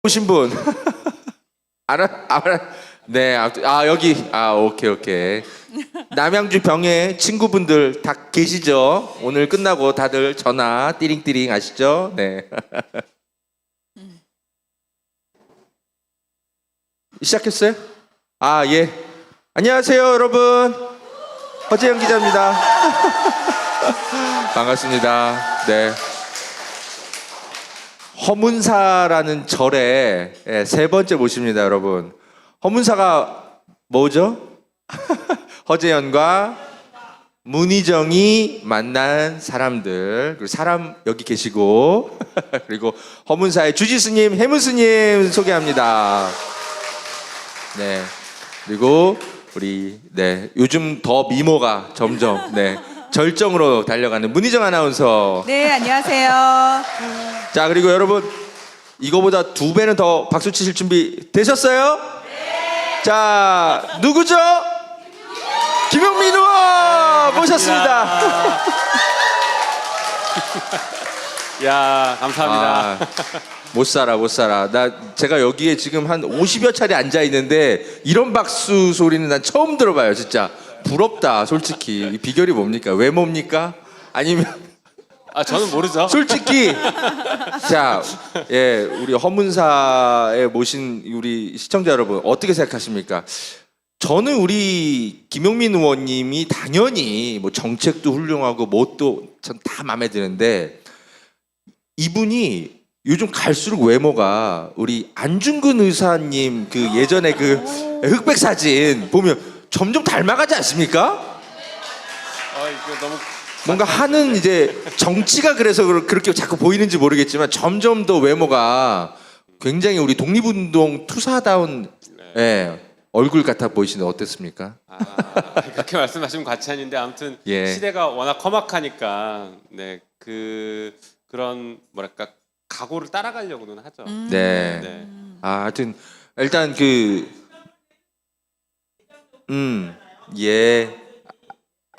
오신 분. 네, 여기. 오케이. 남양주 병에 친구분들 다 계시죠? 오늘 끝나고 다들 전화 띠링띠링 아시죠? 네. 시작했어요? 예. 안녕하세요, 여러분. 허재영 기자입니다. 반갑습니다. 네. 허문사라는 절에 세 번째 모십니다, 여러분. 허문사가 뭐죠? 허재연과 문희정이 만난 사람들, 그리고 사람 여기 계시고 그리고 허문사의 주지스님, 해문스님 소개합니다. 네. 그리고 우리 요즘 더 미모가 점점 절정으로 달려가는 문희정 아나운서. 네, 안녕하세요. 자, 그리고 여러분 이거보다 2배는 더 박수 치실 준비 되셨어요? 네. 자, 누구죠? 김용민 의원 모셨습니다. 야, 감사합니다. 못 살아. 제가 여기에 지금 한 50여 차례 앉아 있는데 이런 박수 소리는 난 처음 들어봐요, 진짜. 부럽다, 솔직히. 이 비결이 뭡니까? 외모입니까? 아니면 저는 모르죠. 솔직히 자, 우리 허문사에 모신 우리 시청자 여러분 어떻게 생각하십니까? 저는 우리 김용민 의원님이 당연히 뭐 정책도 훌륭하고 뭣도 전 다 마음에 드는데 이분이 요즘 갈수록 외모가 우리 안중근 의사님 그 예전에 그 흑백 사진 보면 점점 닮아가지 않습니까? 이거 너무 뭔가 하는 이제 정치가 그래서 그렇게 자꾸 보이는지 모르겠지만 점점 더 외모가 굉장히 우리 독립운동 투사다운 얼굴 같아 보이시는데 어땠습니까? 그렇게 말씀하시면 과찬인데 아무튼 시대가 워낙 험악하니까 그런 뭐랄까 각오를 따라가려고는 하죠. 네. 하여튼 일단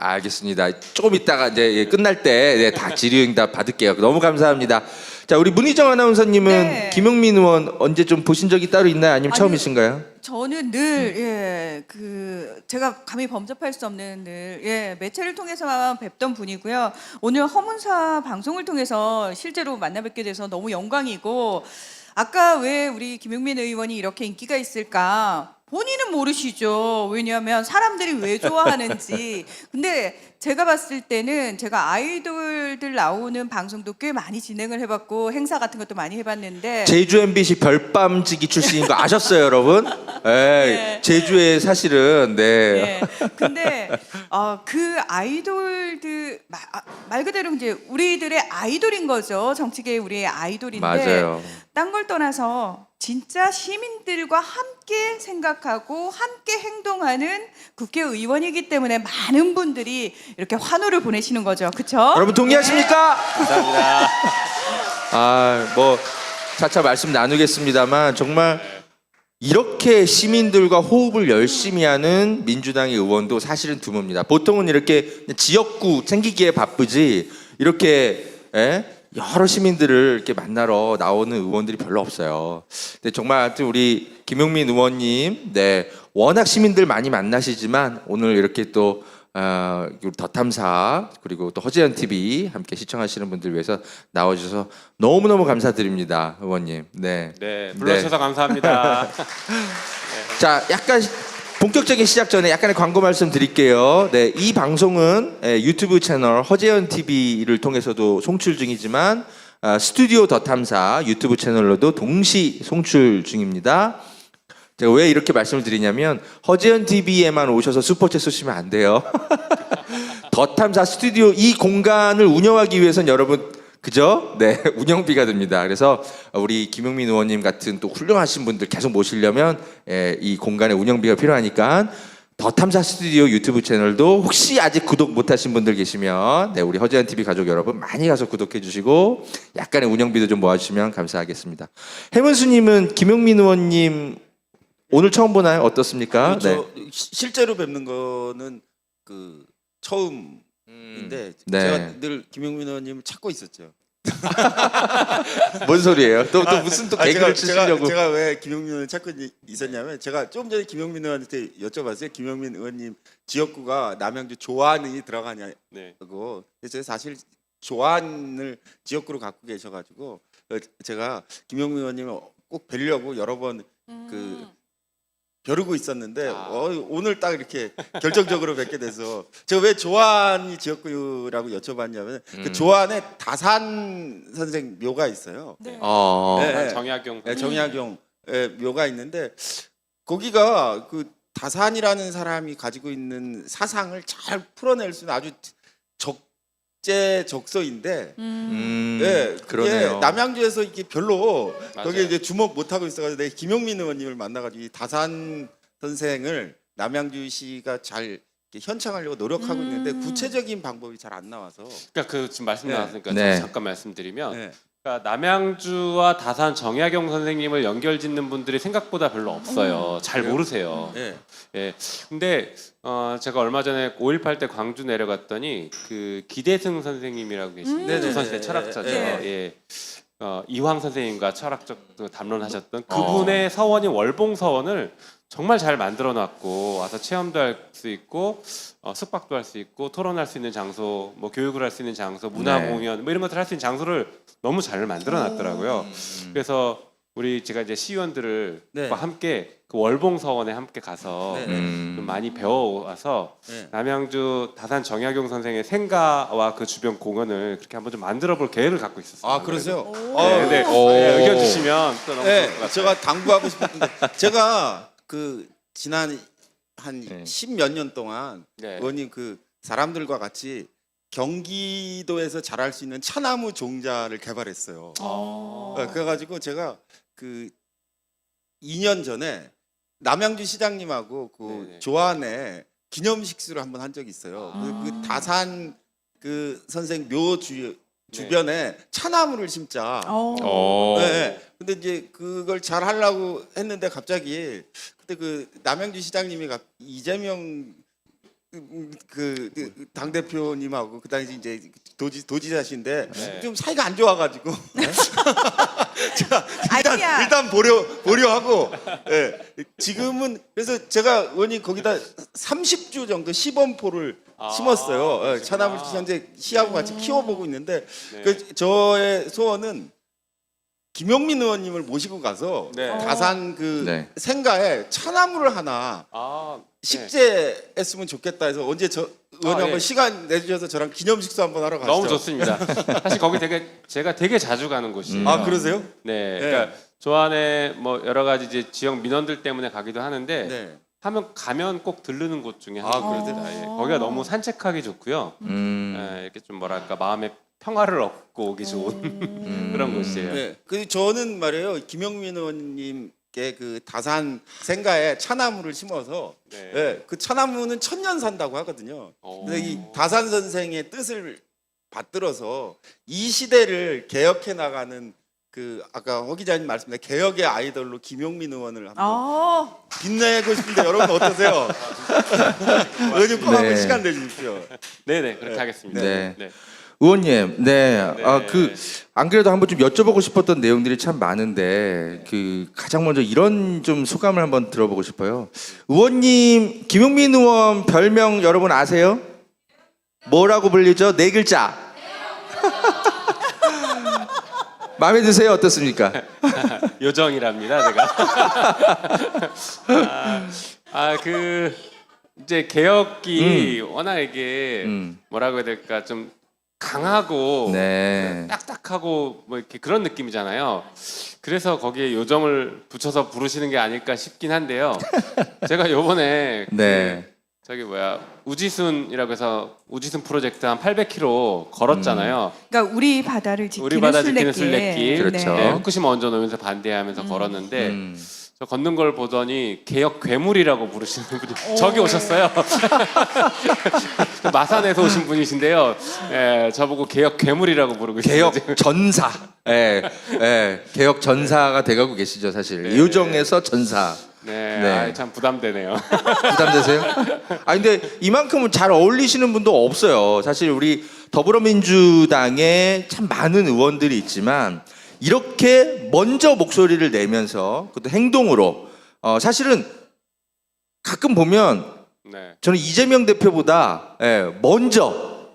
알겠습니다. 조금 있다가 이제 끝날 때 다 질의응답 받을게요. 너무 감사합니다. 자, 우리 문희정 아나운서님은 김용민 의원 언제 좀 보신 적이 따로 있나요? 아니면 처음이신가요? 저는 늘 제가 감히 범접할 수 없는 매체를 통해서만 뵙던 분이고요. 오늘 허문사 방송을 통해서 실제로 만나 뵙게 돼서 너무 영광이고, 아까 왜 우리 김용민 의원이 이렇게 인기가 있을까? 본인은 모르시죠. 왜냐하면 사람들이 왜 좋아하는지. 근데 제가 봤을 때는 제가 아이돌들 나오는 방송도 꽤 많이 진행을 해봤고 행사 같은 것도 많이 해봤는데 제주 MBC 별밤지기 출신인 거 아셨어요, 여러분? 제주에 사실은 근데 그 아이돌들 말 그대로 이제 우리들의 아이돌인 거죠. 정치계의 우리의 아이돌인데 맞아요. 딴 걸 떠나서 진짜 시민들과 함께 생각하고 함께 행동하는 국회의원이기 때문에 많은 분들이 이렇게 환호를 보내시는 거죠. 그렇죠? 여러분 동의하십니까? 감사합니다. 뭐 차차 말씀 나누겠습니다만 정말 이렇게 시민들과 호흡을 열심히 하는 민주당의 의원도 사실은 드뭅니다. 보통은 이렇게 지역구 챙기기에 바쁘지 이렇게 여러 시민들을 이렇게 만나러 나오는 의원들이 별로 없어요. 근데 정말 하여튼 우리 김용민 의원님, 워낙 시민들 많이 만나시지만 오늘 이렇게 또 더 탐사 그리고 또 허재연 TV 함께 시청하시는 분들 위해서 나와주셔서 너무너무 감사드립니다, 의원님. 불러주셔서 감사합니다. 자, 약간 본격적인 시작 전에 약간의 광고 말씀 드릴게요. 이 방송은 유튜브 채널 허재연 TV를 통해서도 송출 중이지만 스튜디오 더 탐사 유튜브 채널로도 동시 송출 중입니다. 제가 왜 이렇게 말씀을 드리냐면 허재연 TV에만 오셔서 슈퍼챗 쏘시면 안 돼요. 더 탐사 스튜디오 이 공간을 운영하기 위해서는 여러분 그죠? 운영비가 듭니다. 그래서 우리 김용민 의원님 같은 또 훌륭하신 분들 계속 모시려면 이 공간에 운영비가 필요하니까 더 탐사 스튜디오 유튜브 채널도 혹시 아직 구독 못하신 분들 계시면 우리 허재연 TV 가족 여러분 많이 가서 구독해 주시고 약간의 운영비도 좀 모아주시면 감사하겠습니다. 해문수님은 김용민 의원님 오늘 처음 보나요? 어떻습니까? 실제로 뵙는 거는 처음인데 제가 늘 김용민 의원님을 찾고 있었죠. 뭔 소리예요? 또 무슨 또 개그를 치시려고? 제가 왜 김용민 의원 찾고 있었냐면 제가 좀 전에 김용민 의원한테 여쭤봤어요. 김용민 의원님 지역구가 남양주 조안이 들어가냐고. 네. 그래서 사실 조안을 지역구로 갖고 계셔가지고 제가 김용민 의원님을 꼭 뵈려고 여러 번 그 벼르고 있었는데 오늘 딱 이렇게 결정적으로 뵙게 돼서 제가 왜 조안이 지역구라고 여쭤봤냐면 그 조안에 다산 선생 묘가 있어요. 네. 네. 정약용 네, 정약용 묘가 있는데 거기가 그 다산이라는 사람이 가지고 있는 사상을 잘 풀어낼 수 있는 아주 적재적소인데 네, 그게 그러네요. 남양주에서 이게 별로 맞아요. 거기에 이제 주목 못 하고 있어가지고 내가 김용민 의원님을 만나가지고 이 다산 선생을 남양주시가 잘 이렇게 현창하려고 노력하고 있는데 구체적인 방법이 잘 안 나와서. 그러니까 그 지금 말씀 네. 나왔으니까 네. 제가 잠깐 말씀드리면 네. 그러니까 남양주와 다산 정약용 선생님을 연결짓는 분들이 생각보다 별로 없어요. 잘 모르세요. 네. 예. 근데 제가 얼마 전에 5.18 때 광주 내려갔더니 그 기대승 선생님이라고 계신 네네. 조선시대 철학자죠. 네. 예. 이황 선생님과 철학적 담론하셨던 그분의 서원인 월봉 서원을 정말 잘 만들어 놨고 와서 체험도 할 수 있고 숙박도 할 수 있고 토론할 수 있는 장소, 뭐 교육을 할 수 있는 장소, 문화 네. 공연 뭐 이런 것들 을 할 수 있는 장소를 너무 잘 만들어 놨더라고요. 그래서 제가 이제 시의원들을 네. 함께 그 월봉 서원에 함께 가서 네. 좀 많이 배워와서 네. 남양주 다산 정약용 선생의 생가와 그 주변 공원을 그렇게 한번 좀 만들어볼 계획을 갖고 있었어요. 아 그러세요? 네, 네. 오. 네, 의견 주시면 또 너무 좋을 것 네, 같아요. 제가 당부하고 싶었는데 제가 그 지난 한 네. 10몇 년 동안 네. 의원님 그 사람들과 같이 경기도에서 자랄 수 있는 차나무 종자를 개발했어요. 그래가지고 제가 그 2년 전에 남양주 시장님하고 그 네네. 조안에 기념식수를 한번 한 적이 있어요. 그 다산 그 선생 묘 주변에 차나무를 심자. 네. 근데 이제 그걸 잘 하려고 했는데 갑자기 그때 그 남양주 시장님이 이재명 그 당 대표님하고 그 당시 이제 도지사신데 네. 좀 사이가 안 좋아가지고 제가 아니야. 일단 보려하고 예. 지금은 그래서 제가 의원님 거기다 30주 정도 시범포를 심었어요. 예, 그러시구나. 차나물 현재 시하고 같이 키워보고 있는데 네. 그 저의 소원은 김용민 의원님을 모시고 가서 네. 다산 그 네. 생가에 차나물을 하나 네. 식재했으면 좋겠다 해서 언제 저 의원님 한번 예. 시간 내주셔서 저랑 기념식수 한번 하러 가시죠. 너무 좋습니다. 사실 거기 제가 되게 자주 가는 곳이에요. 아 그러세요? 네, 그러니까 조안에 뭐 여러 가지 이제 지역 민원들 때문에 가기도 하는데 네. 가면 꼭 들르는 곳 중에 아, 하나입니다. 그러세요? 예, 거기가 너무 산책하기 좋고요. 이렇게 좀 뭐랄까 마음의 평화를 얻고 오기 좋은 그런 곳이에요. 네. 그 저는 말이에요. 김용민 의원님께 그 다산 생가에 차나무를 심어서 네. 네, 그 차나무는 천년 산다고 하거든요. 오. 근데 이 다산 선생의 뜻을 받들어서 이 시대를 개혁해 나가는 그 아까 허 기자님 말씀드린 개혁의 아이돌로 김용민 의원을 한번 빛내고 싶은데 여러분 어떠세요? 의원님 꼭 네. 한번 시간 내주십시오. 네네 그렇게 하겠습니다. 네. 네. 의원님, 네, 안 그래도 한번 좀 여쭤보고 싶었던 내용들이 참 많은데 가장 먼저 이런 좀 소감을 한번 들어보고 싶어요. 의원님, 김용민 의원 별명 여러분 아세요? 뭐라고 불리죠? 네 글자. 마음에 드세요? 어떻습니까? 요정이랍니다, 제가. 그 이제 개혁이 워낙 이게 뭐라고 해야 될까 좀 강하고 네. 딱딱하고 뭐 이렇게 그런 느낌이잖아요. 그래서 거기에 요정을 붙여서 부르시는 게 아닐까 싶긴 한데요. 제가 요번에 네. 저기 우지순이라고 해서 우지순 프로젝트 한 800km 걸었잖아요. 그러니까 우리 바다를 지키는 우리 바다 지키는 술래길. 그렇죠. 네, 후쿠시마 원전 오면서 반대하면서 걸었는데 저 걷는 걸 보더니 개혁 괴물이라고 부르시는 분이 저기 오셨어요. 마산에서 오신 분이신데요. 예, 저보고 개혁 괴물이라고 부르고 개혁 있어요. 전사. 예, 예, 개혁 전사가 돼가고 계시죠, 사실. 네. 요정에서 전사. 네, 네. 아, 참 부담되네요. 부담되세요? 아 근데 이만큼은 잘 어울리시는 분도 없어요. 사실 우리 더불어민주당에 참 많은 의원들이 있지만 이렇게 먼저 목소리를 내면서 그것도 행동으로 사실은 가끔 보면 네. 저는 이재명 대표보다 먼저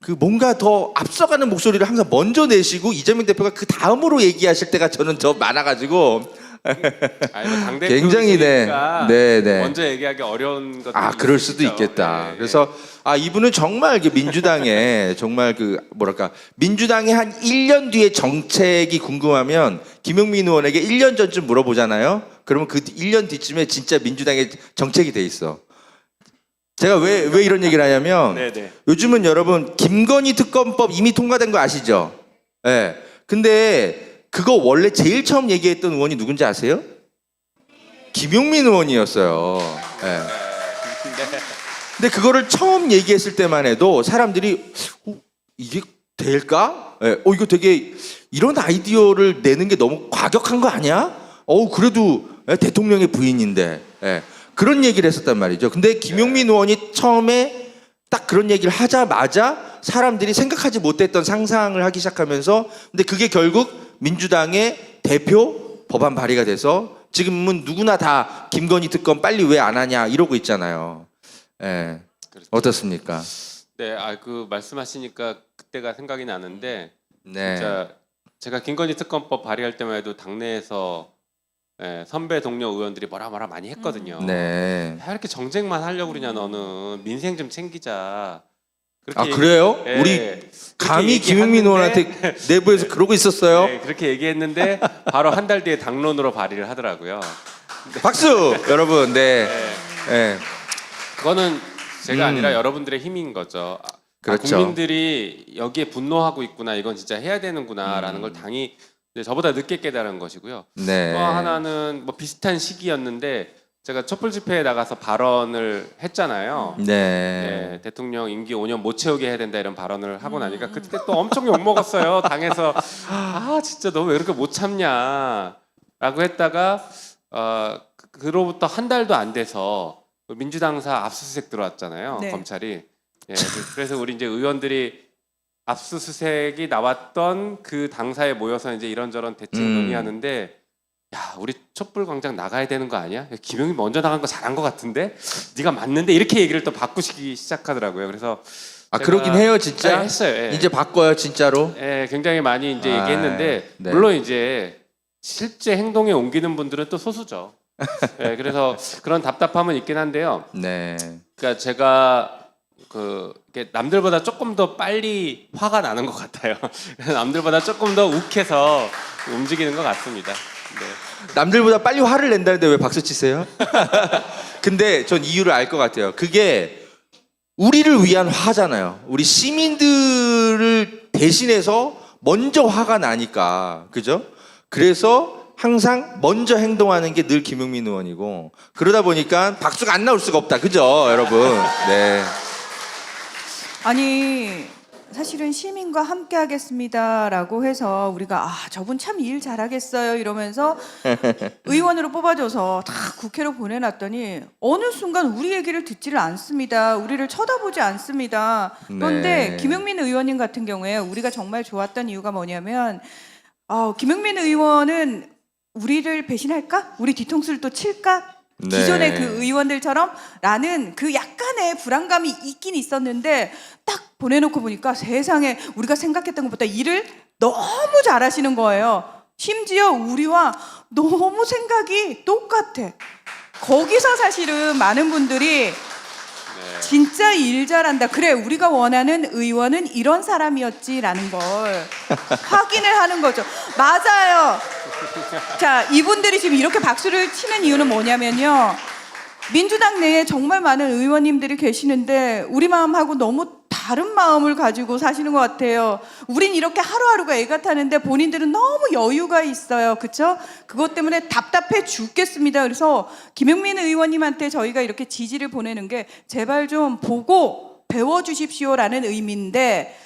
그 뭔가 더 앞서가는 목소리를 항상 먼저 내시고 이재명 대표가 그 다음으로 얘기하실 때가 저는 더 많아가지고 아니, 뭐 당대표니까 굉장히 네. 먼저 얘기하기 어려운 것도 그럴 수도 있겠다. 그래서 이분은 정말 그 민주당의 정말 그 뭐랄까 민주당의 한 1년 뒤의 정책이 궁금하면 김용민 의원에게 1년 전쯤 물어보잖아요. 그러면 그 1년 뒤쯤에 진짜 민주당의 정책이 돼 있어. 제가 왜 이런 얘기를 하냐면 네네. 요즘은 여러분 김건희 특검법 이미 통과된 거 아시죠? 예. 근데 그거 원래 제일 처음 얘기했던 의원이 누군지 아세요? 김용민 의원이었어요. 예. 근데 그거를 처음 얘기했을 때만 해도 사람들이 이게 될까? 이거 되게 이런 아이디어를 내는 게 너무 과격한 거 아니야? 그래도 대통령의 부인인데 그런 얘기를 했었단 말이죠. 근데 김용민 의원이 처음에 딱 그런 얘기를 하자마자 사람들이 생각하지 못했던 상상을 하기 시작하면서 근데 그게 결국 민주당의 대표 법안 발의가 돼서 지금은 누구나 다 김건희 특검 빨리 왜 안 하냐 이러고 있잖아요. 그렇죠. 어떻습니까? 네, 그 말씀하시니까 그때가 생각이 나는데 네. 진짜 제가 김건희 특검법 발의할 때만 해도 당내에서 선배 동료 의원들이 뭐라 많이 했거든요. 네. 왜 이렇게 정쟁만 하려고 그러냐 너는 민생 좀 챙기자. 그래요? 예, 우리 그렇게 감히 얘기했는데 김용민 의원한테 내부에서 그러고 있었어요? 네, 그렇게 얘기했는데 바로 한 달 뒤에 당론으로 발의를 하더라고요. 박수 여러분. 네. 그거는 제가 아니라 여러분들의 힘인 거죠. 그렇죠. 국민들이 여기에 분노하고 있구나, 이건 진짜 해야 되는구나라는 걸 당이 이제 저보다 늦게 깨달은 것이고요. 네. 또 하나는 뭐 비슷한 시기였는데 제가 촛불 집회에 나가서 발언을 했잖아요. 네. 대통령 임기 5년 못 채우게 해야 된다 이런 발언을 하고 나니까 그때 또 엄청 욕 먹었어요. 당에서 진짜 너 왜 이렇게 못 참냐라고 했다가 그로부터 한 달도 안 돼서 민주당사 압수수색 들어왔잖아요. 네. 검찰이. 그래서 우리 이제 의원들이 압수수색이 나왔던 그 당사에 모여서 이제 이런저런 대책 논의하는데 야, 우리 촛불광장 나가야 되는 거 아니야? 김용민 먼저 나간 거 잘한 거 같은데? 네가 맞는데? 이렇게 얘기를 또 바꾸시기 시작하더라고요. 그래서 그러긴 해요, 진짜. 네, 했어요. 이제 바꿔요, 진짜로. 굉장히 많이 이제 얘기했는데 네. 물론 이제 실제 행동에 옮기는 분들은 또 소수죠. 그래서 그런 답답함은 있긴 한데요. 네. 그러니까 제가 이렇게 남들보다 조금 더 빨리 화가 나는 것 같아요. 남들보다 조금 더 욱해서 움직이는 것 같습니다. 네. 남들보다 빨리 화를 낸다는데 왜 박수 치세요? 근데 전 이유를 알 것 같아요. 그게 우리를 위한 화잖아요. 우리 시민들을 대신해서 먼저 화가 나니까. 그죠? 그래서 항상 먼저 행동하는 게 늘 김용민 의원이고 그러다 보니까 박수가 안 나올 수가 없다. 그죠, 여러분? 네. 아니 사실은 시민과 함께 하겠습니다라고 해서 우리가 저분 참 일 잘하겠어요 이러면서 의원으로 뽑아줘서 다 국회로 보내놨더니 어느 순간 우리 얘기를 듣지를 않습니다. 우리를 쳐다보지 않습니다. 그런데 네. 김용민 의원님 같은 경우에 우리가 정말 좋았던 이유가 뭐냐면 김용민 의원은 우리를 배신할까? 우리 뒤통수를 또 칠까? 네. 기존의 그 의원들처럼 라는 그 약간의 불안감이 있긴 있었는데 딱 보내놓고 보니까 세상에 우리가 생각했던 것보다 일을 너무 잘하시는 거예요. 심지어 우리와 너무 생각이 똑같아. 거기서 사실은 많은 분들이 진짜 일 잘한다. 그래, 우리가 원하는 의원은 이런 사람이었지라는 걸 확인을 하는 거죠. 맞아요. 자, 이분들이 지금 이렇게 박수를 치는 이유는 뭐냐면요. 민주당 내에 정말 많은 의원님들이 계시는데 우리 마음하고 너무 다른 마음을 가지고 사시는 것 같아요. 우린 이렇게 하루하루가 애가 타는데 본인들은 너무 여유가 있어요. 그렇죠? 그것 때문에 답답해 죽겠습니다. 그래서 김용민 의원님한테 저희가 이렇게 지지를 보내는 게 제발 좀 보고 배워주십시오라는 의미인데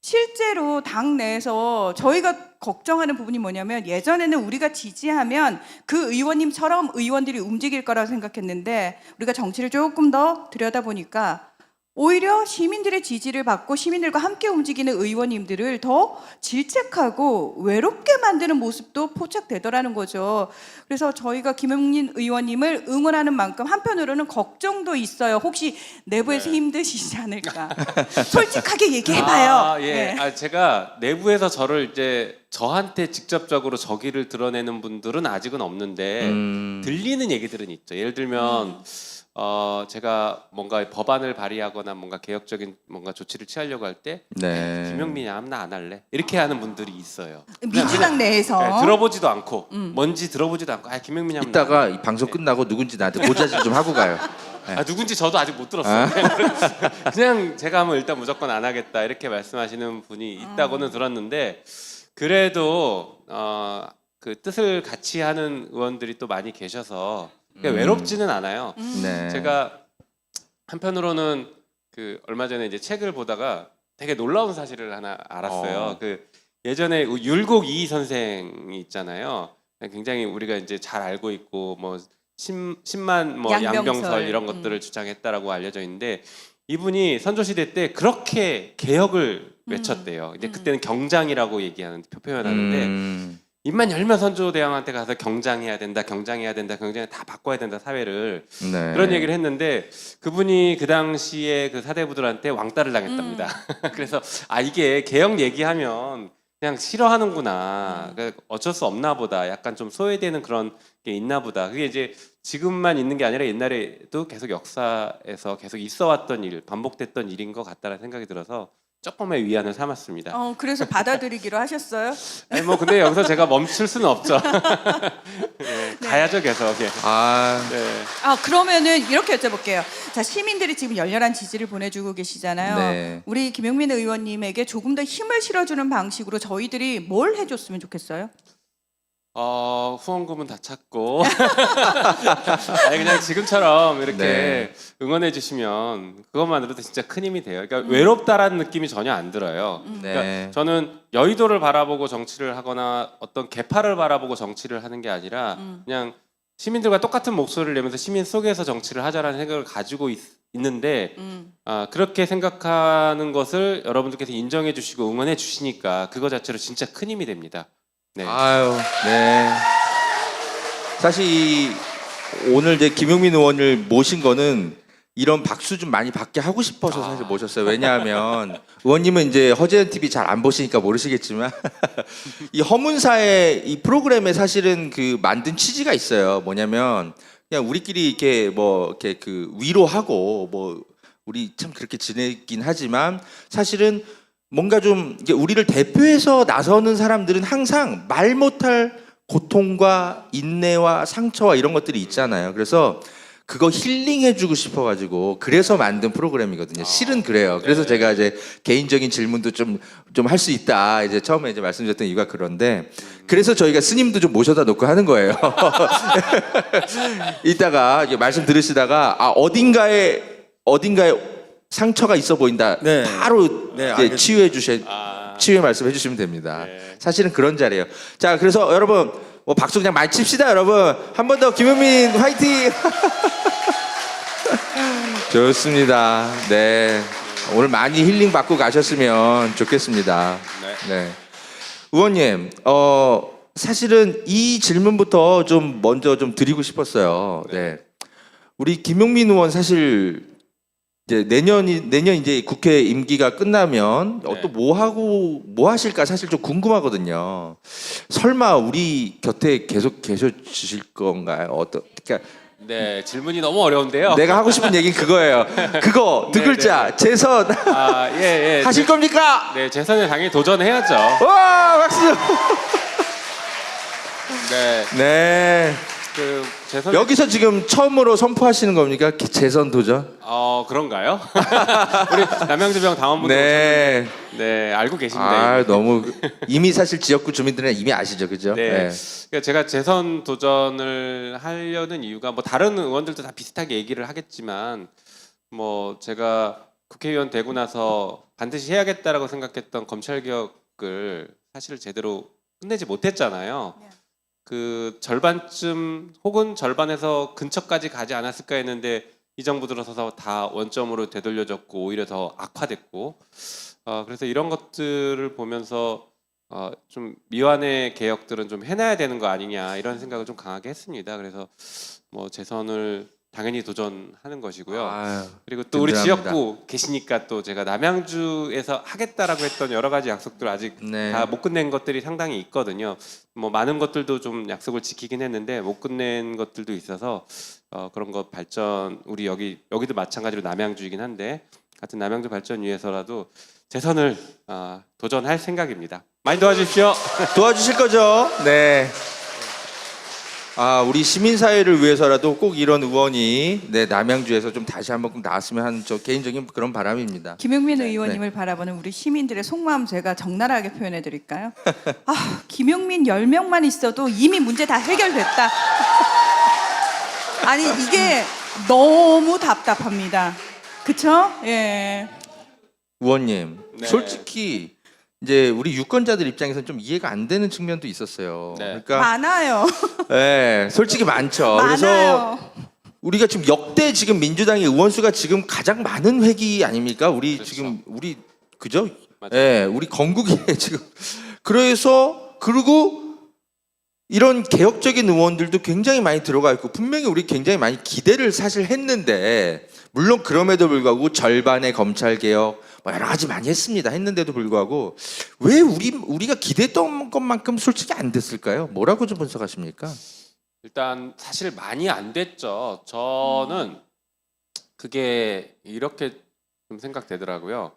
실제로 당 내에서 저희가 걱정하는 부분이 뭐냐면 예전에는 우리가 지지하면 그 의원님처럼 의원들이 움직일 거라고 생각했는데 우리가 정치를 조금 더 들여다보니까 오히려 시민들의 지지를 받고 시민들과 함께 움직이는 의원님들을 더 질책하고 외롭게 만드는 모습도 포착되더라는 거죠. 그래서 저희가 김용민 의원님을 응원하는 만큼 한편으로는 걱정도 있어요. 혹시 내부에서 힘드시지 않을까? 솔직하게 얘기해봐요. 예. 네. 제가 내부에서 저를 이제 저한테 직접적으로 저기를 드러내는 분들은 아직은 없는데 들리는 얘기들은 있죠. 예를 들면 제가 뭔가 법안을 발의하거나 뭔가 개혁적인 뭔가 조치를 취하려고 할 때 네. 김용민이 하면 나 안 할래 이렇게 하는 분들이 있어요. 민주당 내에서 네, 들어보지도 않고 뭔지 들어보지도 않고 김용민이 하면 이따가 이 방송 끝나고 누군지 나한테 고자질 좀 하고 가요. 누군지 저도 아직 못 들었어요. 그냥 제가 하면 일단 무조건 안 하겠다 이렇게 말씀하시는 분이 있다고는 들었는데 그래도 그 뜻을 같이 하는 의원들이 또 많이 계셔서 외롭지는 않아요. 네. 제가 한편으로는 그 얼마 전에 이제 책을 보다가 되게 놀라운 사실을 하나 알았어요. 그 예전에 율곡 이희 선생이 있잖아요. 굉장히 우리가 이제 잘 알고 있고 뭐 10만 뭐 양병설 이런 것들을 주장했다라고 알려져 있는데 이분이 선조시대 때 그렇게 개혁을 외쳤대요. 이제 그때는 경장이라고 얘기하는 표현하는데 입만 열면 선조대왕한테 가서 경장해야 된다, 경장해야 된다, 경장을 다 바꿔야 된다 사회를 네. 그런 얘기를 했는데 그분이 그 당시에 그 사대부들한테 왕따를 당했답니다. 그래서 이게 개혁 얘기하면 그냥 싫어하는구나. 그러니까 어쩔 수 없나 보다. 약간 좀 소외되는 그런 게 있나 보다. 그게 이제 지금만 있는 게 아니라 옛날에도 계속 역사에서 계속 있어왔던 일, 반복됐던 일인 것 같다는 생각이 들어서 조금의 위안을 삼았습니다. 그래서 받아들이기로 하셨어요? 아니 뭐 근데 여기서 제가 멈출 수는 없죠. 네, 가야죠 계속. 예. 네. 그러면은 이렇게 여쭤볼게요. 자, 시민들이 지금 열렬한 지지를 보내주고 계시잖아요. 네. 우리 김용민 의원님에게 조금 더 힘을 실어주는 방식으로 저희들이 뭘 해줬으면 좋겠어요? 후원금은 다 찾고 아니 그냥 지금처럼 이렇게 네. 응원해 주시면 그것만으로도 진짜 큰 힘이 돼요. 그러니까 외롭다라는 느낌이 전혀 안 들어요. 네. 그러니까 저는 여의도를 바라보고 정치를 하거나 어떤 계파를 바라보고 정치를 하는 게 아니라 그냥 시민들과 똑같은 목소리를 내면서 시민 속에서 정치를 하자라는 생각을 가지고 있는데 그렇게 생각하는 것을 여러분들께서 인정해 주시고 응원해 주시니까 그거 자체로 진짜 큰 힘이 됩니다. 네. 네. 사실 오늘 이제 김용민 의원을 모신 거는 이런 박수 좀 많이 받게 하고 싶어서 사실 모셨어요. 왜냐하면 의원님은 이제 허재현 TV 잘 안 보시니까 모르시겠지만 이 허문사의 이 프로그램에 사실은 그 만든 취지가 있어요. 뭐냐면 그냥 우리끼리 이렇게 뭐 이렇게 그 위로하고 뭐 우리 참 그렇게 지내긴 하지만 사실은 뭔가 좀 이게 우리를 대표해서 나서는 사람들은 항상 말 못할 고통과 인내와 상처와 이런 것들이 있잖아요. 그래서 그거 힐링해주고 싶어가지고 그래서 만든 프로그램이거든요. 실은 그래요. 그래서 제가 이제 개인적인 질문도 좀 할 수 있다. 이제 처음에 이제 말씀드렸던 이유가 그런데 그래서 저희가 스님도 좀 모셔다 놓고 하는 거예요. 이따가 이게 말씀 들으시다가 어딘가에 상처가 있어 보인다. 네. 바로 네, 이제 치유의 말씀해 주시면 됩니다. 사실은 그런 자리예요. 자, 그래서 여러분 뭐 박수 그냥 많이 칩시다, 여러분. 한 번 더 김용민 화이팅. 좋습니다. 네. 오늘 많이 힐링 받고 가셨으면 좋겠습니다. 네. 의원님, 사실은 이 질문부터 좀 먼저 좀 드리고 싶었어요. 네. 우리 김용민 의원 사실 이제 내년 이제 국회 임기가 끝나면 또 뭐 하실까 사실 좀 궁금하거든요. 설마 우리 곁에 계속 계셔 주실 건가요? 그러니까 네, 질문이 너무 어려운데요. 내가 하고 싶은 얘기 그거예요. 그거 두 글자 재선 예. 하실 겁니까? 네, 재선에 당연히 도전해야죠. 와, 박수. 네, 네. 그 재선 여기서 지금 처음으로 선포하시는 겁니까? 재선 도전? 그런가요? 우리 남양주병 당원분들 네. 네, 알고 계십니다. 너무 이미 사실 지역구 주민들은 이미 아시죠, 그죠? 네. 그러니까 제가 재선 도전을 하려는 이유가 뭐 다른 의원들도 다 비슷하게 얘기를 하겠지만 뭐 제가 국회의원 되고 나서 반드시 해야겠다라고 생각했던 검찰 개혁을 사실 제대로 끝내지 못했잖아요. 네. 그 절반쯤 혹은 절반에서 근처까지 가지 않았을까 했는데 이 정부 들어서서 다 원점으로 되돌려졌고 오히려 더 악화됐고 그래서 이런 것들을 보면서 좀 미완의 개혁들은 좀 해놔야 되는 거 아니냐 이런 생각을 좀 강하게 했습니다. 그래서 뭐 재선을 당연히 도전하는 것이고요. 아유, 그리고 또 우리 든든합니다. 지역구 계시니까 또 제가 남양주에서 하겠다라고 했던 여러 가지 약속들 아직 네. 다 못 끝낸 것들이 상당히 있거든요. 뭐 많은 것들도 좀 약속을 지키긴 했는데 못 끝낸 것들도 있어서 그런 거 발전 우리 여기도 마찬가지로 남양주이긴 한데 같은 남양주 발전 위해서라도 재선을 도전할 생각입니다. 많이 도와주십시오. 도와주실 거죠? 네. 우리 시민사회를 위해서라도 꼭 이런 의원이 남양주에서 좀 다시 한번 꼭 나왔으면 하는 저 개인적인 그런 바람입니다. 김용민 의원님을 바라보는 우리 시민들의 속마음 제가 적나라하게 표현해 드릴까요? 김용민 10명만 있어도 이미 문제 다 해결됐다. 아니 이게 너무 답답합니다. 그쵸? 예. 의원님, 네. 솔직히 이제 우리 유권자들 입장에서는 좀 이해가 안 되는 측면도 있었어요. 네. 그러니까 많아요. 네, 솔직히 많죠. 그래서 많아요. 우리가 지금 역대 지금 민주당의 의원 수가 지금 가장 많은 회기 아닙니까? 우리 그렇죠. 지금 우리 그죠? 맞아요. 예, 우리 건국에 지금 그래서 그리고 이런 개혁적인 의원들도 굉장히 많이 들어가 있고 분명히 우리 굉장히 많이 기대를 사실 했는데 물론 그럼에도 불구하고 절반의 검찰 개혁 뭐 여러 가지 많이 했는데도 불구하고 왜 우리가 기대했던 것만큼 솔직히 안 됐을까요? 뭐라고 좀 분석하십니까? 일단 사실 많이 안 됐죠. 저는 그게 이렇게 좀 생각되더라고요.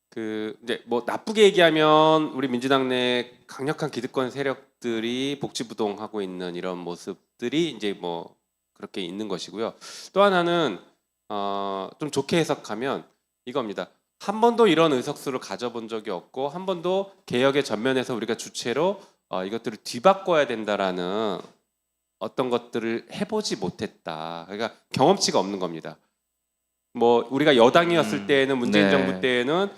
그 이제 뭐 나쁘게 얘기하면 우리 민주당 내 강력한 기득권 세력들이 복지부동하고 있는 이런 모습들이 이제 뭐 그렇게 있는 것이고요. 또 하나는 좀 좋게 해석하면 이겁니다. 한 번도 이런 의석수를 가져본 적이 없고 한 번도 개혁의 전면에서 우리가 주체로 이것들을 뒤바꿔야 된다라는 어떤 것들을 해보지 못했다. 그러니까 경험치가 없는 겁니다. 뭐 우리가 여당이었을 때에는 문재인 네. 정부 때에는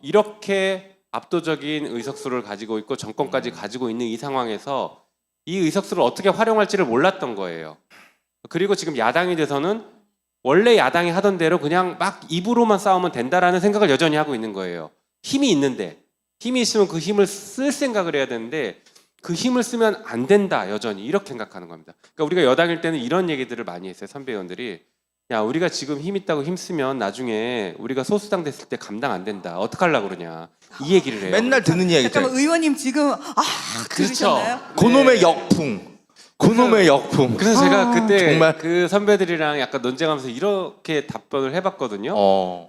이렇게 압도적인 의석수를 가지고 있고 정권까지 가지고 있는 이 상황에서 이 의석수를 어떻게 활용할지를 몰랐던 거예요. 그리고 지금 야당이 돼서는 원래 야당이 하던 대로 그냥 막 입으로만 싸우면 된다라는 생각을 여전히 하고 있는 거예요. 힘이 있는데 힘이 있으면 그 힘을 쓸 생각을 해야 되는데 그 힘을 쓰면 안 된다 여전히 이렇게 생각하는 겁니다. 그러니까 우리가 여당일 때는 이런 얘기들을 많이 했어요. 선배 의원들이 야 우리가 지금 힘 있다고 힘 쓰면 나중에 우리가 소수당 됐을 때 감당 안 된다. 어떡하려고 그러냐 이 얘기를 해요. 맨날 듣는 이야기죠. 잠깐만 의원님 지금 그러셨나요? 고놈의 역풍. 고놈의 역풍. 그래서 제가 그때 정말. 그 선배들이랑 약간 논쟁하면서 이렇게 답변을 해봤거든요.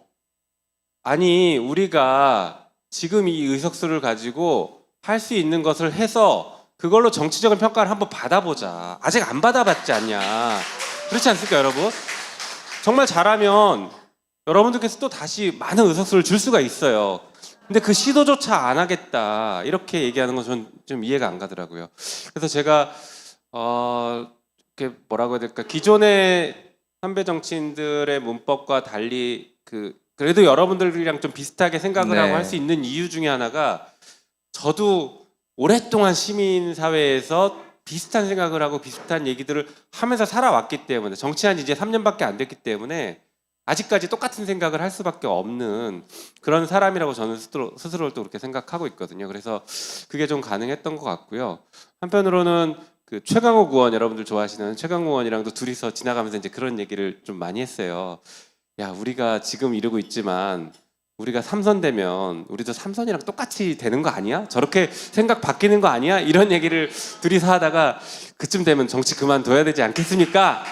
아니 우리가 지금 이 의석수를 가지고 할 수 있는 것을 해서 그걸로 정치적인 평가를 한번 받아보자. 아직 안 받아봤지 않냐. 그렇지 않습니까 여러분? 정말 잘하면 여러분들께서 또 다시 많은 의석수를 줄 수가 있어요. 근데 그 시도조차 안 하겠다 이렇게 얘기하는 건 전 좀 이해가 안 가더라고요. 그래서 제가 이렇게 뭐라고 해야 될까, 기존의 선배 정치인들의 문법과 달리 그래도 여러분들이랑 좀 비슷하게 생각을 네. 하고 할 수 있는 이유 중에 하나가 저도 오랫동안 시민 사회에서 비슷한 생각을 하고 비슷한 얘기들을 하면서 살아왔기 때문에, 정치한 지 이제 3년밖에 안 됐기 때문에 아직까지 똑같은 생각을 할 수밖에 없는 그런 사람이라고 저는 스스로를 또 그렇게 생각하고 있거든요. 그래서 그게 좀 가능했던 것 같고요. 한편으로는 그 최강욱 의원, 여러분들 좋아하시는 최강욱 의원이랑도 둘이서 지나가면서 이제 그런 얘기를 좀 많이 했어요. 야, 우리가 지금 이러고 있지만 우리가 3선 되면 우리도 3선이랑 똑같이 되는 거 아니야? 저렇게 생각 바뀌는 거 아니야? 이런 얘기를 둘이서 하다가 그쯤 되면 정치 그만둬야 되지 않겠습니까?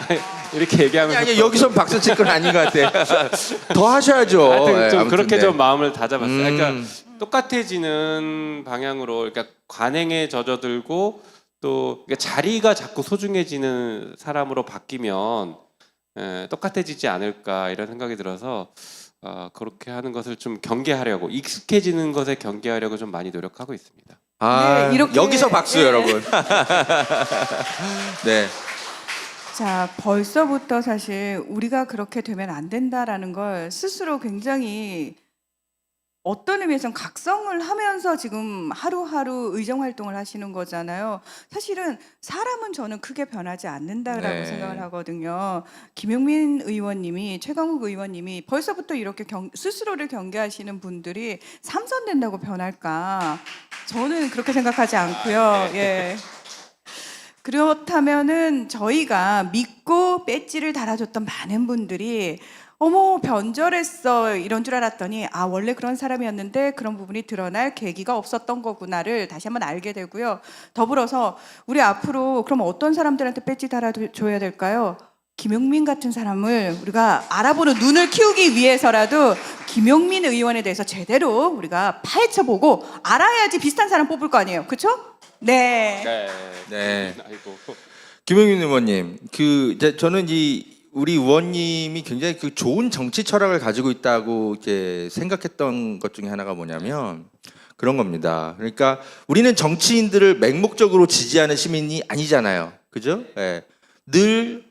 이렇게 얘기하면서 아니 여기서 박수 칠 건 아닌 것 같아. 더 하셔야죠. 하여튼 좀 아무튼 그렇게 네. 좀 마음을 다잡았어요. 그러니까 똑같아지는 방향으로, 그러니까 관행에 젖어들고 또 그러니까 자리가 자꾸 소중해지는 사람으로 바뀌면 똑같아지지 않을까 이런 생각이 들어서 그렇게 하는 것을 좀 경계하려고, 익숙해지는 것에 경계하려고 좀 많이 노력하고 있습니다. 네, 이렇게- 여기서 박수 예. 여러분. 네. 자, 벌써부터 사실 우리가 그렇게 되면 안 된다라는 걸 스스로 굉장히 어떤 의미에선 각성을 하면서 지금 하루하루 의정 활동을 하시는 거잖아요. 사실은 사람은 저는 크게 변하지 않는다라고 네. 생각을 하거든요. 김용민 의원님이, 최강욱 의원님이 벌써부터 이렇게 스스로를 경계하시는 분들이 삼선된다고 변할까? 저는 그렇게 생각하지 않고요. 예. 그렇다면은 저희가 믿고 배지를 달아줬던 많은 분들이 어머 변절했어 이런 줄 알았더니 아 원래 그런 사람이었는데 그런 부분이 드러날 계기가 없었던 거구나를 다시 한번 알게 되고요. 더불어서 우리 앞으로 그럼 어떤 사람들한테 배지 달아줘야 될까요? 김용민 같은 사람을 우리가 알아보는 눈을 키우기 위해서라도 김용민 의원에 대해서 제대로 우리가 파헤쳐보고 알아야지 비슷한 사람 뽑을 거 아니에요. 그렇죠? 네. 네. 네. 아이고. 김용민 의원님, 저는 우리 의원님이 굉장히 그 좋은 정치 철학을 가지고 있다고 이제 생각했던 것 중에 하나가 뭐냐면 그런 겁니다. 그러니까 우리는 정치인들을 맹목적으로 지지하는 시민이 아니잖아요. 그죠? 예. 늘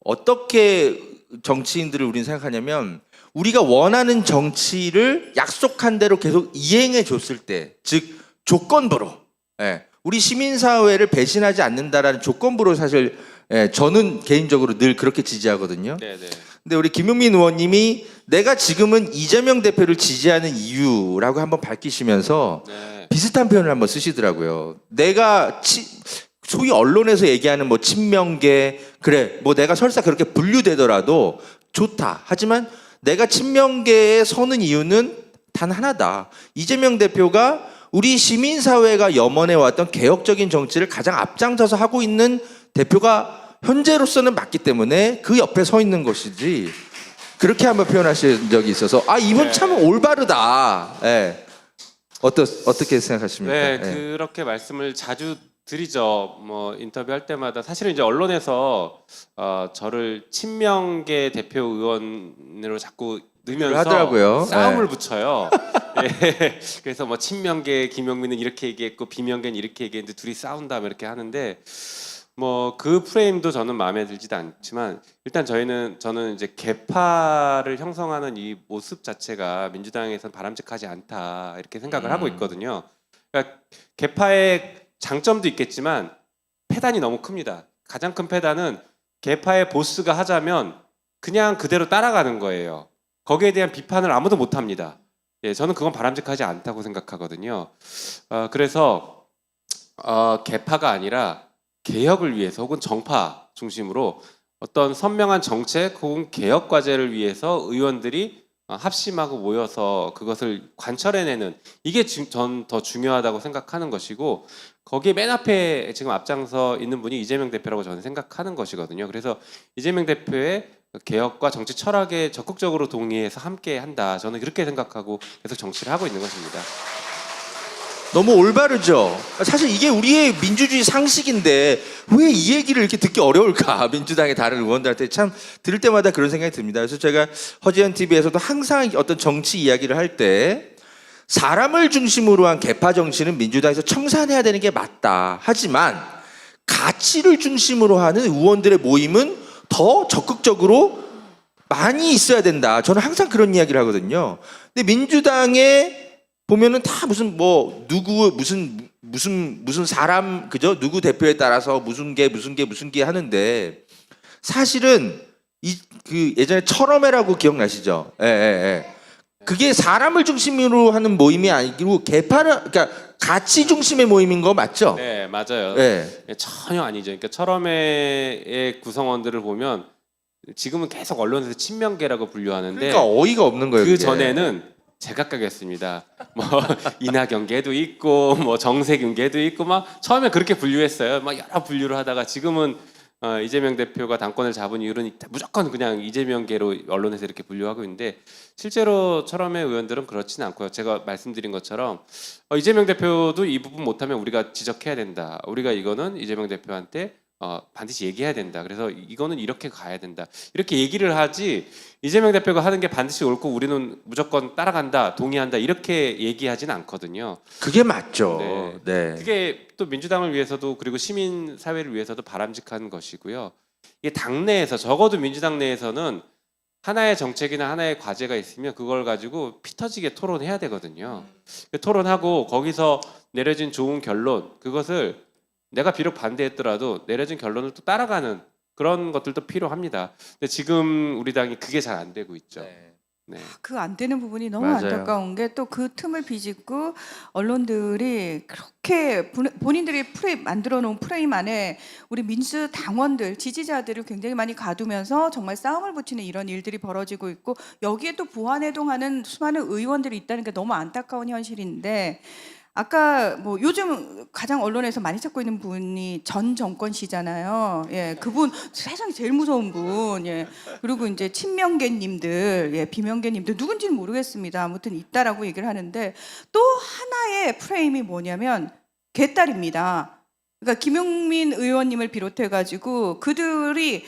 어떻게 정치인들을 우리는 생각하냐면 우리가 원하는 정치를 약속한 대로 계속 이행해 줬을 때, 즉 조건부로, 예. 우리 시민사회를 배신하지 않는다라는 조건부로 사실 저는 개인적으로 늘 그렇게 지지하거든요. 네네. 근데 우리 김용민 의원님이 내가 지금은 이재명 대표를 지지하는 이유라고 한번 밝히시면서 네. 비슷한 표현을 한번 쓰시더라고요. 내가 소위 언론에서 얘기하는 뭐 친명계, 그래 뭐 내가 설사 그렇게 분류되더라도 좋다. 하지만 내가 친명계에 서는 이유는 단 하나다. 이재명 대표가 우리 시민사회가 염원해왔던 개혁적인 정치를 가장 앞장서서 하고 있는 대표가 현재로서는 맞기 때문에 그 옆에 서 있는 것이지, 그렇게 한번 표현하신 적이 있어서 아 이분 네. 참 올바르다. 예. 어떻게 생각하십니까? 네, 예. 그렇게 말씀을 자주 드리죠. 뭐 인터뷰할 때마다 사실은 이제 언론에서 저를 친명계 대표 의원으로 자꾸 넣으면서 하더라고요. 싸움을 네. 붙여요. 예. 그래서 뭐 친명계 김용민은 이렇게 얘기했고 비명계는 이렇게 얘기했는데 둘이 싸운다 뭐 이렇게 하는데 뭐 그 프레임도 저는 마음에 들지도 않지만 일단 저는 이제 개파를 형성하는 이 모습 자체가 민주당에서는 바람직하지 않다 이렇게 생각을 하고 있거든요. 그러니까 개파의 장점도 있겠지만 패단이 너무 큽니다. 가장 큰 패단은 개파의 보스가 하자면 그냥 그대로 따라가는 거예요. 거기에 대한 비판을 아무도 못 합니다. 예, 저는 그건 바람직하지 않다고 생각하거든요. 그래서 개파가 아니라 개혁을 위해서 혹은 정파 중심으로 어떤 선명한 정책 혹은 개혁 과제를 위해서 의원들이 합심하고 모여서 그것을 관철해내는 이게 전 더 중요하다고 생각하는 것이고 거기에 맨 앞에 지금 앞장서 있는 분이 이재명 대표라고 저는 생각하는 것이거든요. 그래서 이재명 대표의 개혁과 정치 철학에 적극적으로 동의해서 함께 한다. 저는 그렇게 생각하고 계속 정치를 하고 있는 것입니다. 너무 올바르죠. 사실 이게 우리의 민주주의 상식인데 왜 이 얘기를 이렇게 듣기 어려울까? 민주당의 다른 의원들한테 참 들을 때마다 그런 생각이 듭니다. 그래서 제가 허지연 TV에서도 항상 어떤 정치 이야기를 할 때 사람을 중심으로 한 개파 정치는 민주당에서 청산해야 되는 게 맞다. 하지만 가치를 중심으로 하는 의원들의 모임은 더 적극적으로 많이 있어야 된다. 저는 항상 그런 이야기를 하거든요. 근데 민주당에 보면은 다 무슨 뭐 누구 무슨 사람 그죠? 누구 대표에 따라서 무슨 개 하는데 사실은 그 예전에 철험회라고 기억나시죠? 예. 그게 사람을 중심으로 하는 모임이 아니고 개파를 그러니까 가치 중심의 모임인 거 맞죠? 네, 맞아요. 네. 전혀 아니죠. 그러니까 철험회의 구성원들을 보면 지금은 계속 언론에서 친명계라고 분류하는데 그러니까 어이가 없는 거예요. 그 그게. 전에는 제각각이었습니다. 뭐 이낙연계도 있고 뭐 정세균계도 있고 막 처음에 그렇게 분류했어요. 막 여러 분류를 하다가 지금은 이재명 대표가 당권을 잡은 이유는 무조건 그냥 이재명계로 언론에서 이렇게 분류하고 있는데 실제로 철험회 의원들은 그렇지는 않고요. 제가 말씀드린 것처럼 이재명 대표도 이 부분 못하면 우리가 지적해야 된다. 우리가 이거는 이재명 대표한테 반드시 얘기해야 된다. 그래서 이거는 이렇게 가야 된다. 이렇게 얘기를 하지 이재명 대표가 하는 게 반드시 옳고 우리는 무조건 따라간다, 동의한다 이렇게 얘기하진 않거든요. 그게 맞죠. 네. 네. 그게 또 민주당을 위해서도 그리고 시민 사회를 위해서도 바람직한 것이고요. 이게 당내에서 적어도 민주당 내에서는 하나의 정책이나 하나의 과제가 있으면 그걸 가지고 피 터지게 토론해야 되거든요. 토론하고 거기서 내려진 좋은 결론, 그것을 내가 비록 반대했더라도 내려진 결론을 또 따라가는 그런 것들도 필요합니다. 근데 지금 우리 당이 그게 잘 안 되고 있죠. 네. 그 안 되는 부분이 너무 맞아요. 안타까운 게 또 그 틈을 비집고 언론들이 그렇게 본인들이 만들어 놓은 프레임 안에 우리 민주당원들, 지지자들을 굉장히 많이 가두면서 정말 싸움을 붙이는 이런 일들이 벌어지고 있고 여기에 또 부안해동하는 수많은 의원들이 있다는 게 너무 안타까운 현실인데 아까 뭐 요즘 가장 언론에서 많이 찾고 있는 분이 전 정권시잖아요. 예, 그분 세상에 제일 무서운 분. 예, 그리고 이제 친명계님들, 예, 비명계님들 누군지는 모르겠습니다. 아무튼 있다라고 얘기를 하는데 또 하나의 프레임이 뭐냐면 개딸입니다. 그러니까 김용민 의원님을 비롯해가지고 그들이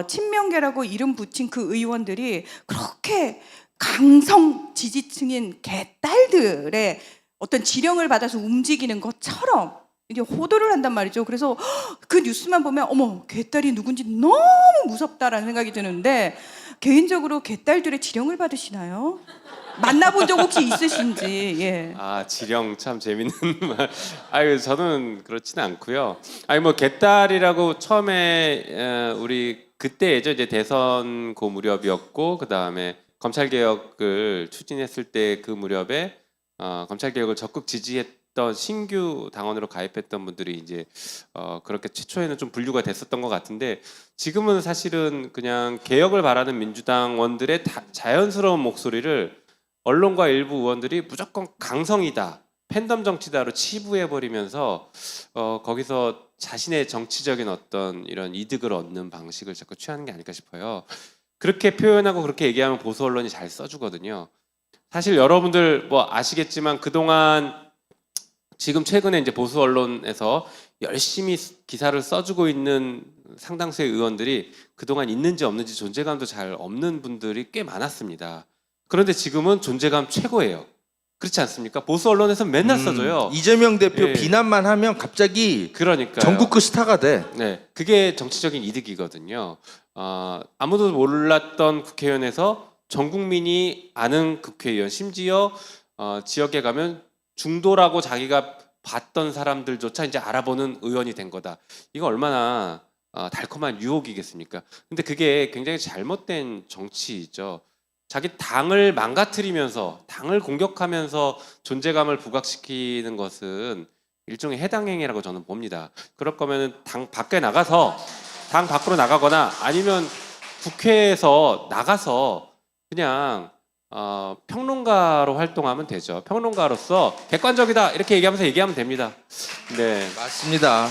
친명계라고 이름 붙인 그 의원들이 그렇게 강성 지지층인 개딸들의 어떤 지령을 받아서 움직이는 것처럼 이게 호도를 한단 말이죠. 그래서 그 뉴스만 보면 어머 개딸이 누군지 너무 무섭다라는 생각이 드는데 개인적으로 개딸들의 지령을 받으시나요? 만나본 적 혹시 있으신지? 예. 아 지령 참 재밌는 말. 아유 저는 그렇지는 않고요. 아니 뭐 개딸이라고 처음에 우리 그때죠 이제 대선 그 무렵이었고 그 다음에 검찰 개혁을 추진했을 때 그 무렵에 검찰 개혁을 적극 지지했던 신규 당원으로 가입했던 분들이 이제 그렇게 최초에는 좀 분류가 됐었던 것 같은데 지금은 사실은 그냥 개혁을 바라는 민주당원들의 자연스러운 목소리를 언론과 일부 의원들이 무조건 강성이다, 팬덤 정치다로 치부해 버리면서 거기서 자신의 정치적인 어떤 이런 이득을 얻는 방식을 자꾸 취하는 게 아닐까 싶어요. 그렇게 표현하고 그렇게 얘기하면 보수 언론이 잘 써주거든요. 사실 여러분들 뭐 아시겠지만 그동안 지금 최근에 이제 보수 언론에서 열심히 기사를 써주고 있는 상당수의 의원들이 그동안 있는지 없는지 존재감도 잘 없는 분들이 꽤 많았습니다. 그런데 지금은 존재감 최고예요. 그렇지 않습니까? 보수 언론에서 맨날 써줘요. 이재명 대표 예. 비난만 하면 갑자기 그러니까요. 전국区스타가 돼. 네, 그게 정치적인 이득이거든요. 아무도 몰랐던 국회의원에서 전 국민이 아는 국회의원, 심지어 지역에 가면 중도라고 자기가 봤던 사람들조차 이제 알아보는 의원이 된 거다. 이거 얼마나 달콤한 유혹이겠습니까? 근데 그게 굉장히 잘못된 정치이죠. 자기 당을 망가뜨리면서 당을 공격하면서 존재감을 부각시키는 것은 일종의 해당 행위라고 저는 봅니다. 그럴 거면은 당 밖으로 나가거나 아니면 국회에서 나가서 그냥 평론가로 활동하면 되죠. 평론가로서 객관적이다 이렇게 얘기하면 됩니다. 네. 맞습니다.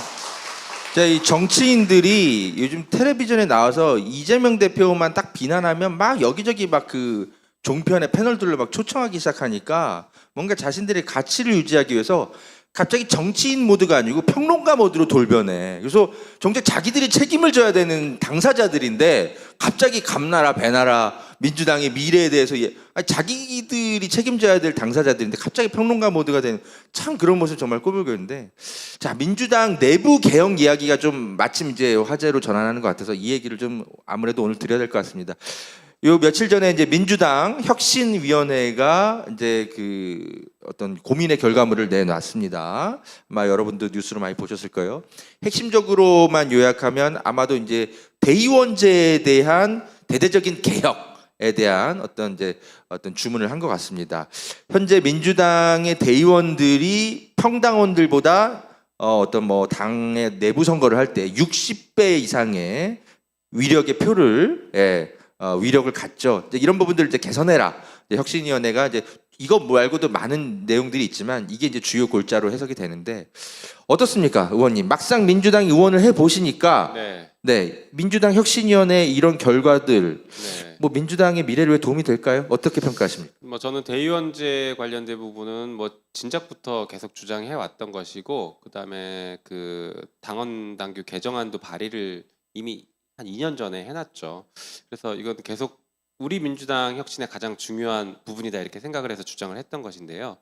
자, 이 정치인들이 요즘 텔레비전에 나와서 이재명 대표만 딱 비난하면 막 여기저기 막 그 종편의 패널들로 막 초청하기 시작하니까 뭔가 자신들의 가치를 유지하기 위해서 갑자기 정치인 모드가 아니고 평론가 모드로 돌변해. 그래서 정작 자기들이 책임을 져야 되는 당사자들인데 갑자기 감나라 배나라 민주당의 미래에 대해서 아니, 자기들이 책임져야 될 당사자들인데 갑자기 평론가 모드가 되는 참 그런 모습 정말 꼬불거리는데 자 민주당 내부 개혁 이야기가 좀 마침 이제 화제로 전환하는 것 같아서 이 얘기를 좀 아무래도 오늘 드려야 될 것 같습니다. 요 며칠 전에 이제 민주당 혁신위원회가 이제 그 어떤 고민의 결과물을 내놨습니다. 아마 여러분도 뉴스로 많이 보셨을 거예요. 핵심적으로만 요약하면 아마도 이제 대의원제에 대한 대대적인 개혁에 대한 어떤 주문을 한 것 같습니다. 현재 민주당의 대의원들이 평당원들보다 어떤 뭐 당의 내부 선거를 할 때 60배 이상의 위력의 표를 위력을 갖죠. 이제 이런 부분들을 이제 개선해라. 이제 혁신위원회가 이제 이거 말고도 많은 내용들이 있지만 이게 이제 주요 골자로 해석이 되는데 어떻습니까, 의원님? 막상 민주당 의원을 해 보시니까 네, 민주당 혁신위원회 이런 결과들 뭐 민주당의 미래를 왜 도움이 될까요? 어떻게 평가하십니까? 뭐 저는 대의원제 관련된 부분은 뭐 진작부터 계속 주장해 왔던 것이고 그다음에 그 당원 당규 개정안도 발의를 이미 한 2년 전에 해놨죠. 그래서 이건 계속 우리 민주당 혁신의 가장 중요한 부분이다 이렇게 생각을 해서 주장을 했던 것인데요.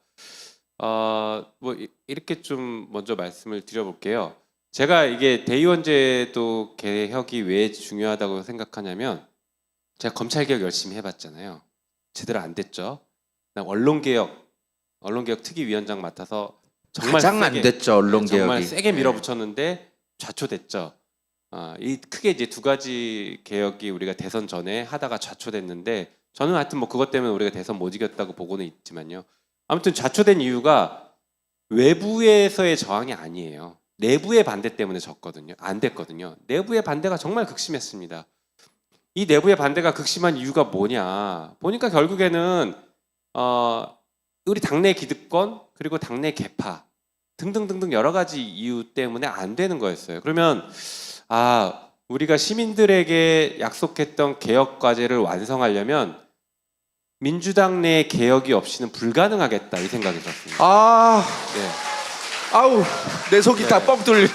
뭐 이렇게 좀 먼저 말씀을 드려볼게요. 제가 이게 대의원제도 개혁이 왜 중요하다고 생각하냐면 제가 검찰개혁 열심히 해봤잖아요. 제대로 안 됐죠. 그다음 언론개혁 특위위원장 맡아서 정말 가장 안 세게, 됐죠, 언론 정말 개혁이. 세게 밀어붙였는데 좌초됐죠. 이 크게 이제 두 가지 개혁이 우리가 대선 전에 하다가 좌초됐는데 저는 하여튼 뭐 그것 때문에 우리가 대선 못 이겼다고 보고는 있지만요. 아무튼 좌초된 이유가 외부에서의 저항이 아니에요. 내부의 반대 때문에 졌거든요. 안 됐거든요. 내부의 반대가 정말 극심했습니다. 이 내부의 반대가 극심한 이유가 뭐냐? 보니까 결국에는 우리 당내 기득권 그리고 당내 개파 등등등등 여러 가지 이유 때문에 안 되는 거였어요. 그러면 우리가 시민들에게 약속했던 개혁 과제를 완성하려면 민주당 내 개혁이 없이는 불가능하겠다 이 생각이 들었습니다. 네. 아우 내 속이 네. 다 뻥 뚫려.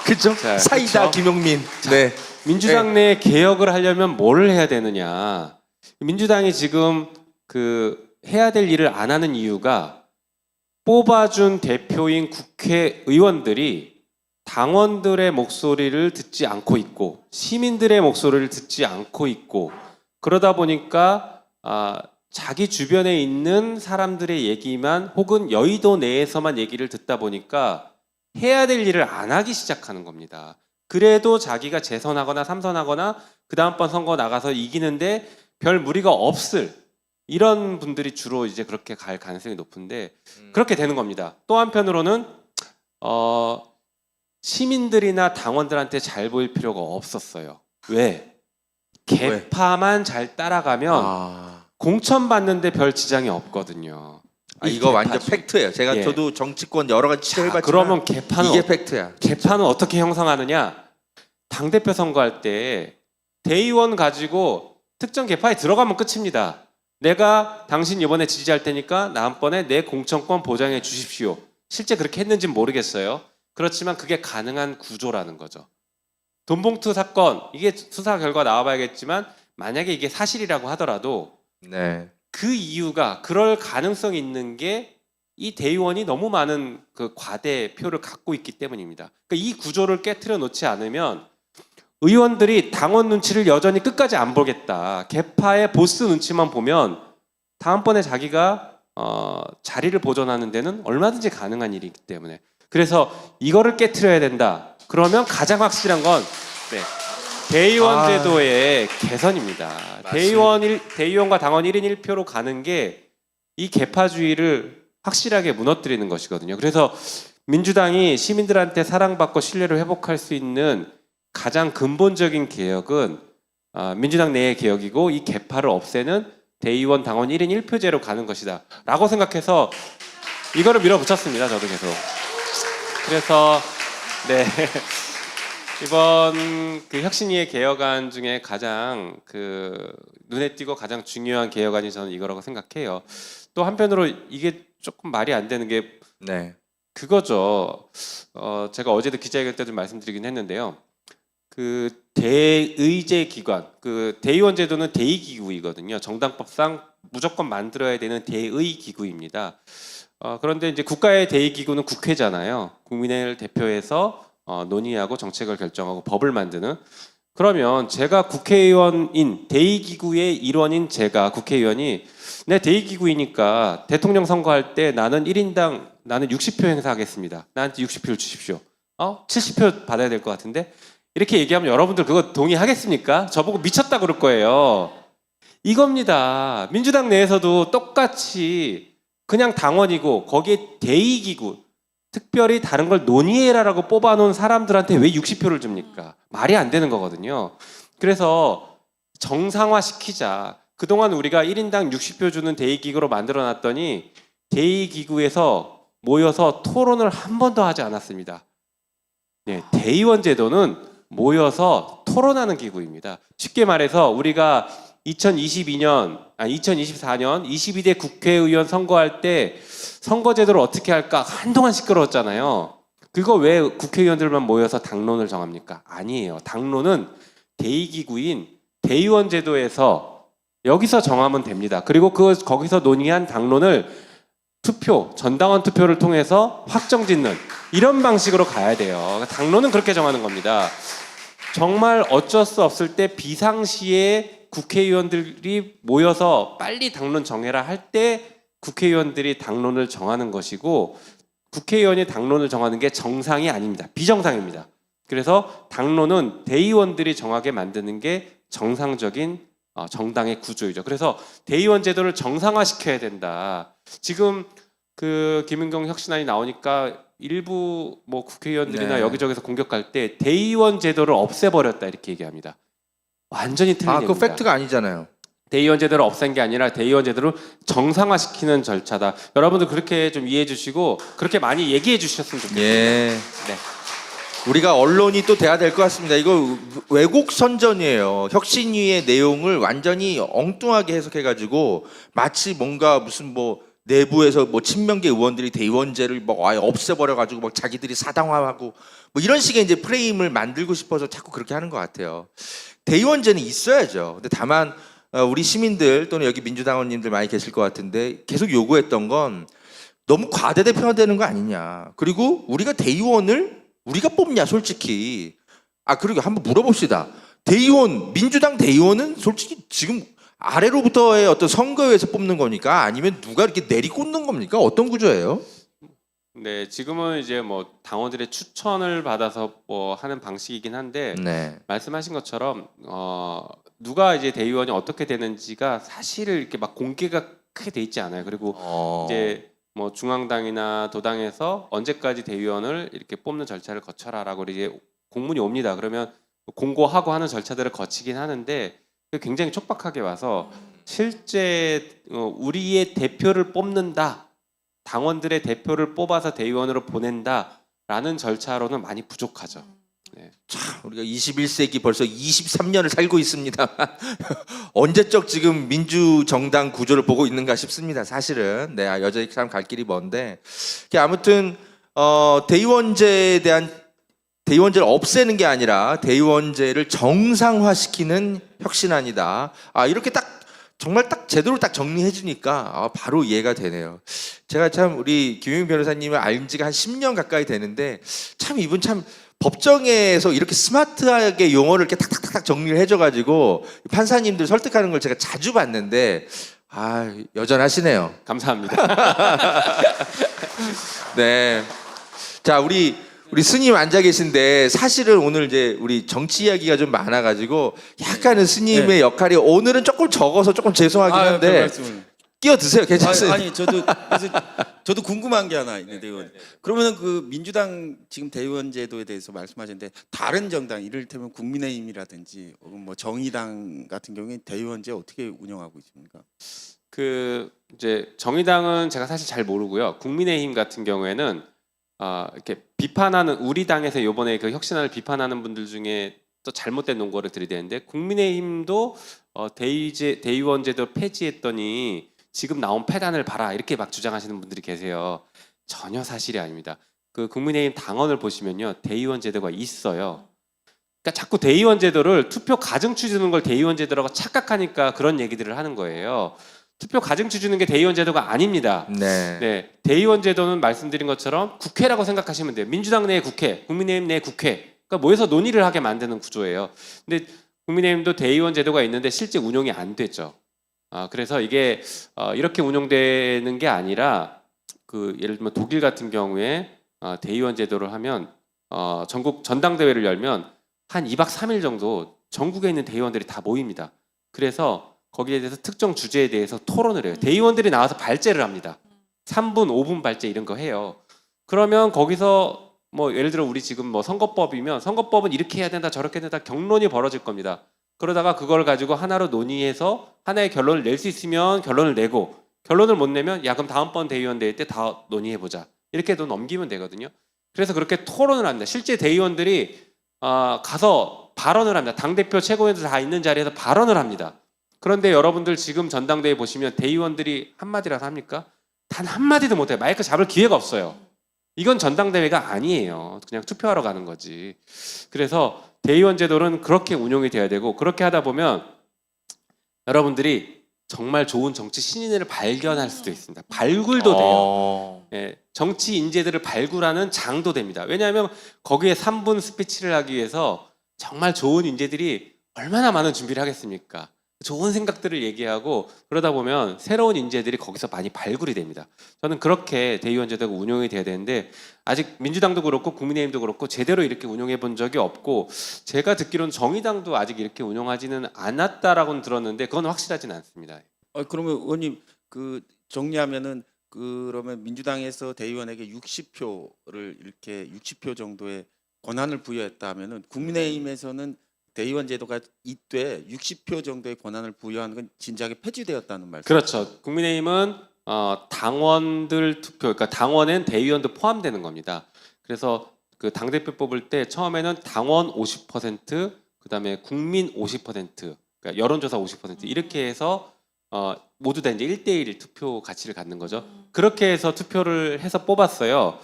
그죠? 자, 사이다 그쵸? 김용민. 네. 민주당 내 개혁을 하려면 뭘 해야 되느냐? 민주당이 지금 해야 될 일을 안 하는 이유가 뽑아준 대표인 국회의원들이 당원들의 목소리를 듣지 않고 있고 시민들의 목소리를 듣지 않고 있고 그러다 보니까 자기 주변에 있는 사람들의 얘기만 혹은 여의도 내에서만 얘기를 듣다 보니까 해야 될 일을 안 하기 시작하는 겁니다. 그래도 자기가 재선하거나 삼선하거나 그 다음번 선거 나가서 이기는데 별 무리가 없을 이런 분들이 주로 이제 그렇게 갈 가능성이 높은데 그렇게 되는 겁니다. 또 한편으로는 시민들이나 당원들한테 잘 보일 필요가 없었어요. 왜? 개파만 잘 따라가면 공천 받는데 별 지장이 없거든요. 이거 완전 개파주. 팩트예요. 제가 예. 저도 정치권 여러 가지 취재해봤지만 그러면 개파는 이게 팩트야. 개파는 어떻게 형성하느냐? 당대표 선거할 때 대의원 가지고 특정 개파에 들어가면 끝입니다. 내가 당신 이번에 지지할 테니까 다음번에 내 공천권 보장해 주십시오. 실제 그렇게 했는지는 모르겠어요. 그렇지만 그게 가능한 구조라는 거죠. 돈봉투 사건, 이게 수사 결과 나와봐야겠지만 만약에 이게 사실이라고 하더라도 네. 그 이유가 그럴 가능성이 있는 게 이 대의원이 너무 많은 그 과대 표를 갖고 있기 때문입니다. 그러니까 이 구조를 깨트려 놓지 않으면 의원들이 당원 눈치를 여전히 끝까지 안 보겠다. 개파의 보스 눈치만 보면 다음번에 자기가 자리를 보존하는 데는 얼마든지 가능한 일이기 때문에 그래서 이거를 깨트려야 된다. 그러면 가장 확실한 건 대의원 제도의 개선입니다. 대의원과 당원 1인 1표로 가는 게 이 개파주의를 확실하게 무너뜨리는 것이거든요. 그래서 민주당이 시민들한테 사랑받고 신뢰를 회복할 수 있는 가장 근본적인 개혁은 민주당 내의 개혁이고 이 개파를 없애는 대의원 당원 1인 1표제로 가는 것이다 라고 생각해서 이거를 밀어붙였습니다. 저도 계속. 그래서 이번 혁신위의 개혁안 중에 가장 눈에 띄고 가장 중요한 개혁안이 저는 이거라고 생각해요. 또 한편으로 이게 조금 말이 안 되는 게 그거죠. 제가 어제도 기자회견 때 좀 말씀드리긴 했는데요. 대의제 기관, 대의원 제도는 대의기구이거든요. 정당법상 무조건 만들어야 되는 대의기구입니다. 그런데 이제 국가의 대의기구는 국회잖아요. 국민을 대표해서 논의하고 정책을 결정하고 법을 만드는. 그러면 제가 국회의원인 대의기구의 일원인 제가 국회의원이 내 대의기구이니까 대통령 선거할 때 나는 1인당 나는 60표 행사하겠습니다. 나한테 60표를 주십시오. 70표 받아야 될 것 같은데 이렇게 얘기하면 여러분들 그거 동의하겠습니까? 저보고 미쳤다 그럴 거예요. 이겁니다. 민주당 내에서도 똑같이 그냥 당원이고 거기에 대의기구 특별히 다른 걸 논의해라라고 뽑아놓은 사람들한테 왜 60표를 줍니까? 말이 안 되는 거거든요. 그래서 정상화시키자. 그동안 우리가 1인당 60표 주는 대의기구로 만들어놨더니 대의기구에서 모여서 토론을 한 번도 하지 않았습니다. 대의원 제도는 모여서 토론하는 기구입니다. 쉽게 말해서 우리가 2024년 22대 국회의원 선거할 때 선거제도를 어떻게 할까 한동안 시끄러웠잖아요. 그거 왜 국회의원들만 모여서 당론을 정합니까? 아니에요. 당론은 대의기구인 대의원 제도에서 여기서 정하면 됩니다. 그리고 거기서 논의한 당론을 전당원 투표를 통해서 확정짓는 이런 방식으로 가야 돼요. 당론은 그렇게 정하는 겁니다. 정말 어쩔 수 없을 때 비상시에 국회의원들이 모여서 빨리 당론 정해라 할 때 국회의원들이 당론을 정하는 것이고, 국회의원이 당론을 정하는 게 정상이 아닙니다. 비정상입니다. 그래서 당론은 대의원들이 정하게 만드는 게 정상적인 정당의 구조이죠. 그래서 대의원 제도를 정상화시켜야 된다. 지금 그 김은경 혁신안이 나오니까 일부 뭐 국회의원들이나 네. 여기저기서 공격할 때 대의원 제도를 없애버렸다 이렇게 얘기합니다. 완전히 틀린 그거 얘기입니다. 팩트가 아니잖아요. 대의원 제도를 없앤 게 아니라 대의원 제도를 정상화시키는 절차다. 여러분들 그렇게 좀 이해해 주시고 그렇게 많이 얘기해 주셨으면 좋겠습니다. 예. 네. 우리가 언론이 또 돼야 될 것 같습니다. 이거 왜곡 선전이에요. 혁신위의 내용을 완전히 엉뚱하게 해석해가지고 마치 뭔가 무슨 뭐 내부에서 뭐 친명계 의원들이 대의원제를 뭐 아예 없애버려가지고 막 자기들이 사당화하고 뭐 이런 식의 이제 프레임을 만들고 싶어서 자꾸 그렇게 하는 것 같아요. 대의원제는 있어야죠. 근데 다만 우리 시민들 또는 여기 민주당원님들 많이 계실 것 같은데 계속 요구했던 건 너무 과대대표화되는 거 아니냐. 그리고 우리가 대의원을 우리가 뽑냐 솔직히. 그리고 한번 물어봅시다. 대의원, 민주당 대의원은 솔직히 지금 아래로부터의 어떤 선거에서 뽑는 거니까 아니면 누가 이렇게 내리꽂는 겁니까? 어떤 구조예요? 네, 지금은 이제 뭐 당원들의 추천을 받아서 뭐 하는 방식이긴 한데 네. 말씀하신 것처럼 누가 이제 대의원이 어떻게 되는지가 사실 이렇게 막 공개가 크게 돼 있지 않아요. 그리고 이제 뭐 중앙당이나 도당에서 언제까지 대의원을 이렇게 뽑는 절차를 거쳐라라고 이제 공문이 옵니다. 그러면 공고하고 하는 절차들을 거치긴 하는데 굉장히 촉박하게 와서 실제 우리의 대표를 뽑는다, 당원들의 대표를 뽑아서 대의원으로 보낸다라는 절차로는 많이 부족하죠. 네. 우리가 21세기 벌써 23년을 살고 있습니다. 언제적 지금 민주정당 구조를 보고 있는가 싶습니다. 사실은 여전히 참 갈 길이 먼데 아무튼 대의원제에 대한 대의원제를 없애는 게 아니라 대의원제를 정상화시키는 혁신안이다. 이렇게 딱 정말 딱 제대로 딱 정리해 주니까 바로 이해가 되네요. 제가 참 우리 김용민 변호사님을 알 지가 한 10년 가까이 되는데 참 이분 참 법정에서 이렇게 스마트하게 용어를 이렇게 탁탁탁 정리를 해줘가지고 판사님들 설득하는 걸 제가 자주 봤는데 여전하시네요. 감사합니다. 네. 자, 우리 스님 앉아 계신데 사실은 오늘 이제 우리 정치 이야기가 좀 많아가지고 약간은 스님의 역할이 오늘은 조금 적어서 조금 죄송하긴 한데 끼어드세요. 괜찮습니다. 아니 저도 궁금한 게 하나 있는데 그러면은 그 민주당 지금 대의원 제도에 대해서 말씀하셨는데 다른 정당 이를테면 국민의힘이라든지 혹은 뭐 정의당 같은 경우에 대의원제 어떻게 운영하고 있습니까? 그 이제 정의당은 제가 사실 잘 모르고요. 국민의힘 같은 경우에는 이렇게 비판하는 우리 당에서 이번에 그 혁신안을 비판하는 분들 중에 또 잘못된 논거를 들이대는데 국민의힘도 대의원 제도 폐지했더니 지금 나온 폐단을 봐라 이렇게 막 주장하시는 분들이 계세요. 전혀 사실이 아닙니다. 그 국민의힘 당원을 보시면요 대의원 제도가 있어요. 그러니까 자꾸 대의원 제도를 투표 가중치 주는 걸 대의원 제도라고 착각하니까 그런 얘기들을 하는 거예요. 투표 가중치 주는 게 대의원 제도가 아닙니다. 네. 대의원 제도는 말씀드린 것처럼 국회라고 생각하시면 돼요. 민주당 내 국회, 국민의힘 내 국회. 그러니까 모여서 논의를 하게 만드는 구조예요. 근데 국민의힘도 대의원 제도가 있는데 실제 운용이 안 됐죠. 그래서 이게 이렇게 운용되는 게 아니라 그 예를 들면 독일 같은 경우에 대의원 제도를 하면 전국 전당대회를 열면 한 2박 3일 정도 전국에 있는 대의원들이 다 모입니다. 그래서 거기에 대해서 특정 주제에 대해서 토론을 해요. 대의원들이 나와서 발제를 합니다. 3분, 5분 발제 이런 거 해요. 그러면 거기서 뭐 예를 들어 우리 지금 뭐 선거법이면 선거법은 이렇게 해야 된다 저렇게 해야 된다 경론이 벌어질 겁니다. 그러다가 그걸 가지고 하나로 논의해서 하나의 결론을 낼 수 있으면 결론을 내고 결론을 못 내면 그럼 다음번 대의원 대회 때 다 논의해보자. 이렇게 또 넘기면 되거든요. 그래서 그렇게 토론을 합니다. 실제 대의원들이 가서 발언을 합니다. 당대표 최고위원들 다 있는 자리에서 발언을 합니다. 그런데 여러분들 지금 전당대회 보시면 대의원들이 한마디라도 합니까? 단 한마디도 못해요. 마이크 잡을 기회가 없어요. 이건 전당대회가 아니에요. 그냥 투표하러 가는 거지. 그래서 대의원 제도는 그렇게 운용이 돼야 되고 그렇게 하다 보면 여러분들이 정말 좋은 정치 신인을 발견할 수도 있습니다. 발굴도 돼요. 정치 인재들을 발굴하는 장도 됩니다. 왜냐하면 거기에 3분 스피치를 하기 위해서 정말 좋은 인재들이 얼마나 많은 준비를 하겠습니까? 좋은 생각들을 얘기하고 그러다 보면 새로운 인재들이 거기서 많이 발굴이 됩니다. 저는 그렇게 대의원제도가 운영이 돼야 되는데 아직 민주당도 그렇고 국민의힘도 그렇고 제대로 이렇게 운영해 본 적이 없고 제가 듣기로는 정의당도 아직 이렇게 운영하지는 않았다라고는 들었는데 그건 확실하지는 않습니다. 그러면 의원님 그 정리하면은 그러면 민주당에서 대의원에게 60표를 이렇게 60표 정도의 권한을 부여했다 하면은 국민의힘에서는 대의원 제도가 이때 60표 정도의 권한을 부여한 건 진작에 폐지되었다는 말씀. 그렇죠. 국민의힘은 당원들 투표, 그러니까 당원엔 대의원도 포함되는 겁니다. 그래서 그 당대표 뽑을 때 처음에는 당원 50%, 그다음에 국민 50%, 그러니까 여론조사 50% 이렇게 해서 모두 다 이제 1대1 투표 가치를 갖는 거죠. 그렇게 해서 투표를 해서 뽑았어요.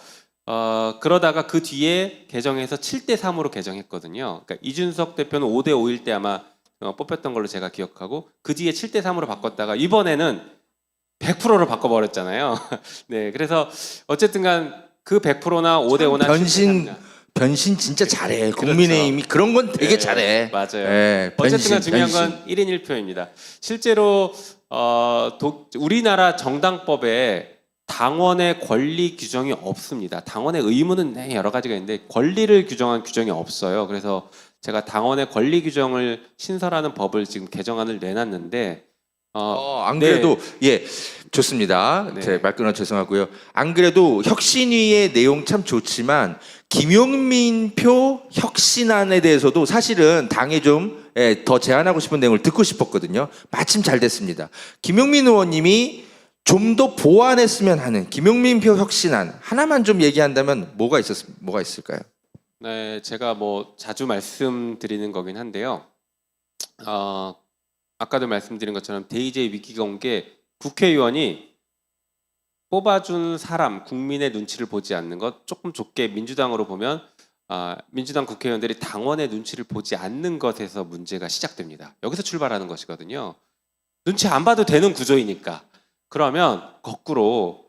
그러다가 그 뒤에 개정해서 7대3으로 개정했거든요. 그러니까 이준석 대표는 5대5일 때 아마 뽑혔던 걸로 제가 기억하고 그 뒤에 7대3으로 바꿨다가 이번에는 100%로 바꿔버렸잖아요. 네, 그래서 어쨌든간 그 100%나 5대5나 변신 진짜 잘해. 국민의힘이 그런 건 되게 잘해. 맞아요. 네, 어쨌든 중요한 변신. 건 1인 1표입니다. 실제로 우리나라 정당법에 당원의 권리 규정이 없습니다. 당원의 의무는 여러 가지가 있는데 권리를 규정한 규정이 없어요. 그래서 제가 당원의 권리 규정을 신설하는 법을 지금 개정안을 내놨는데 안 그래도 예 좋습니다. 네. 제 말 끊어 죄송하고요. 안 그래도 혁신위의 내용 참 좋지만 김용민 표 혁신안에 대해서도 사실은 당에 좀 더 제안하고 싶은 내용을 듣고 싶었거든요. 마침 잘 됐습니다. 김용민 의원님이 좀 더 보완했으면 하는 김용민 표 혁신안 하나만 좀 얘기한다면 뭐가 있을까요? 네, 제가 뭐 자주 말씀드리는 거긴 한데요. 아까도 말씀드린 것처럼 대의제 위기가 온 게 국회의원이 뽑아준 사람, 국민의 눈치를 보지 않는 것, 조금 좁게 민주당으로 보면 민주당 국회의원들이 당원의 눈치를 보지 않는 것에서 문제가 시작됩니다. 여기서 출발하는 것이거든요. 눈치 안 봐도 되는 구조이니까. 그러면 거꾸로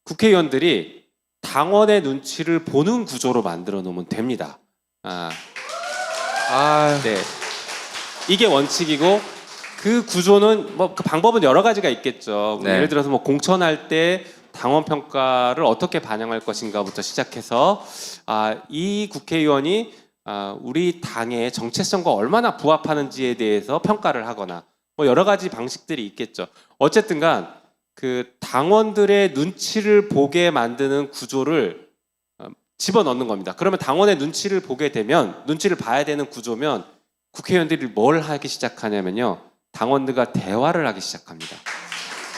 국회의원들이 당원의 눈치를 보는 구조로 만들어 놓으면 됩니다. 네. 이게 원칙이고 그 구조는 뭐 그 방법은 여러 가지가 있겠죠. 네. 예를 들어서 뭐 공천할 때 당원 평가를 어떻게 반영할 것인가부터 시작해서 이 국회의원이 우리 당의 정체성과 얼마나 부합하는지에 대해서 평가를 하거나 뭐 여러 가지 방식들이 있겠죠. 어쨌든간 그 당원들의 눈치를 보게 만드는 구조를 집어넣는 겁니다. 그러면 당원의 눈치를 보게 되면 눈치를 봐야 되는 구조면 국회의원들이 뭘 하기 시작하냐면요. 당원들과 대화를 하기 시작합니다.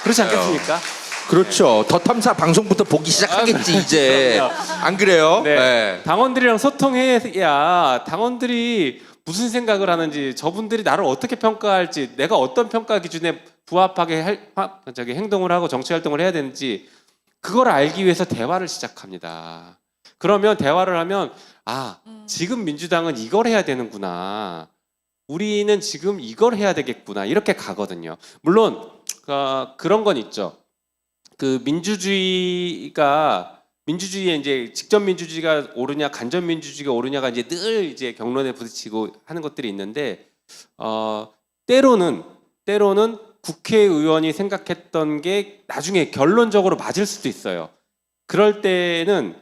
그렇지 않겠습니까? 그렇죠. 더 탐사 방송부터 보기 시작하겠지 이제. 안 그래요? 네. 네. 당원들이랑 소통해야 당원들이 무슨 생각을 하는지 저분들이 나를 어떻게 평가할지 내가 어떤 평가 기준에 부합하게 행동을 하고 정치 활동을 해야 되는지 그걸 알기 위해서 대화를 시작합니다. 그러면 대화를 하면 지금 민주당은 이걸 해야 되는구나. 우리는 지금 이걸 해야 되겠구나. 이렇게 가거든요. 물론 그런 건 있죠. 그 민주주의에 이제 직접 민주주의가 오르냐 간접 민주주의가 오르냐가 이제 늘 이제 경론에 부딪히고 하는 것들이 있는데 때로는 국회의원이 생각했던 게 나중에 결론적으로 맞을 수도 있어요. 그럴 때는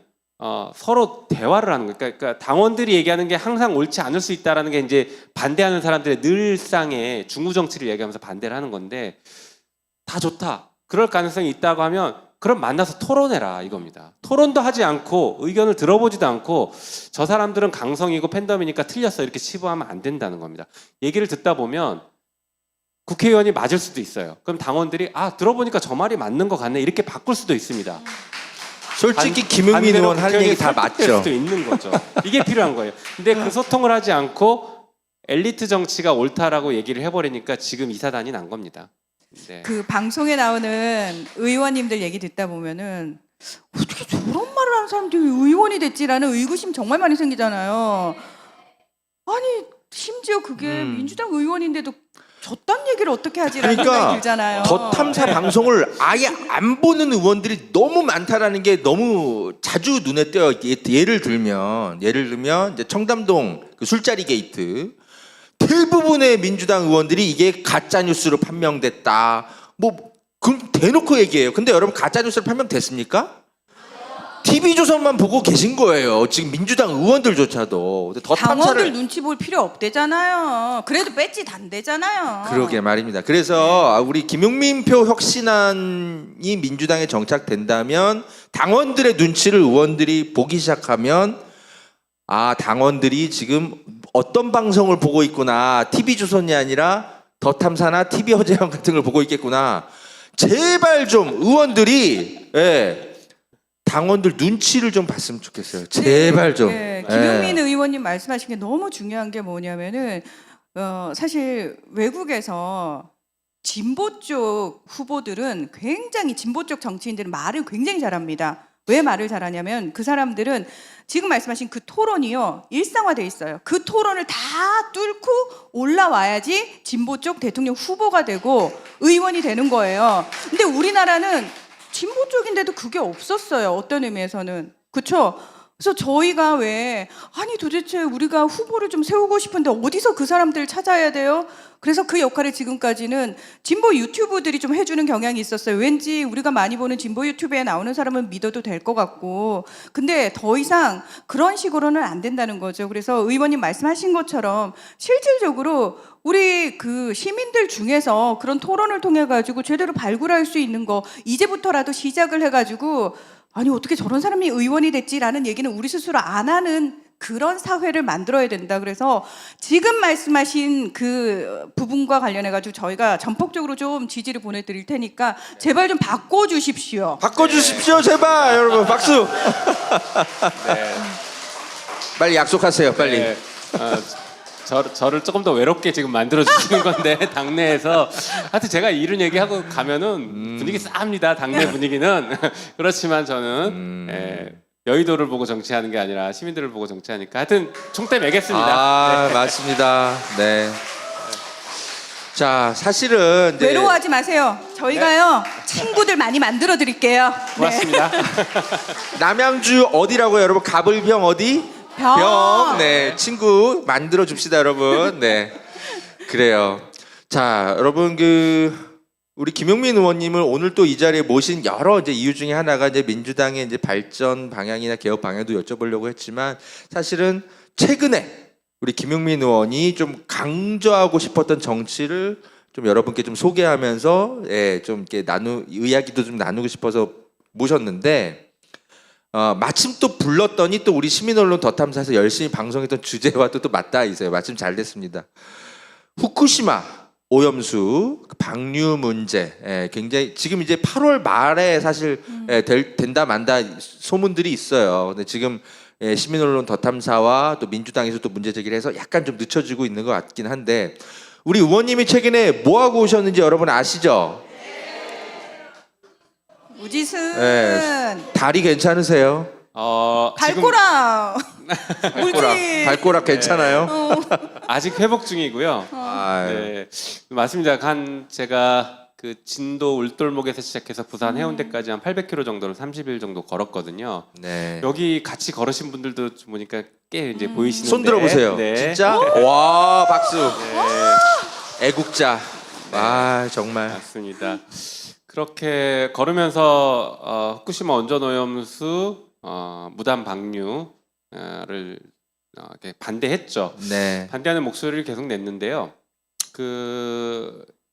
서로 대화를 하는 거예요. 그러니까 당원들이 얘기하는 게 항상 옳지 않을 수 있다라는 게 이제 반대하는 사람들의 늘상의 중우 정치를 얘기하면서 반대를 하는 건데 다 좋다. 그럴 가능성이 있다고 하면 그럼 만나서 토론해라 이겁니다. 토론도 하지 않고 의견을 들어보지도 않고 저 사람들은 강성이고 팬덤이니까 틀렸어 이렇게 치부하면 안 된다는 겁니다. 얘기를 듣다 보면 국회의원이 맞을 수도 있어요. 그럼 당원들이 들어보니까 저 말이 맞는 것 같네 이렇게 바꿀 수도 있습니다. 솔직히 김용민 의원 할 얘기 다 설득될 맞죠. 수도 있는 거죠. 이게 필요한 거예요. 근데 그 소통을 하지 않고 엘리트 정치가 옳다라고 얘기를 해버리니까 지금 이 사단이 난 겁니다. 네. 그 방송에 나오는 의원님들 얘기 듣다 보면은 어떻게 저런 말을 하는 사람들이 의원이 됐지라는 의구심 정말 많이 생기잖아요. 아니 심지어 그게 민주당 의원인데도 저딴 얘기를 어떻게 하지라는 생각이 그러니까 들잖아요. 더 탐사 방송을 아예 안 보는 의원들이 너무 많다라는 게 너무 자주 눈에 띄어요. 예를 들면 이제 청담동 그 술자리 게이트 대부분의 민주당 의원들이 이게 가짜 뉴스로 판명됐다. 뭐 그럼 대놓고 얘기해요. 근데 여러분 가짜 뉴스로 판명됐습니까? TV조선만 보고 계신 거예요. 지금 민주당 의원들조차도. 근데 더 당원들 탐사를 눈치 볼 필요 없대잖아요. 그래도 배지 단대잖아요. 그러게 말입니다. 그래서 우리 김용민 표 혁신안이 민주당에 정착된다면 당원들의 눈치를 의원들이 보기 시작하면 아 당원들이 지금 어떤 방송을 보고 있구나. TV조선이 아니라 더 탐사나 TV 허재영 같은 걸 보고 있겠구나. 제발 좀 의원들이 당원들 눈치를 좀 봤으면 좋겠어요. 제발 좀. 김용민 의원님 말씀하신 게 너무 중요한 게 뭐냐면은 사실 외국에서 진보 쪽 후보들은 굉장히 진보 쪽 정치인들은 말을 굉장히 잘합니다. 왜 말을 잘하냐면 그 사람들은 지금 말씀하신 그 토론이요 일상화돼 있어요. 그 토론을 다 뚫고 올라와야지 진보 쪽 대통령 후보가 되고 의원이 되는 거예요. 근데 우리나라는 진보 쪽인데도 그게 없었어요. 어떤 의미에서는. 그렇죠? 그래서 저희가 왜 아니 도대체 우리가 후보를 좀 세우고 싶은데 어디서 그 사람들을 찾아야 돼요? 그래서 그 역할을 지금까지는 진보 유튜브들이 좀 해주는 경향이 있었어요. 왠지 우리가 많이 보는 진보 유튜브에 나오는 사람은 믿어도 될 것 같고 근데 더 이상 그런 식으로는 안 된다는 거죠. 그래서 의원님 말씀하신 것처럼 실질적으로 우리 그 시민들 중에서 그런 토론을 통해 가지고 제대로 발굴할 수 있는 거 이제부터라도 시작을 해가지고 아니 어떻게 저런 사람이 의원이 됐지라는 얘기는 우리 스스로 안 하는 그런 사회를 만들어야 된다. 그래서 지금 말씀하신 그 부분과 관련해 가지고 저희가 전폭적으로 좀 지지를 보내드릴 테니까 제발 좀 바꿔주십시오. 바꿔주십시오 제발 여러분 박수. 빨리 약속하세요 빨리. 네. 저를 조금 더 외롭게 지금 만들어 주시는 건데 당내에서 하여튼 제가 이런 얘기하고 가면은 분위기 싸합니다. 당내 분위기는 그렇지만 저는 여의도를 보고 정치하는 게 아니라 시민들을 보고 정치하니까 하여튼 총대 매겠습니다. 아 맞습니다. 네. 자 사실은 이제 외로워하지 마세요. 저희가요 친구들 많이 만들어 드릴게요. 고맙습니다. 남양주 어디라고요 여러분? 가불병 어디? 병. 네 친구 만들어 줍시다 여러분. 네 그래요. 자 여러분 우리 김용민 의원님을 오늘 또 이 자리에 모신 여러 이제 이유 중에 하나가 이제 민주당의 이제 발전 방향이나 개혁 방향도 여쭤보려고 했지만 사실은 최근에 우리 김용민 의원이 좀 강조하고 싶었던 정치를 좀 여러분께 좀 소개하면서 좀 이렇게 이야기도 좀 나누고 싶어서 모셨는데 마침 또 불렀더니 또 우리 시민언론 더 탐사에서 열심히 방송했던 주제와 또 맞닿아 있어요. 마침 잘 됐습니다. 후쿠시마 오염수 방류 문제 굉장히 지금 이제 8월 말에 사실 된다 만다 소문들이 있어요. 근데 지금 시민언론 더 탐사와 또 민주당에서 또 문제 제기를 해서 약간 좀 늦춰지고 있는 것 같긴 한데 우리 의원님이 최근에 뭐 하고 오셨는지 여러분 아시죠? 우지순 다리 괜찮으세요? 발꼬락 발꼬락 괜찮아요? 아직 회복 중이고요. 네, 맞습니다. 제가 그 진도 울돌목에서 시작해서 부산 해운대까지 한 800km 정도를 30일 정도 걸었거든요. 네. 여기 같이 걸으신 분들도 좀 보니까 꽤 이제 보이시는데 손 들어보세요. 네. 진짜? 와 박수. 애국자. 아 정말. 맞습니다. 그렇게 걸으면서 후쿠시마 원전오염수 무단 방류를 이렇게 반대했죠. 네. 반대하는 목소리를 계속 냈는데요.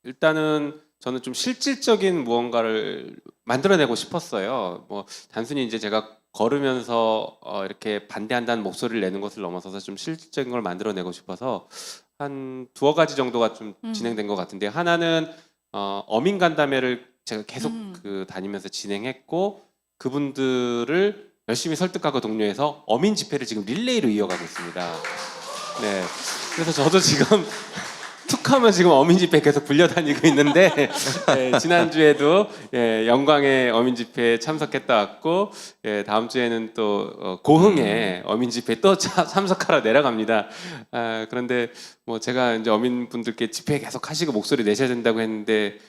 일단은 저는 좀 실질적인 무언가를 만들어내고 싶었어요. 뭐 단순히 이제 제가 걸으면서 이렇게 반대한다는 목소리를 내는 것을 넘어서서 좀 실질적인 걸 만들어내고 싶어서 한 두어 가지 정도가 좀 진행된 것 같은데 하나는 어민 간담회를 제가 계속 다니면서 진행했고 그분들을 열심히 설득하고 독려해서 어민 집회를 지금 릴레이로 이어가고 있습니다. 네, 그래서 저도 지금 툭 툭하면 지금 어민 집회 계속 불려다니고 있는데 지난주에도 영광의 어민 집회에 참석했다 왔고 다음 주에는 또 고흥에 어민 집회 또 참석하러 내려갑니다. 그런데 뭐 제가 이제 어민분들께 집회 계속 하시고 목소리 내셔야 된다고 했는데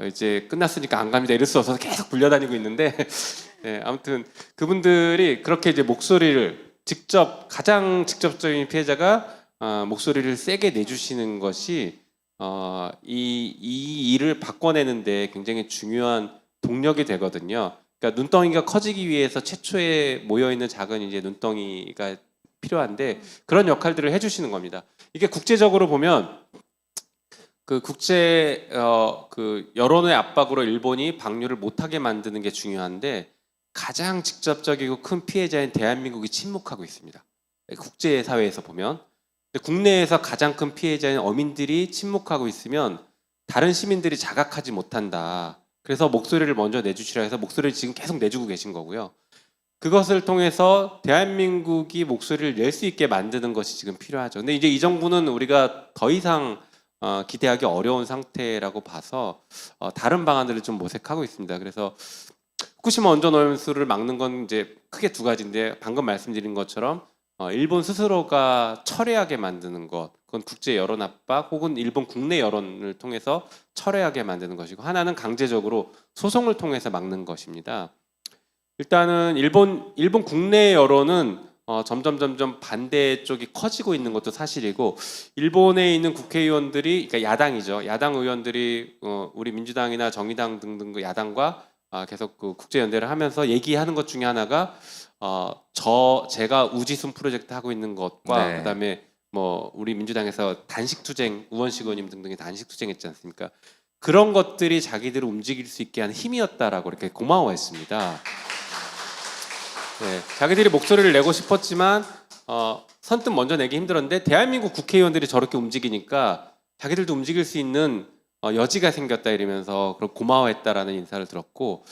이제 끝났으니까 안 갑니다 이럴 수 없어서 계속 불려다니고 있는데 아무튼 그분들이 그렇게 이제 목소리를 가장 직접적인 피해자가 목소리를 세게 내주시는 것이 이 일을 바꿔내는데 굉장히 중요한 동력이 되거든요. 그러니까 눈덩이가 커지기 위해서 최초에 모여 있는 작은 이제 눈덩이가 필요한데 그런 역할들을 해주시는 겁니다. 이게 국제적으로 보면 그 국제 그 여론의 압박으로 일본이 방류를 못하게 만드는 게 중요한데 가장 직접적이고 큰 피해자인 대한민국이 침묵하고 있습니다. 국제 사회에서 보면. 근데 국내에서 가장 큰 피해자인 어민들이 침묵하고 있으면 다른 시민들이 자각하지 못한다. 그래서 목소리를 먼저 내주시라 해서 목소리를 지금 계속 내주고 계신 거고요. 그것을 통해서 대한민국이 목소리를 낼 수 있게 만드는 것이 지금 필요하죠. 근데 이제 이 정부는 우리가 더 이상 기대하기 어려운 상태라고 봐서 다른 방안들을 좀 모색하고 있습니다. 그래서 후쿠시마 원전 오염수를 막는 건 이제 크게 두 가지인데 방금 말씀드린 것처럼 일본 스스로가 철회하게 만드는 것, 그건 국제 여론 압박 혹은 일본 국내 여론을 통해서 철회하게 만드는 것이고 하나는 강제적으로 소송을 통해서 막는 것입니다. 일단은 일본 국내 여론은 점점 반대 쪽이 커지고 있는 것도 사실이고 일본에 있는 국회의원들이 그러니까 야당이죠. 야당 의원들이 우리 민주당이나 정의당 등등 그 야당과 계속 그 국제 연대를 하면서 얘기하는 것 중에 하나가 제가 우지순 프로젝트 하고 있는 것과 네. 그다음에 뭐 우리 민주당에서 단식투쟁 우원식 의원님 등등이 단식투쟁했지 않습니까? 그런 것들이 자기들을 움직일 수 있게 하는 힘이었다라고 이렇게 고마워했습니다. 네, 자기들이 목소리를 내고 싶었지만 선뜻 먼저 내기 힘들었는데 대한민국 국회의원들이 저렇게 움직이니까 자기들도 움직일 수 있는 여지가 생겼다 이러면서 그런 고마워했다라는 인사를 들었고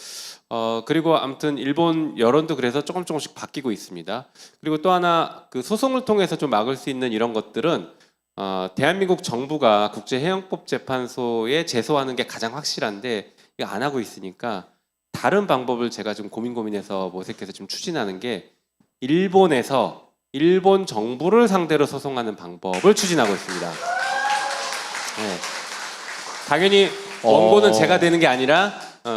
그리고 아무튼 일본 여론도 그래서 조금씩 바뀌고 있습니다. 그리고 또 하나 그 소송을 통해서 좀 막을 수 있는 이런 것들은 대한민국 정부가 국제해양법재판소에 제소하는 게 가장 확실한데 이거 안 하고 있으니까 다른 방법을 제가 좀 고민해서 모색해서 좀 추진하는 게 일본에서 일본 정부를 상대로 소송하는 방법을 추진하고 있습니다. 네. 당연히 원고는 제가 되는 게 아니라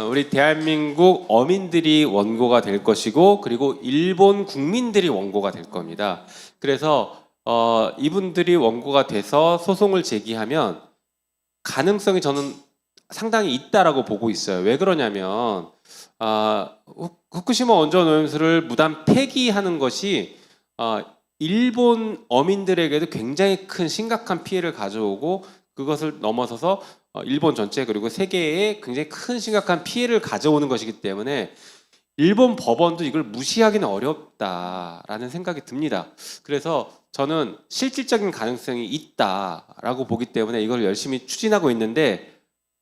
우리 대한민국 어민들이 원고가 될 것이고 그리고 일본 국민들이 원고가 될 겁니다. 그래서 이분들이 원고가 돼서 소송을 제기하면 가능성이 저는 상당히 있다라고 보고 있어요. 왜 그러냐면 후쿠시마 원전 오염수를 무단 폐기하는 것이 일본 어민들에게도 굉장히 큰 심각한 피해를 가져오고 그것을 넘어서서 일본 전체 그리고 세계에 굉장히 큰 심각한 피해를 가져오는 것이기 때문에 일본 법원도 이걸 무시하기는 어렵다라는 생각이 듭니다. 그래서 저는 실질적인 가능성이 있다라고 보기 때문에 이걸 열심히 추진하고 있는데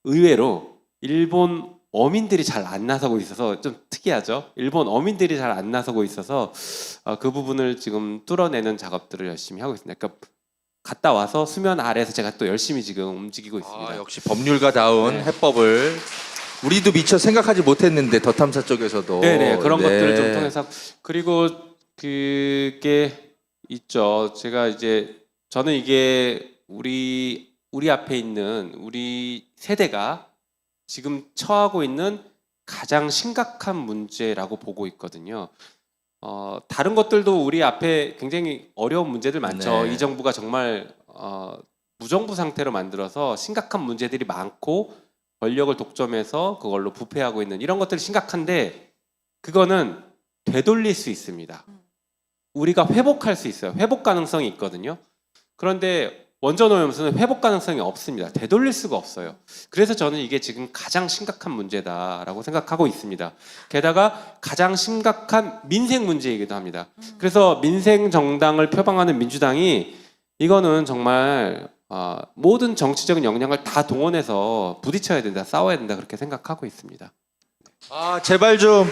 의외로 일본 어민들이 잘 안 나서고 있어서 좀 특이하죠. 일본 어민들이 잘 안 나서고 있어서 그 부분을 지금 뚫어내는 작업들을 열심히 하고 있습니다. 그러니까 갔다 와서 수면 아래에서 제가 또 열심히 지금 움직이고 있습니다. 역시 법률가다운 네. 해법을 우리도 미처 생각하지 못했는데 더 탐사 쪽에서도 네네 그런 네. 것들을 좀 통해서 그리고 그게 있죠. 저는 이게 우리 앞에 있는 우리 세대가 지금 처하고 있는 가장 심각한 문제라고 보고 있거든요. 다른 것들도 우리 앞에 굉장히 어려운 문제들 많죠. 네. 이 정부가 정말 무정부 상태로 만들어서 심각한 문제들이 많고 권력을 독점해서 그걸로 부패하고 있는 이런 것들이 심각한데 그거는 되돌릴 수 있습니다. 우리가 회복할 수 있어요. 회복 가능성이 있거든요. 그런데 원전 오염수는 회복 가능성이 없습니다. 되돌릴 수가 없어요. 그래서 저는 이게 지금 가장 심각한 문제다라고 생각하고 있습니다. 게다가 가장 심각한 민생 문제이기도 합니다. 그래서 민생 정당을 표방하는 민주당이 이거는 정말 모든 정치적인 역량을 다 동원해서 부딪혀야 된다, 싸워야 된다 그렇게 생각하고 있습니다. 제발 좀.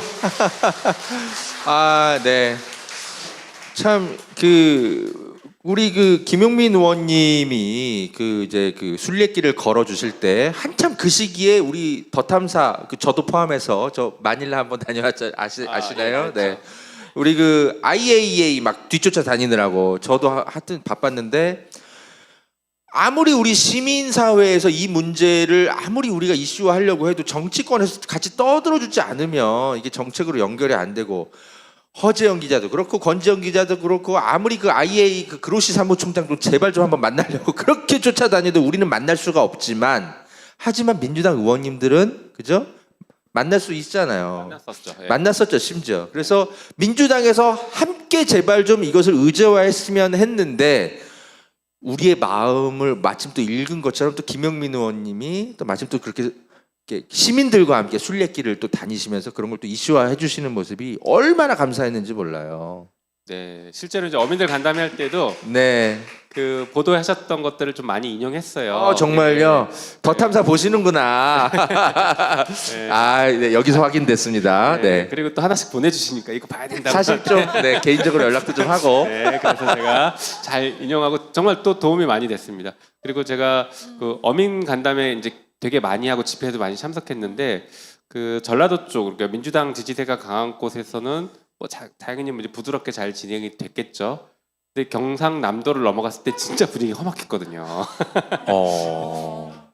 네. 참 우리 그 김용민 의원님이 그 이제 그 순례길을 걸어 주실 때 한참 그 시기에 우리 더 탐사 그 저도 포함해서 저 마닐라 한번 다녀왔죠. 아시나요? 네. 우리 그 IAEA 막 뒤쫓아 다니느라고 저도 하여튼 바빴는데 아무리 우리 시민 사회에서 이 문제를 아무리 우리가 이슈화하려고 해도 정치권에서 같이 떠들어 주지 않으면 이게 정책으로 연결이 안 되고 허재영 기자도 그렇고 권지영 기자도 그렇고 아무리 그 IA 그 그로시 사무총장도 제발 좀 한번 만나려고 그렇게 쫓아다녀도 우리는 만날 수가 없지만 하지만 민주당 의원님들은 그죠? 만날 수 있잖아요. 만났었죠. 예. 만났었죠 심지어. 그래서 민주당에서 함께 제발 좀 이것을 의제화했으면 했는데 우리의 마음을 마침 또 읽은 것처럼 또 김영민 의원님이 또 마침 또 그렇게 시민들과 함께 순례길을 또 다니시면서 그런 걸 또 이슈화해 주시는 모습이 얼마나 감사했는지 몰라요. 네, 실제로 이제 어민들 간담회 할 때도 네. 그 보도하셨던 것들을 좀 많이 인용했어요. 정말요. 더 탐사 보시는구나. 네. 아, 네, 여기서 확인됐습니다. 네. 그리고 또 하나씩 보내주시니까 이거 봐야 된다고. 사실 좀 네, 개인적으로 연락도 좀 하고. 네, 그래서 제가 잘 인용하고 정말 또 도움이 많이 됐습니다. 그리고 제가 그 어민 간담회 이제 되게 많이 하고 집회도 많이 참석했는데 그 전라도 쪽 그러니까 민주당 지지세가 강한 곳에서는 뭐 당연히 뭐 이제 부드럽게 잘 진행이 됐겠죠. 근데 경상남도를 넘어갔을 때 진짜 분위기 험악했거든요.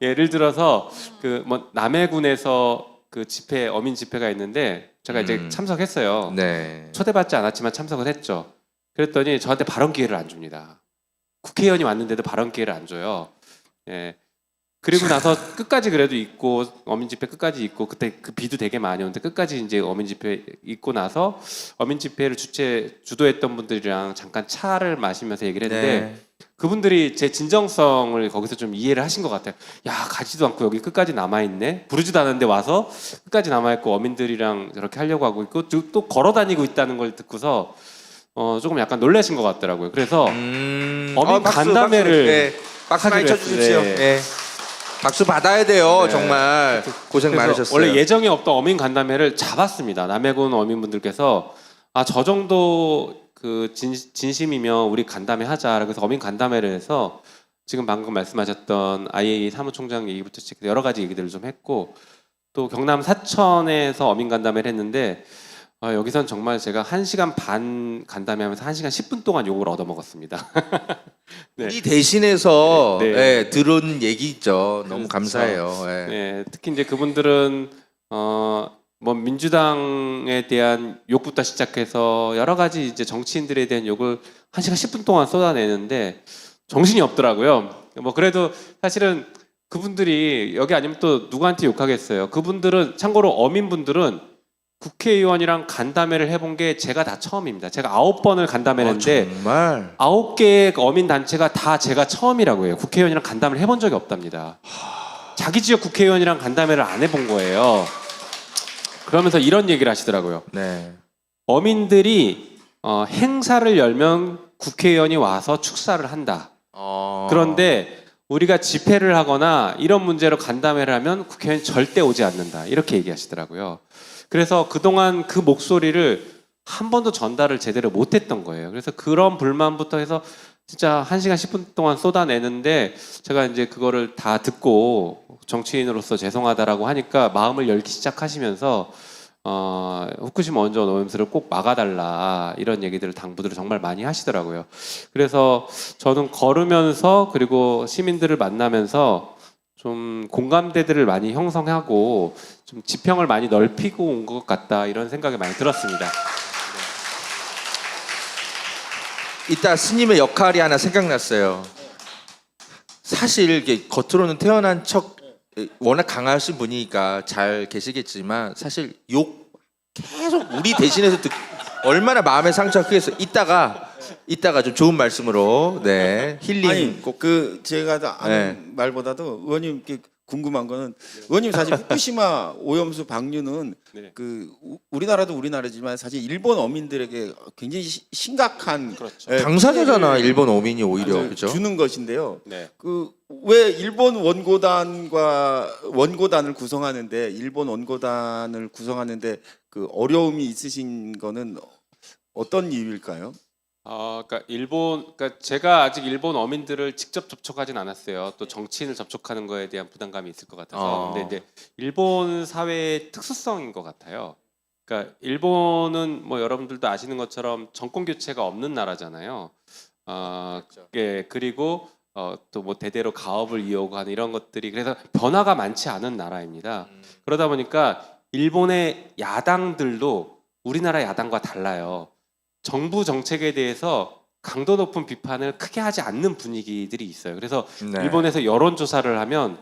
예를 들어서 그 뭐 남해군에서 그 집회 어민 집회가 있는데 제가 이제 참석했어요. 네. 초대받지 않았지만 참석을 했죠. 그랬더니 저한테 발언 기회를 안 줍니다. 국회의원이 왔는데도 발언 기회를 안 줘요. 예. 그리고 나서 끝까지 그래도 있고 어민 집회 끝까지 있고 그때 그 비도 되게 많이 오는데 끝까지 이제 어민 집회 있고 나서 어민 집회를 주도했던 분들이랑 잠깐 차를 마시면서 얘기를 했는데 네. 그분들이 제 진정성을 거기서 좀 이해를 하신 것 같아요. 야 가지도 않고 여기 끝까지 남아 있네. 부르지도 않았는데 와서 끝까지 남아 있고 어민들이랑 저렇게 하려고 하고 있고 또 걸어 다니고 있다는 걸 듣고서 조금 약간 놀라신 것 같더라고요. 그래서 어민 간담회를 박수 많이 하기로 쳐주십시오. 했어요. 네. 박수 받아야 돼요. 네. 정말 고생 그래서 많으셨어요. 원래 예정에 없던 어민 간담회를 잡았습니다. 남해군 어민분들께서 저 정도 그 진심이면 우리 간담회 하자. 그래서 어민 간담회를 해서 지금 방금 말씀하셨던 IA 사무총장 얘기부터 시작해서 여러 가지 얘기들을 좀 했고 또 경남 사천에서 어민 간담회를 했는데 여기선 정말 제가 1시간 반 간담회 하면서 1시간 10분 동안 욕을 얻어먹었습니다. 네. 우리 대신해서 네. 네, 들은 얘기 있죠. 너무 그렇죠. 감사해요. 네. 네, 특히 이제 그분들은 뭐 민주당에 대한 욕부터 시작해서 여러 가지 이제 정치인들에 대한 욕을 1시간 10분 동안 쏟아내는데 정신이 없더라고요. 뭐 그래도 사실은 그분들이 여기 아니면 또 누구한테 욕하겠어요. 그분들은 참고로 어민분들은 국회의원이랑 간담회를 해본 게 제가 다 처음입니다. 제가 9번을 간담회를 했는데 정말 9개의 어민 단체가 다 제가 처음이라고 해요. 국회의원이랑 간담회를 해본 적이 없답니다. 자기 지역 국회의원이랑 간담회를 안 해본 거예요. 그러면서 이런 얘기를 하시더라고요. 네. 어민들이 행사를 열면 국회의원이 와서 축사를 한다. 그런데 우리가 집회를 하거나 이런 문제로 간담회를 하면 국회의원이 절대 오지 않는다. 이렇게 얘기하시더라고요. 그래서 그동안 그 목소리를 한 번도 전달을 제대로 못했던 거예요. 그래서 그런 불만부터 해서 진짜 1시간 10분 동안 쏟아내는데 제가 이제 그거를 다 듣고 정치인으로서 죄송하다라고 하니까 마음을 열기 시작하시면서 후쿠시마 원전 오염수를 꼭 막아달라 이런 얘기들을 당부들을 정말 많이 하시더라고요. 그래서 저는 걸으면서 그리고 시민들을 만나면서 좀 공감대들을 많이 형성하고 좀 지평을 많이 넓히고 온 것 같다 이런 생각이 많이 들었습니다. 이따 스님의 역할이 하나 생각났어요. 사실 이게 겉으로는 태어난 척 워낙 강하신 분이니까 잘 계시겠지만 사실 욕 계속 우리 대신해서 얼마나 마음의 상처가 크겠어요. 이따가 좀 좋은 말씀으로 네 힐링 아니 꼭 그 제가 아는 네. 말보다도 의원님께 궁금한 거는 의원님 사실 후쿠시마 오염수 방류는 네. 그 우리나라도 우리나라지만 사실 일본 어민들에게 굉장히 심각한 그렇죠. 당사자잖아. 일본 어민이 오히려 그죠? 주는 것인데요. 네. 그 왜 일본 원고단을 구성하는데 일본 원고단을 구성하는데 그 어려움이 있으신 거는 어떤 이유일까요? 그러니까 제가 아직 일본 어민들을 직접 접촉하진 않았어요. 또 정치인을 접촉하는 거에 대한 부담감이 있을 것 같아서. 근데 이제 일본 사회의 특수성인 것 같아요. 그러니까 일본은 뭐 여러분들도 아시는 것처럼 정권 교체가 없는 나라잖아요. 예, 그리고 또 뭐 대대로 가업을 이어가는 이런 것들이 그래서 변화가 많지 않은 나라입니다. 그러다 보니까 일본의 야당들도 우리나라 야당과 달라요. 정부 정책에 대해서 강도 높은 비판을 크게 하지 않는 분위기들이 있어요. 그래서 네. 일본에서 여론조사를 하면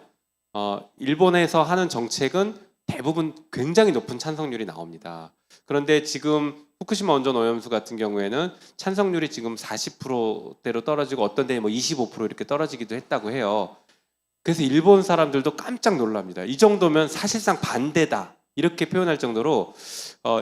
일본에서 하는 정책은 대부분 굉장히 높은 찬성률이 나옵니다. 그런데 지금 후쿠시마 원전 오염수 같은 경우에는 찬성률이 지금 40%대로 떨어지고 어떤 데는 뭐 25% 이렇게 떨어지기도 했다고 해요. 그래서 일본 사람들도 깜짝 놀랍니다. 이 정도면 사실상 반대다. 이렇게 표현할 정도로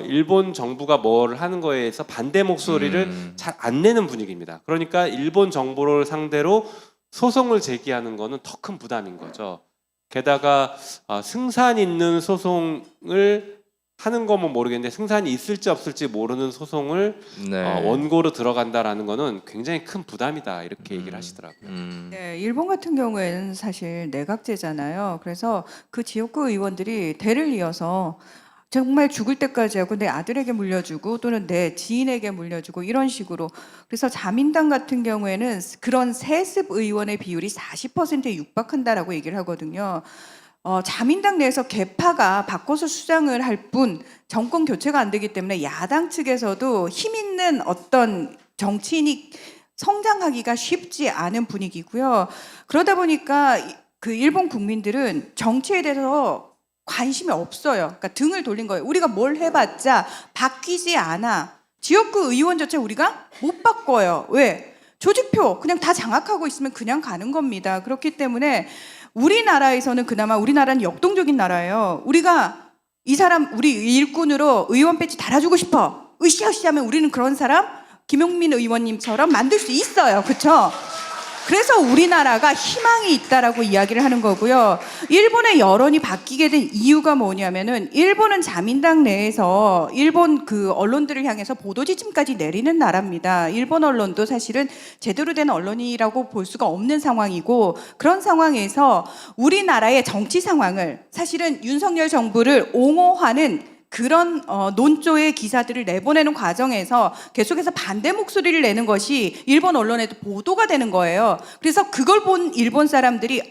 일본 정부가 뭘 하는 거에 대해서 반대 목소리를 잘 안 내는 분위기입니다. 그러니까 일본 정부를 상대로 소송을 제기하는 거는 더 큰 부담인 거죠. 게다가 승산 있는 소송을 하는 거면 모르겠는데 승산이 있을지 없을지 모르는 소송을 네. 원고로 들어간다라는 거는 굉장히 큰 부담이다 이렇게 얘기를 하시더라고요. 네, 일본 같은 경우에는 사실 내각제잖아요. 그래서 그 지역구 의원들이 대를 이어서 정말 죽을 때까지 하고 내 아들에게 물려주고 또는 내 지인에게 물려주고 이런 식으로. 그래서 자민당 같은 경우에는 그런 세습 의원의 비율이 40%에 육박한다라고 얘기를 하거든요. 자민당 내에서 계파가 바꿔서 수장을 할 뿐 정권 교체가 안 되기 때문에 야당 측에서도 힘 있는 어떤 정치인이 성장하기가 쉽지 않은 분위기고요. 그러다 보니까 그 일본 국민들은 정치에 대해서 관심이 없어요. 그러니까 등을 돌린 거예요. 우리가 뭘 해봤자 바뀌지 않아. 지역구 의원조차 우리가 못 바꿔요. 왜? 조직표 그냥 다 장악하고 있으면 그냥 가는 겁니다. 그렇기 때문에 우리나라에서는 그나마 우리나라는 역동적인 나라예요. 우리가 이 사람 우리 일꾼으로 의원 배지 달아주고 싶어. 으쌰으쌰하면 우리는 그런 사람 김용민 의원님처럼 만들 수 있어요. 그렇죠? 그래서 우리나라가 희망이 있다라고 이야기를 하는 거고요. 일본의 여론이 바뀌게 된 이유가 뭐냐면은 일본은 자민당 내에서 일본 그 언론들을 향해서 보도 지침까지 내리는 나라입니다. 일본 언론도 사실은 제대로 된 언론이라고 볼 수가 없는 상황이고 그런 상황에서 우리나라의 정치 상황을 사실은 윤석열 정부를 옹호하는 그런 논조의 기사들을 내보내는 과정에서 계속해서 반대 목소리를 내는 것이 일본 언론에도 보도가 되는 거예요. 그래서 그걸 본 일본 사람들이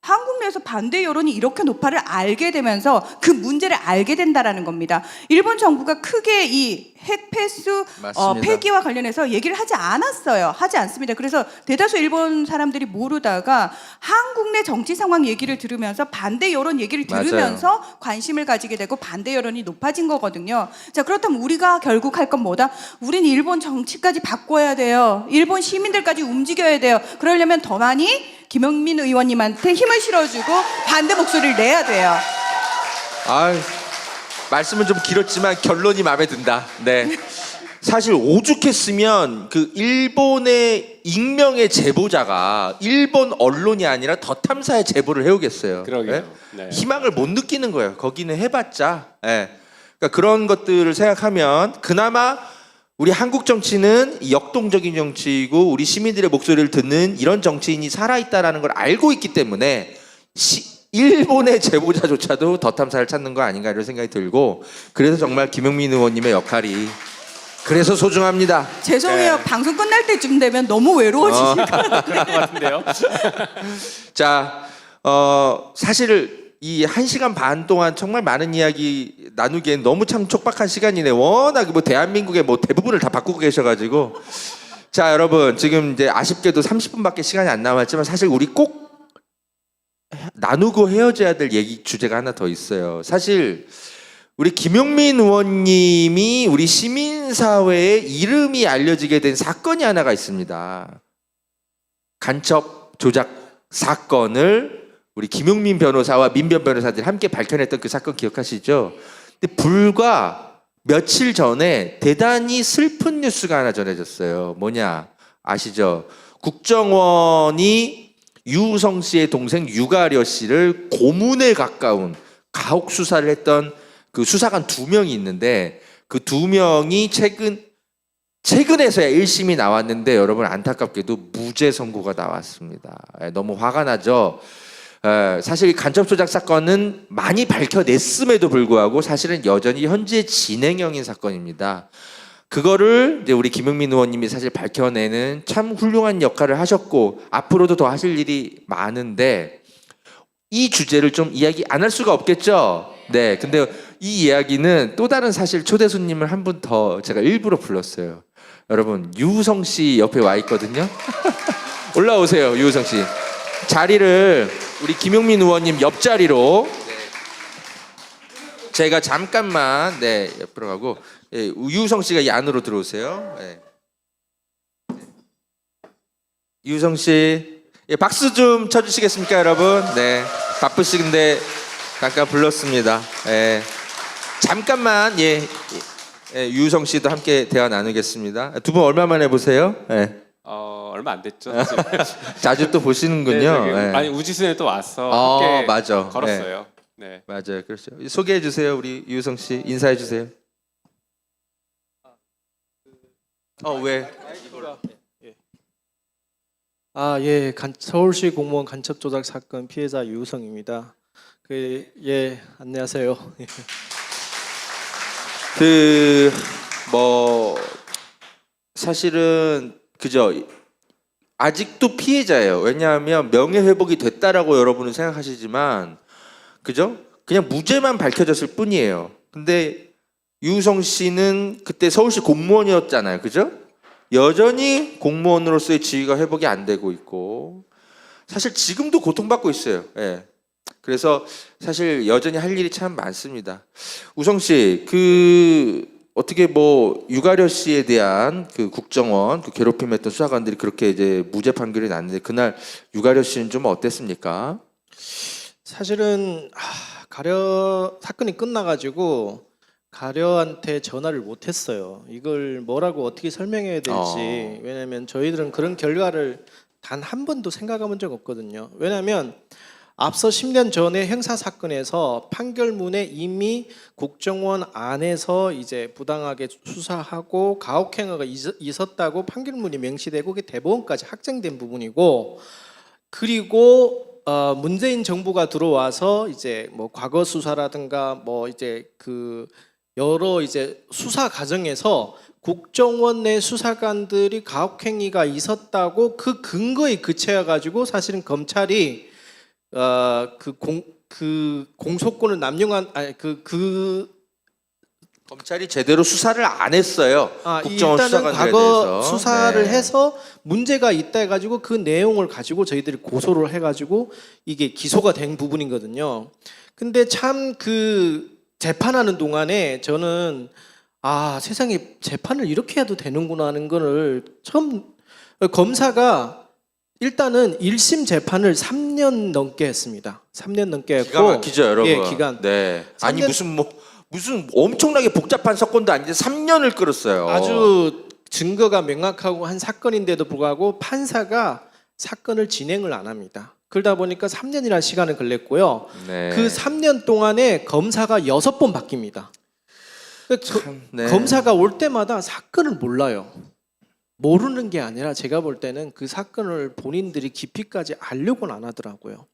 한국 내에서 반대 여론이 이렇게 높아를 알게 되면서 그 문제를 알게 된다라는 겁니다. 일본 정부가 크게 이 핵폐수 폐기와 관련해서 얘기를 하지 않았어요. 하지 않습니다. 그래서 대다수 일본 사람들이 모르다가 한국 내 정치 상황 얘기를 들으면서 반대 여론 얘기를 들으면서 맞아요. 관심을 가지게 되고 반대 여론이 높아진 거거든요. 자, 그렇다면 우리가 결국 할 건 뭐다? 우린 일본 정치까지 바꿔야 돼요. 일본 시민들까지 움직여야 돼요. 그러려면 더 많이 김용민 의원님한테 힘을 실어주고 반대 목소리를 내야 돼요. 말씀은 좀 길었지만 결론이 마음에 든다. 네. 사실 오죽했으면 그 일본의 익명의 제보자가 일본 언론이 아니라 더 탐사의 제보를 해오겠어요. 그러게요. 네. 희망을 못 느끼는 거예요. 거기는 해봤자. 네. 그러니까 그런 것들을 생각하면 그나마 우리 한국 정치는 역동적인 정치이고 우리 시민들의 목소리를 듣는 이런 정치인이 살아있다라는 걸 알고 있기 때문에 일본의 제보자조차도 더 탐사를 찾는 거 아닌가 이런 생각이 들고 그래서 정말 김용민 의원님의 역할이 그래서 소중합니다. 죄송해요. 방송 끝날 때쯤 되면 너무 외로워지실 거예요. 그럴 것 같은데요. 자, 사실 이 1시간 반 동안 정말 많은 이야기 나누기엔 너무 참 촉박한 시간이네. 워낙 뭐 대한민국의 뭐 대부분을 다 바꾸고 계셔가지고. 자, 여러분 지금 이제 아쉽게도 30분밖에 시간이 안 남았지만 사실 우리 꼭 나누고 헤어져야 될 얘기 주제가 하나 더 있어요. 사실 우리 김용민 의원님이 우리 시민사회에 이름이 알려지게 된 사건이 하나가 있습니다. 간첩 조작 사건을 우리 김용민 변호사와 민변 변호사들이 함께 밝혀냈던 그 사건 기억하시죠? 근데 불과 며칠 전에 대단히 슬픈 뉴스가 하나 전해졌어요. 뭐냐 아시죠? 국정원이 유우성 씨의 동생 유가려 씨를 고문에 가까운 가혹 수사를 했던 그 수사관 2명이 있는데 그 2명이 최근 최근에서야 1심이 나왔는데 여러분 안타깝게도 무죄 선고가 나왔습니다. 너무 화가 나죠. 사실 간첩 조작 사건은 많이 밝혀냈음에도 불구하고 사실은 여전히 현재 진행형인 사건입니다. 그거를 이제 우리 김용민 의원님이 사실 밝혀내는 참 훌륭한 역할을 하셨고 앞으로도 더 하실 일이 많은데 이 주제를 좀 이야기 안 할 수가 없겠죠. 네, 근데 이 이야기는 또 다른 사실 초대 손님을 한 분 더 제가 일부러 불렀어요. 여러분 유우성 씨 옆에 와 있거든요. 올라오세요, 유우성 씨. 자리를 우리 김용민 의원님 옆자리로 제가 잠깐만 옆으로 가고 유우성 씨가 이 안으로 들어오세요. 유우성 씨 박수 좀 쳐주시겠습니까, 여러분? 네, 바쁘신데 잠깐 불렀습니다. 잠깐만 유우성 씨도 함께 대화 나누겠습니다. 두 분 얼마 만에 보세요? 얼마 안 됐죠. 자주 또 보시는군요. 아니 우지순에 또 왔어. 함께 맞아. 걸었어요. 네. 맞아요, 그렇죠. 소개해 주세요, 우리 유우성 씨. 인사해 주세요. 왜? 서울시 공무원 간첩 조작 사건 피해자 유우성입니다. 안녕하세요. 사실은 그죠. 아직도 피해자예요. 왜냐하면 명예회복이 됐다라고 여러분은 생각하시지만 그죠? 그냥 무죄만 밝혀졌을 뿐이에요. 근데 유우성 씨는 그때 서울시 공무원이었잖아요. 그죠? 여전히 공무원으로서의 지위가 회복이 안 되고 있고 사실 지금도 고통받고 있어요. 그래서 사실 여전히 할 일이 참 많습니다. 우성 씨, 어떻게 유가려 씨에 대한 그 국정원 괴롭힘했던 수사관들이 그렇게 이제 무죄 판결이 났는데 그날 유가려 씨는 좀 어땠습니까? 사실은 가려 사건이 끝나가지고 가려한테 전화를 못했어요. 이걸 뭐라고 어떻게 설명해야 될지. 왜냐하면 저희들은 그런 결과를 단 한 번도 생각해본 적 없거든요. 왜냐하면 앞서 10년 전에 형사 사건에서 판결문에 이미 국정원 안에서 이제 부당하게 수사하고 가혹행위가 있었다고 판결문이 명시되고 그게 대법원까지 확정된 부분이고, 그리고 문재인 정부가 들어와서 이제 과거 수사라든가 이제 여러 이제 수사 과정에서 국정원 내 수사관들이 가혹행위가 있었다고 그 근거에 그쳐야 가지고 사실은 검찰이 공소권을 남용한 검찰이 제대로 수사를 안 했어요. 국정원 일단은 수사관들에 과거 대해서. 수사를 해서 문제가 있다 해가지고 그 내용을 가지고 저희들이 고소를 해가지고 이게 기소가 된 부분이거든요. 근데 참 재판하는 동안에 저는 세상에 재판을 이렇게 해도 되는구나 하는 거를 처음, 검사가 일단은 1심 재판을 3년 넘게 했습니다. 3년 넘게 했고. 기가 막히죠, 여러분. 예, 기간. 네. 아니 무슨 엄청나게 복잡한 사건도 아닌데 3년을 끌었어요. 아주 증거가 명확하고 한 사건인데도 불구하고 판사가 사건을 진행을 안 합니다. 그러다 보니까 3년이라는 시간을 걸렸고요. 네. 그 3년 동안에 검사가 6번 바뀝니다. 검사가 올 때마다 사건을 몰라요. 모르는 게 아니라 제가 볼 때는 그 사건을 본인들이 깊이까지 알려고는 안 하더라고요.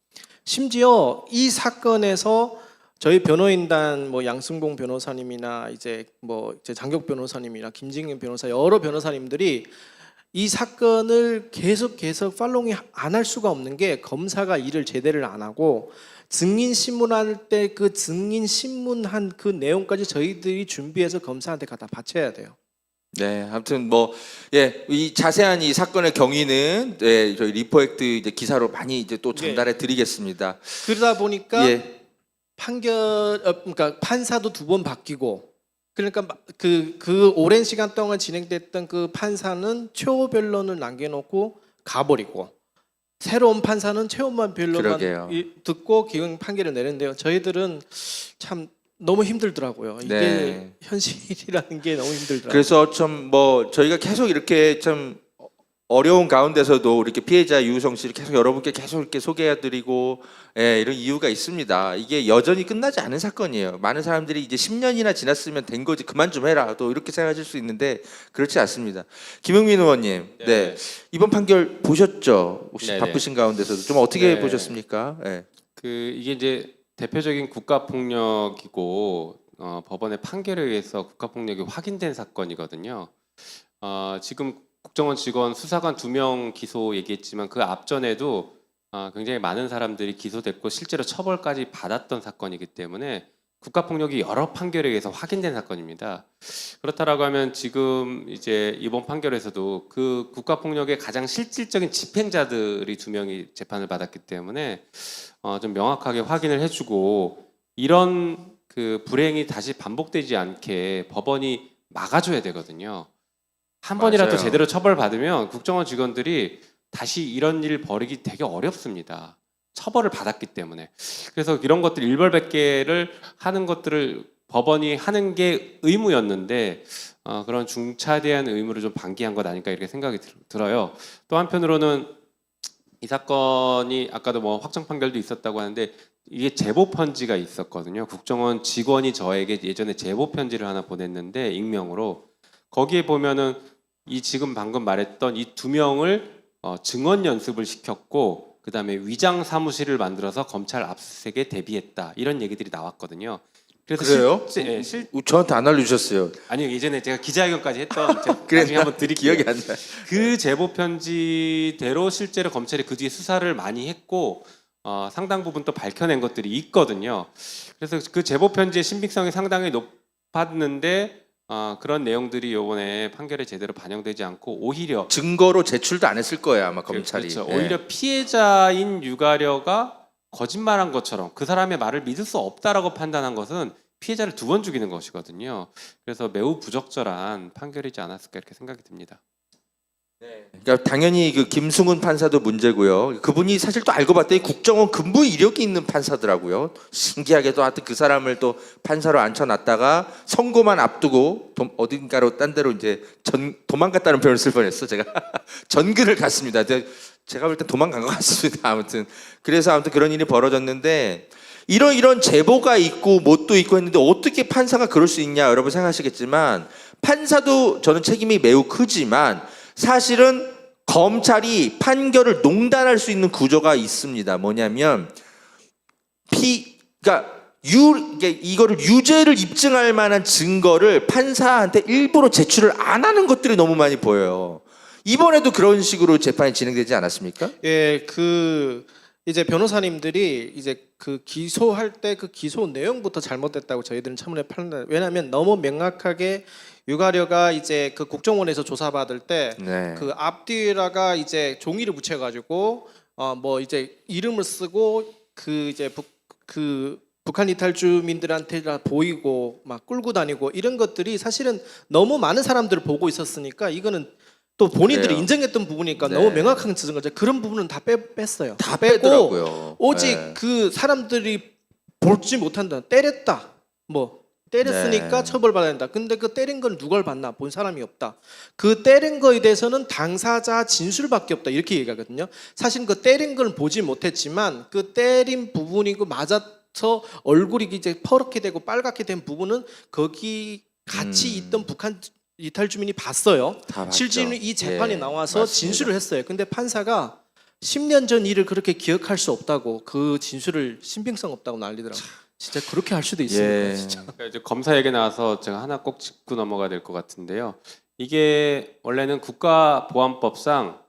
심지어 이 사건에서 저희 변호인단 양승봉 변호사님이나 이제 장혁 변호사님이나 김진경 변호사 여러 변호사님들이 이 사건을 계속 팔로잉 안 할 수가 없는 게 검사가 일을 제대로 안 하고 증인 신문할 때 그 증인 신문한 그 내용까지 저희들이 준비해서 검사한테 갖다 바쳐야 돼요. 네, 아무튼 이 자세한 이 사건의 경위는 저희 리포액트 이제 기사로 많이 이제 또 전달해 드리겠습니다. 그러다 보니까 그러니까 판사도 2번 바뀌고, 그러니까 그 오랜 시간 동안 진행됐던 그 판사는 최후 변론을 남겨놓고 가버리고 새로운 판사는 최후만 변론만 듣고 기각 판결을 내는데요. 저희들은 참 너무 힘들더라고요. 이게 현실이라는 게 너무 힘들더라고요. 그래서 좀 저희가 계속 이렇게 좀 어려운 가운데서도 이렇게 피해자 유우성 씨를 계속 여러분께 계속 이렇게 소개해드리고 이런 이유가 있습니다. 이게 여전히 끝나지 않은 사건이에요. 많은 사람들이 이제 10년이나 지났으면 된 거지 그만 좀 해라 또 이렇게 생각하실 수 있는데 그렇지 않습니다. 김용민 의원님, 네. 이번 판결 보셨죠? 혹시 네네. 바쁘신 가운데서도 좀 어떻게 네. 보셨습니까? 네. 이게 이제 대표적인 국가폭력이고 법원의 판결에 의해서 국가폭력이 확인된 사건이거든요. 지금 국정원 직원 수사관 2명 기소 얘기했지만 그 앞전에도 굉장히 많은 사람들이 기소됐고 실제로 처벌까지 받았던 사건이기 때문에 국가폭력이 여러 판결에 의해서 확인된 사건입니다. 그렇다라고 하면 지금 이제 이번 판결에서도 그 국가폭력의 가장 실질적인 집행자들이 2명이 재판을 받았기 때문에 좀 명확하게 확인을 해주고 이런 그 불행이 다시 반복되지 않게 법원이 막아줘야 되거든요. 한 번이라도 맞아요. 제대로 처벌받으면 국정원 직원들이 다시 이런 일 벌이기 되게 어렵습니다. 처벌을 받았기 때문에. 그래서 이런 것들 일벌백계를 하는 것들을 법원이 하는 게 의무였는데 그런 중차대한 의무를 좀 방기한 것 아닐까 이렇게 생각이 들어요. 또 한편으로는 이 사건이 아까도 뭐 확정 판결도 있었다고 하는데 이게 제보 편지가 있었거든요. 국정원 직원이 저에게 예전에 제보 편지를 하나 보냈는데 익명으로 거기에 보면은 이 지금 방금 말했던 이 2명을 증언 연습을 시켰고 그다음에 위장 사무실을 만들어서 검찰 압수수색에 대비했다 이런 얘기들이 나왔거든요. 그래서 그래요? 저한테 안 알려주셨어요. 아니요 예전에 제가 기자회견까지 했던 제가 그래, 나중에 한번 드릴게요. 기억이 안 나. 그 제보 편지대로 실제로 검찰이 그 뒤에 수사를 많이 했고 상당 부분 또 밝혀낸 것들이 있거든요. 그래서 그 제보 편지의 신빙성이 상당히 높았는데 그런 내용들이 이번에 판결에 제대로 반영되지 않고 오히려 증거로 제출도 안 했을 거예요 아마 검찰이. 그렇죠. 예. 오히려 피해자인 유가려가 거짓말한 것처럼 그 사람의 말을 믿을 수 없다라고 판단한 것은 피해자를 2번 죽이는 것이거든요. 그래서 매우 부적절한 판결이지 않았을까 이렇게 생각이 듭니다. 그러니까 당연히 그 김승훈 판사도 문제고요. 그분이 사실 또 알고 봤더니 국정원 근무 이력이 있는 판사더라고요. 신기하게도 하여튼 그 사람을 또 판사로 앉혀놨다가 선고만 앞두고 어딘가로 딴 데로 이제 도망갔다는 표현을 쓸 뻔했어 제가. 전근을 갔습니다. 제가 볼 땐 도망간 것 같습니다. 아무튼 그래서 그런 일이 벌어졌는데 이런 제보가 있고 뭣도 있고 했는데 어떻게 판사가 그럴 수 있냐 여러분 생각하시겠지만 판사도 저는 책임이 매우 크지만 사실은 검찰이 판결을 농단할 수 있는 구조가 있습니다. 뭐냐면 그러니까 이거를 유죄를 입증할 만한 증거를 판사한테 일부러 제출을 안 하는 것들이 너무 많이 보여요. 이번에도 그런 식으로 재판이 진행되지 않았습니까? 예, 이제 변호사님들이 이제 그 기소할 때 그 기소 내용부터 잘못됐다고 저희들은 청문회 판단. 왜냐하면 너무 명확하게 유가려가 이제 그 국정원에서 조사받을 때 네. 그 앞뒤라가 이제 종이를 붙여가지고 뭐 이제 이름을 쓰고 그 이제 북한 이탈 주민들한테 다 보이고 막 끌고 다니고 이런 것들이 사실은 너무 많은 사람들을 보고 있었으니까 이거는 또 본인들이 그래요. 인정했던 부분이니까 네. 너무 명확하게 쓰는 거죠. 그런 부분은 다 뺐어요. 다 빼고 빼더라고요. 오직 네. 그 사람들이 볼지 못한다. 때렸다. 뭐 때렸으니까 네. 처벌받아야 된다. 근데 그 때린 건 누굴 봤나? 본 사람이 없다. 그 때린 거에 대해서는 당사자 진술밖에 없다. 이렇게 얘기하거든요. 사실 그 때린 걸 보지 못했지만 그 때린 부분이고 맞아서 얼굴이 이제 퍼렇게 되고 빨갛게 된 부분은 거기 같이 있던 북한 이탈 주민이 봤어요. 다 봤죠. 실제로 이 재판에 예, 나와서 맞습니다. 진술을 했어요. 근데 판사가 10년 전 일을 그렇게 기억할 수 없다고 그 진술을 신빙성 없다고 난리더라고요. 진짜 그렇게 할 수도 있습니까? 예. 진짜. 그러니까 이제 검사 얘기 나와서 제가 하나 꼭 짚고 넘어가야 될 것 같은데요. 이게 원래는 국가보안법상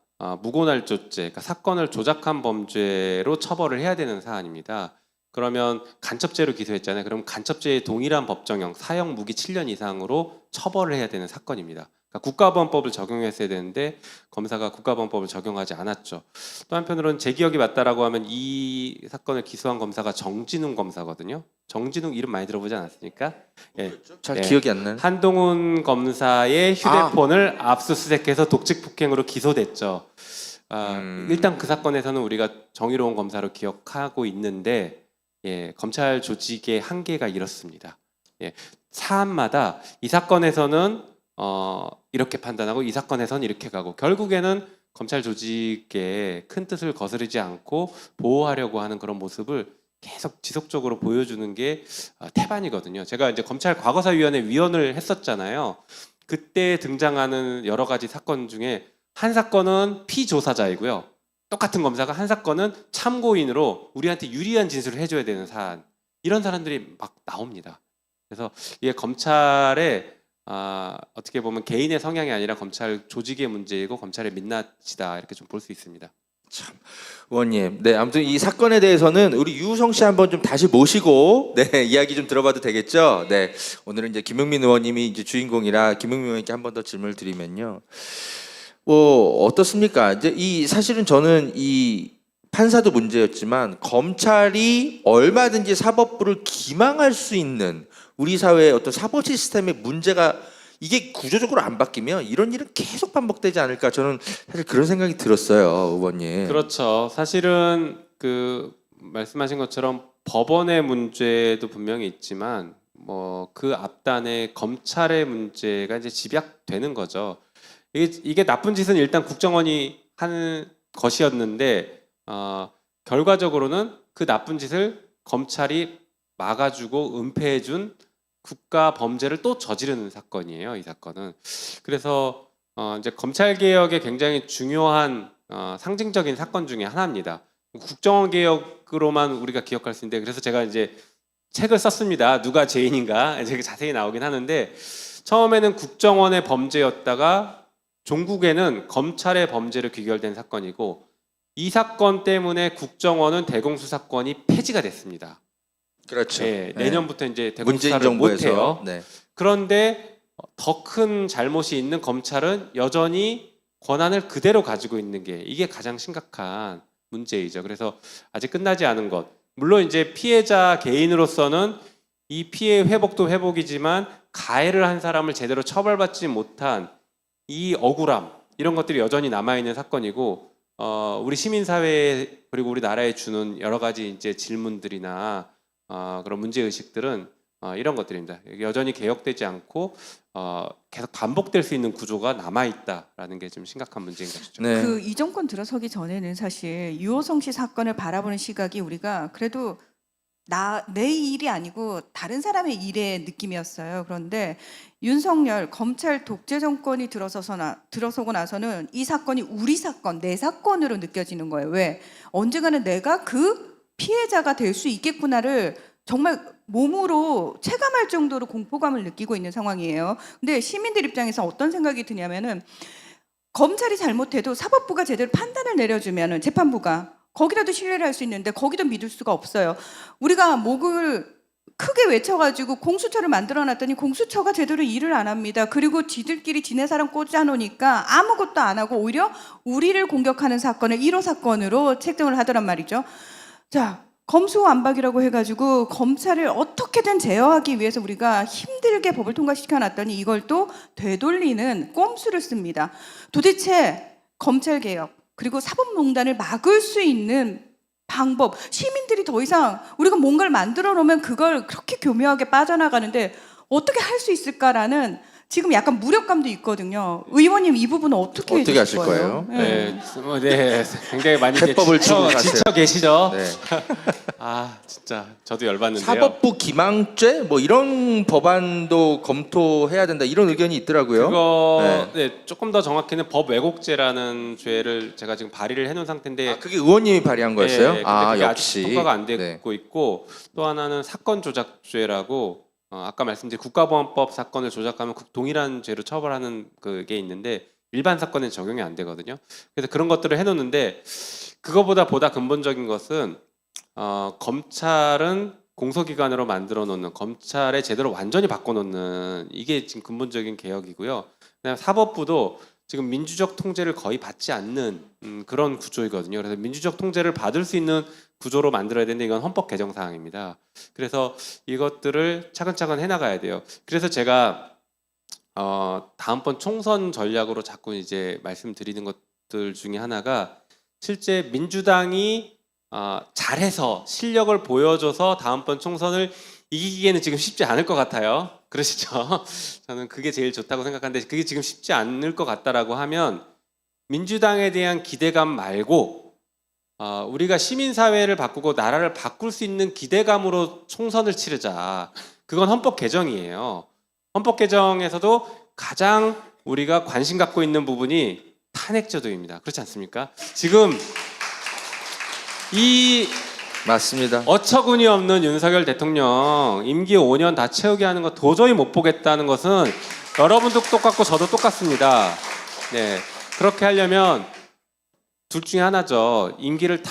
무고날조죄, 그러니까 사건을 조작한 범죄로 처벌을 해야 되는 사안입니다. 그러면 간첩죄로 기소했잖아요. 그럼 간첩죄의 동일한 법정형, 사형 무기 7년 이상으로 처벌을 해야 되는 사건입니다. 그러니까 국가보안법을 적용했어야 되는데 검사가 국가보안법을 적용하지 않았죠. 또 한편으로는 제 기억이 맞다라고 하면 이 사건을 기소한 검사가 정진웅 검사거든요. 정진웅 이름 많이 들어보지 않았습니까? 예. 잘 예. 기억이 안 나요. 한동훈 검사의 휴대폰을 압수수색해서 독직 폭행으로 기소됐죠. 일단 그 사건에서는 우리가 정의로운 검사로 기억하고 있는데 검찰 조직의 한계가 이렇습니다. 사안마다 이 사건에서는 이렇게 판단하고 이 사건에서는 이렇게 가고 결국에는 검찰 조직의 큰 뜻을 거스르지 않고 보호하려고 하는 그런 모습을 계속 지속적으로 보여주는 게 태반이거든요. 제가 이제 검찰 과거사위원회 위원을 했었잖아요. 그때 등장하는 여러 가지 사건 중에 한 사건은 피조사자이고요. 똑같은 검사가 한 사건은 참고인으로 우리한테 유리한 진술을 해줘야 되는 사안, 이런 사람들이 막 나옵니다. 그래서 이게 검찰의 어떻게 보면 개인의 성향이 아니라 검찰 조직의 문제이고 검찰의 민낯이다, 이렇게 좀 볼 수 있습니다. 의원님, 네, 아무튼 이 사건에 대해서는 우리 유우성 씨 한번 좀 다시 모시고 네, 이야기 좀 들어봐도 되겠죠? 네, 오늘은 이제 김용민 의원님이 이제 주인공이라 김용민 의원님께 한 번 더 질문을 드리면요. 뭐 어떻습니까? 이제 이 사실은 저는 이 판사도 문제였지만 검찰이 얼마든지 사법부를 기망할 수 있는 우리 사회의 어떤 사법 시스템의 문제가 이게 구조적으로 안 바뀌면 이런 일은 계속 반복되지 않을까, 저는 사실 그런 생각이 들었어요, 의원님. 그렇죠. 사실은 그 말씀하신 것처럼 법원의 문제도 분명히 있지만 뭐 그 앞단에 검찰의 문제가 이제 집약되는 거죠. 이게 나쁜 짓은 일단 국정원이 한 것이었는데 결과적으로는 그 나쁜 짓을 검찰이 막아주고 은폐해준 국가 범죄를 또 저지르는 사건이에요, 이 사건은. 그래서 이제 검찰 개혁의 굉장히 중요한 상징적인 사건 중에 하나입니다. 국정원 개혁으로만 우리가 기억할 수 있는데, 그래서 제가 이제 책을 썼습니다. 누가 죄인인가, 이제 자세히 나오긴 하는데, 처음에는 국정원의 범죄였다가 종국에는 검찰의 범죄로 귀결된 사건이고, 이 사건 때문에 국정원은 대공수사권이 폐지가 됐습니다. 그렇죠. 네, 네. 내년부터 이제 문재인 대공수사를 정부에서 못해요. 네. 그런데 더 큰 잘못이 있는 검찰은 여전히 권한을 그대로 가지고 있는 게, 이게 가장 심각한 문제이죠. 그래서 아직 끝나지 않은 것. 물론 이제 피해자 개인으로서는 이 피해 회복도 회복이지만 가해를 한 사람을 제대로 처벌받지 못한 이 억울함, 이런 것들이 여전히 남아 있는 사건이고, 우리 시민 사회 그리고 우리 나라에 주는 여러 가지 이제 질문들이나 그런 문제 의식들은 이런 것들입니다. 여전히 개혁되지 않고 계속 반복될 수 있는 구조가 남아 있다라는 게 좀 심각한 문제인 것이죠. 네. 그 이 정권 들어서기 전에는 사실 유호성 씨 사건을 바라보는 시각이 우리가 그래도 내 일이 아니고 다른 사람의 일의 느낌이었어요. 그런데 윤석열 검찰 독재 정권이 들어서고 나서는 이 사건이 우리 사건, 내 사건으로 느껴지는 거예요. 왜? 언젠가는 내가 그 피해자가 될 수 있겠구나를 정말 몸으로 체감할 정도로 공포감을 느끼고 있는 상황이에요. 근데 시민들 입장에서 어떤 생각이 드냐면은, 검찰이 잘못해도 사법부가 제대로 판단을 내려주면은 재판부가 거기라도 신뢰를 할 수 있는데 거기도 믿을 수가 없어요. 우리가 목을 크게 외쳐가지고 공수처를 만들어놨더니 공수처가 제대로 일을 안 합니다. 그리고 지들끼리 지네 사람 꽂아놓으니까 아무것도 안 하고 오히려 우리를 공격하는 사건을 1호 사건으로 책정을 하더란 말이죠. 자, 검수완박이라고 해가지고 검찰을 어떻게든 제어하기 위해서 우리가 힘들게 법을 통과시켜놨더니 이걸 또 되돌리는 꼼수를 씁니다. 도대체 검찰개혁 그리고 사법농단을 막을 수 있는 방법, 시민들이 더 이상 우리가 뭔가를 만들어 놓으면 그걸 그렇게 교묘하게 빠져나가는데 어떻게 할 수 있을까라는 지금 약간 무력감도 있거든요. 의원님 이 부분은 어떻게 어떻게 해주실 하실 거예요? 네, 네, 굉장히 많이 이제 해법을 치고 가세요. 지쳐 계시죠. 네. 진짜 저도 열받는데요. 사법부 기망죄 뭐 이런 법안도 검토해야 된다, 이런 의견이 있더라고요. 그거 조금 더 정확히는 법 왜곡죄라는 죄를 제가 지금 발의를 해놓은 상태인데, 그게 의원님이 발의한 거였어요? 근데 그게 역시 아직 통과가 안 되고 네. 있고, 또 하나는 사건 조작죄라고 아까 말씀드린 국가보안법 사건을 조작하면 동일한 죄로 처벌하는 그게 있는데 일반 사건에 적용이 안 되거든요. 그래서 그런 것들을 해놓는데, 보다 근본적인 것은 검찰은 공소기관으로 만들어 놓는, 검찰에 제대로 완전히 바꿔놓는, 이게 지금 근본적인 개혁이고요. 그다음에 사법부도 지금 민주적 통제를 거의 받지 않는 그런 구조이거든요. 그래서 민주적 통제를 받을 수 있는 구조로 만들어야 되는데 이건 헌법 개정 사항입니다. 그래서 이것들을 차근차근 해나가야 돼요. 그래서 제가 다음번 총선 전략으로 자꾸 이제 말씀드리는 것들 중에 하나가, 실제 민주당이 잘해서 실력을 보여줘서 다음번 총선을 이기기에는 지금 쉽지 않을 것 같아요. 그러시죠? 저는 그게 제일 좋다고 생각하는데 그게 지금 쉽지 않을 것 같다라고 하면 민주당에 대한 기대감 말고 우리가 시민사회를 바꾸고 나라를 바꿀 수 있는 기대감으로 총선을 치르자. 그건 헌법 개정이에요. 헌법 개정에서도 가장 우리가 관심 갖고 있는 부분이 탄핵제도입니다. 그렇지 않습니까? 지금 이 맞습니다. 어처구니 없는 윤석열 대통령 임기 5년 다 채우게 하는 거 도저히 못 보겠다는 것은 여러분도 똑같고 저도 똑같습니다. 네, 그렇게 하려면 둘 중에 하나죠. 임기를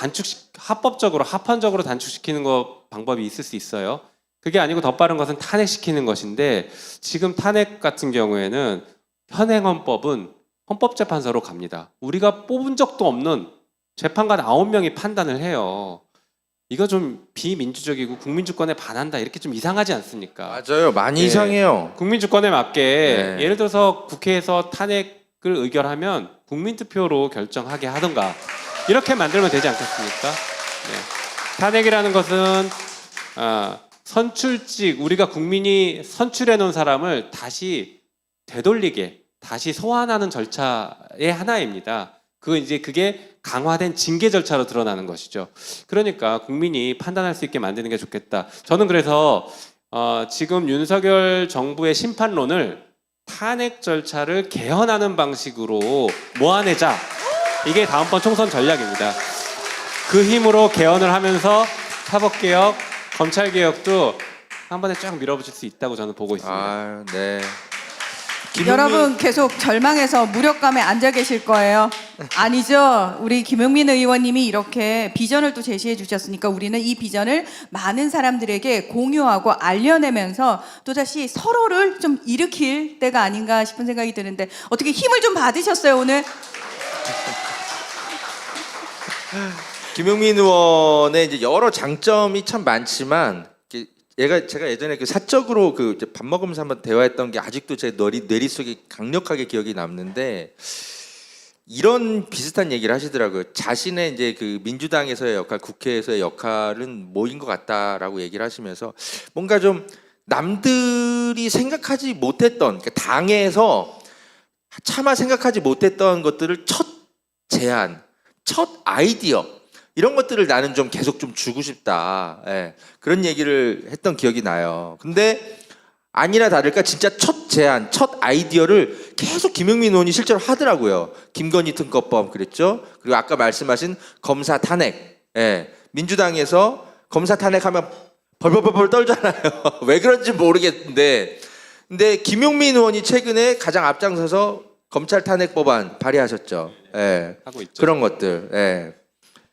합법적으로 합헌적으로 단축시키는 거 방법이 있을 수 있어요. 그게 아니고 더 빠른 것은 탄핵시키는 것인데 지금 탄핵 같은 경우에는 현행 헌법은 헌법재판소로 갑니다. 우리가 뽑은 적도 없는 재판관 9명이 판단을 해요. 이거 좀 비민주적이고 국민주권에 반한다 이렇게 좀 이상하지 않습니까? 맞아요. 많이 네. 이상해요. 국민주권에 맞게 네. 예를 들어서 국회에서 탄핵을 의결하면 국민투표로 결정하게 하던가 이렇게 만들면 되지 않겠습니까? 네. 탄핵이라는 것은 선출직 우리가 국민이 선출해 놓은 사람을 다시 되돌리게 다시 소환하는 절차의 하나입니다. 그게 강화된 징계 절차로 드러나는 것이죠. 그러니까 국민이 판단할 수 있게 만드는 게 좋겠다. 저는 그래서 지금 윤석열 정부의 심판론을 탄핵 절차를 개헌하는 방식으로 모아내자. 이게 다음번 총선 전략입니다. 그 힘으로 개헌을 하면서 사법개혁, 검찰개혁도 한 번에 쫙 밀어붙일 수 있다고 저는 보고 있습니다. 아, 네. 여러분 계속 절망해서 무력감에 앉아 계실 거예요. 아니죠. 우리 김용민 의원님이 이렇게 비전을 또 제시해 주셨으니까 우리는 이 비전을 많은 사람들에게 공유하고 알려내면서 또다시 서로를 좀 일으킬 때가 아닌가 싶은 생각이 드는데 어떻게 힘을 좀 받으셨어요 오늘? 김용민 의원의 이제 여러 장점이 참 많지만 제가 예전에 그 사적으로 그 이제 밥 먹으면서 한번 대화했던 게 아직도 제 뇌리 속에 강력하게 기억이 남는데 이런 비슷한 얘기를 하시더라고요. 자신의 이제 그 민주당에서의 역할, 국회에서의 역할은 뭐인 것 같다라고 얘기를 하시면서 뭔가 좀 남들이 생각하지 못했던 그러니까 당에서 차마 생각하지 못했던 것들을 첫 제안, 첫 아이디어 이런 것들을 나는 좀 계속 좀 주고 싶다. 예, 그런 얘기를 했던 기억이 나요. 근데 아니나 다를까 진짜 첫 제안, 첫 아이디어를 계속 김용민 의원이 실제로 하더라고요. 김건희 특검법 그랬죠. 그리고 아까 말씀하신 검사 탄핵. 예, 민주당에서 검사 탄핵하면 벌벌벌벌 떨잖아요. 왜 그런지 모르겠는데 근데 김용민 의원이 최근에 가장 앞장서서 검찰 탄핵 법안 발의하셨죠. 예, 하고 있죠. 그런 것들. 예.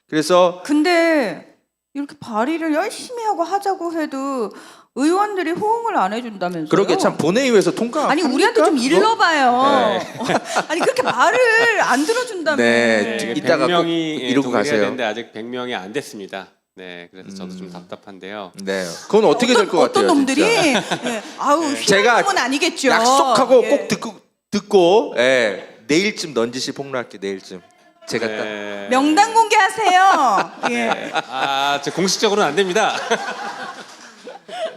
그래서 근데 이렇게 발의를 열심히 하고 하자고 해도 의원들이 호응을 안 해준다면서요? 그러게 참 본회의에서 통과. 아니 우리한테 좀 일러봐요. 아니 그렇게 말을 안 들어준다며. 네. 네, 이따가 꼭 100명이 이루고 동의해야 가세요. 되는데 아직 100명이 안 됐습니다. 네, 그래서 저도 좀 답답한데요. 네. 그건 어떻게 될 것 같아요? 어떤 놈들이? 진짜? 네. 아우 제가 휘둘리는 건 아니겠죠. 약속하고 예. 꼭 듣고 예, 내일쯤 넌지시 폭로할게. 내일쯤. 제가 딱. 네. 명단 공개하세요. 예. 저 공식적으로는 안 됩니다.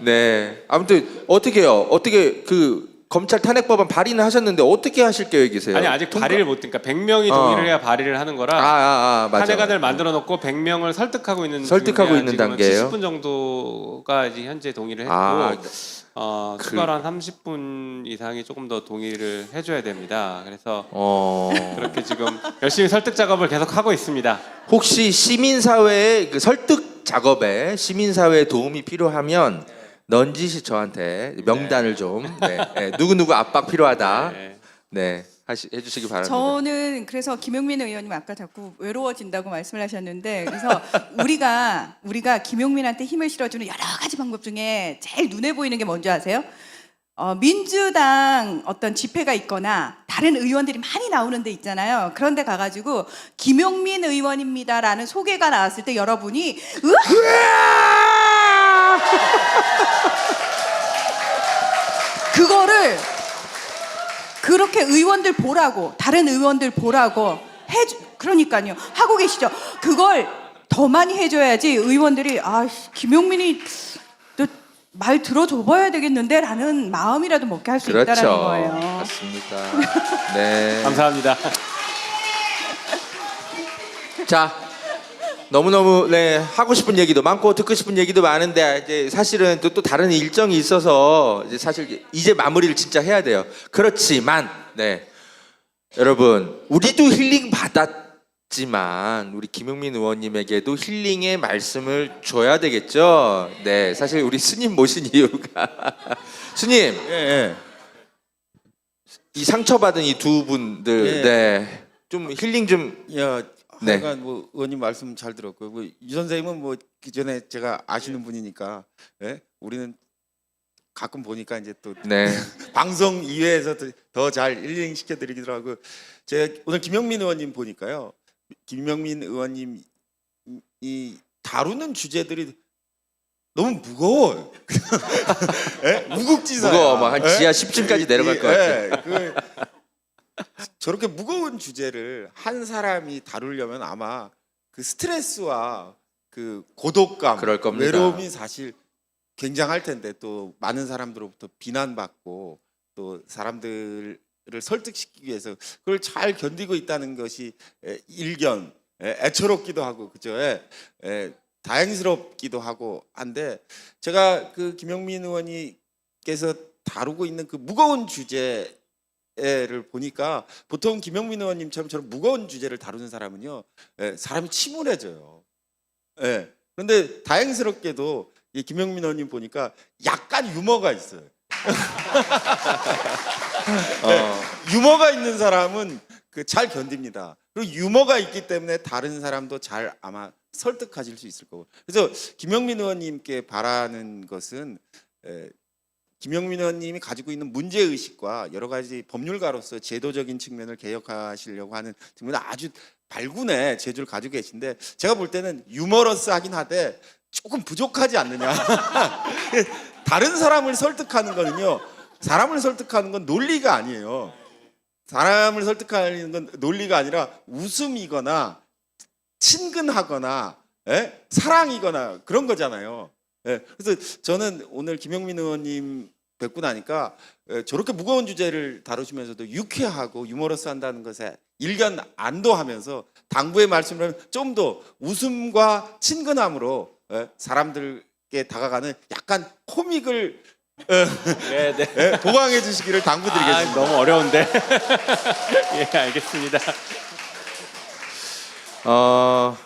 네. 아무튼 어떻게 해요? 어떻게 그 검찰 탄핵 법안 발의는 하셨는데 어떻게 하실 계획이세요? 아니 아직 발의를 못 그러니까 100명이 동의를 해야 발의를 하는 거라 맞아. 탄핵안을 만들어 놓고 100명을 설득하고 있는 설득하고 있는 단계예요? 70분 정도가 이제 현재 동의를 했고 추가로 한 30분 이상이 조금 더 동의를 해줘야 됩니다. 그래서 그렇게 지금 열심히 설득 작업을 계속 하고 있습니다. 혹시 시민사회의 그 설득 작업에 시민사회의 도움이 필요하면 넌지시 저한테 명단을 좀 누구 압박 필요하다 해주시기 바랍니다. 저는 그래서 김용민 의원님 아까 자꾸 외로워진다고 말씀을 하셨는데 그래서 우리가 김용민한테 힘을 실어주는 여러 가지 방법 중에 제일 눈에 보이는 게 뭔지 아세요? 민주당 어떤 집회가 있거나 다른 의원들이 많이 나오는 데 있잖아요. 그런데 가가지고 김용민 의원입니다라는 소개가 나왔을 때 여러분이 그거를 그렇게 의원들 보라고 다른 의원들 보라고 그러니까요 하고 계시죠. 그걸 더 많이 해줘야지 의원들이 김용민이 말 들어줘봐야 되겠는데 라는 마음이라도 먹게 할 수 있다는 거예요. 맞습니다. 네. 감사합니다. 자, 너무너무 네, 하고 싶은 얘기도 많고 듣고 싶은 얘기도 많은데 이제 사실은 또 다른 일정이 있어서 이제 사실 이제 마무리를 진짜 해야 돼요. 그렇지만 네. 여러분, 우리도 힐링 받았지만 우리 김용민 의원님에게도 힐링의 말씀을 줘야 되겠죠. 네, 사실 우리 스님 모신 이유가 스님, 예, 예. 이 상처받은 이 두 분들, 예. 네, 좀 힐링 좀. 야, 네. 하여간 뭐 의원님 말씀 잘 들었고 뭐, 유 선생님은 뭐 기존에 제가 아시는 분이니까 예? 우리는 가끔 보니까 이제 또 네, 방송 이외에서 더 잘 힐링 시켜드리기도 하고 제가 오늘 김용민 의원님 보니까요. 김용민 의원님이 다루는 주제들이 너무 무거워요. 예? 무국지사야. 무거워. 막 한 예? 지하 10층까지 내려갈 것 같아. 예, 저렇게 무거운 주제를 한 사람이 다루려면 아마 그 스트레스와 그 고독감, 그럴 겁니다. 외로움이 사실 굉장할 텐데 또 많은 사람들로부터 비난받고 또 사람들을 설득시키기 위해서 그걸 잘 견디고 있다는 것이 일견, 애처롭기도 하고 그죠? 다행스럽기도 하고 한데 제가 그 김용민 의원님께서 다루고 있는 그 무거운 주제를 보니까 보통 김용민 의원님처럼 저런 무거운 주제를 다루는 사람은요, 사람이 침울해져요. 그런데 다행스럽게도 이 김용민 의원님 보니까 약간 유머가 있어요. 유머가 있는 사람은 그 잘 견딥니다. 그리고 유머가 있기 때문에 다른 사람도 잘 아마 설득하실 수 있을 거고. 그래서 김용민 의원님께 바라는 것은 김용민 의원님이 가지고 있는 문제 의식과 여러 가지 법률가로서 제도적인 측면을 개혁하시려고 하는 측면은 아주 발군의 재주를 가지고 계신데 제가 볼 때는 유머러스하긴 하되 조금 부족하지 않느냐. 다른 사람을 설득하는 거는요. 사람을 설득하는 건 논리가 아니에요. 사람을 설득하는 건 논리가 아니라 웃음이거나 친근하거나 사랑이거나 그런 거잖아요. 그래서 저는 오늘 김용민 의원님 뵙고 나니까 저렇게 무거운 주제를 다루시면서도 유쾌하고 유머러스한다는 것에 일견 안도하면서 당부의 말씀을 하면 좀 더 웃음과 친근함으로 사람들께 다가가는 약간 코믹을 보강해 주시기를 당부드리겠습니다. 너무 어려운데. 예, 알겠습니다.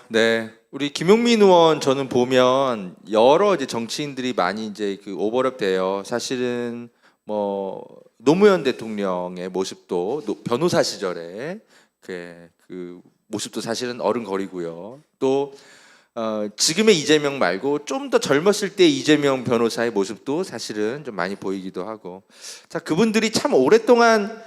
네. 우리 김용민 의원 저는 보면 여러 이제 정치인들이 많이 이제 그 오버랩 돼요. 사실은 뭐 노무현 대통령의 모습도 변호사 시절에 그 모습도 사실은 어른거리고요. 또 지금의 이재명 말고 좀 더 젊었을 때 이재명 변호사의 모습도 사실은 좀 많이 보이기도 하고. 자, 그분들이 참 오랫동안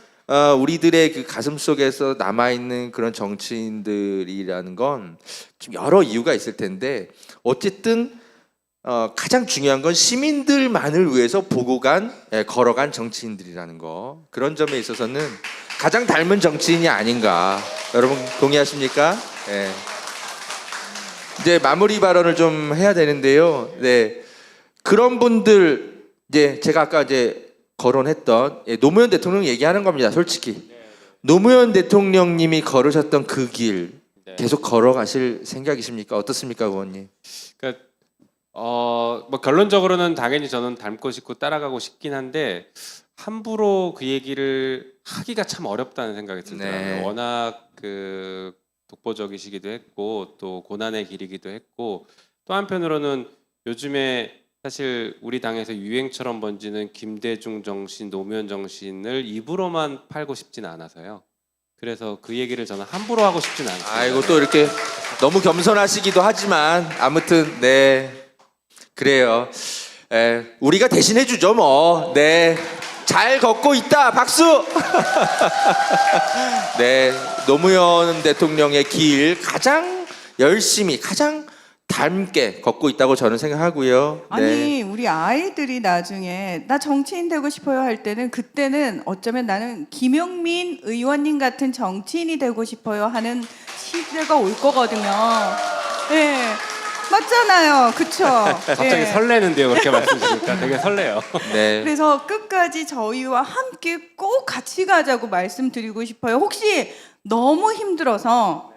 우리들의 그 가슴 속에서 남아 있는 그런 정치인들이라는 건 좀 여러 이유가 있을 텐데 어쨌든 가장 중요한 건 시민들만을 위해서 보고 걸어간 정치인들이라는 거. 그런 점에 있어서는 가장 닮은 정치인이 아닌가. 여러분 동의하십니까? 네. 이제 마무리 발언을 좀 해야 되는데요. 네. 그런 분들 이제 제가 아까 이제 거론했던 노무현 대통령 얘기하는 겁니다. 솔직히 노무현 대통령님이 걸으셨던 그 길 계속 걸어가실 생각이십니까? 어떻습니까, 의원님? 그러니까 뭐 결론적으로는 당연히 저는 닮고 싶고 따라가고 싶긴 한데 함부로 그 얘기를 하기가 참 어렵다는 생각이 들더라고요. 네. 워낙 그 독보적이시기도 했고 또 고난의 길이기도 했고 또 한편으로는 요즘에 사실 우리 당에서 유행처럼 번지는 김대중 정신, 노무현 정신을 입으로만 팔고 싶진 않아서요. 그래서 그 얘기를 저는 함부로 하고 싶진 않습니다. 아이고 또 이렇게 너무 겸손하시기도 하지만 아무튼 네 그래요. 우리가 대신해 주죠 뭐. 네. 잘 걷고 있다. 박수. 네, 노무현 대통령의 길 가장 열심히 가장 닮게 걷고 있다고 저는 생각하고요. 아니 네. 우리 아이들이 나중에 나 정치인 되고 싶어요 할 때는 그때는 어쩌면 나는 김용민 의원님 같은 정치인이 되고 싶어요 하는 시대가 올 거거든요. 네. 맞잖아요. 그쵸? 갑자기 설레는데요. 그렇게 말씀드리니까 되게 설레요. 네. 그래서 끝까지 저희와 함께 꼭 같이 가자고 말씀드리고 싶어요. 혹시 너무 힘들어서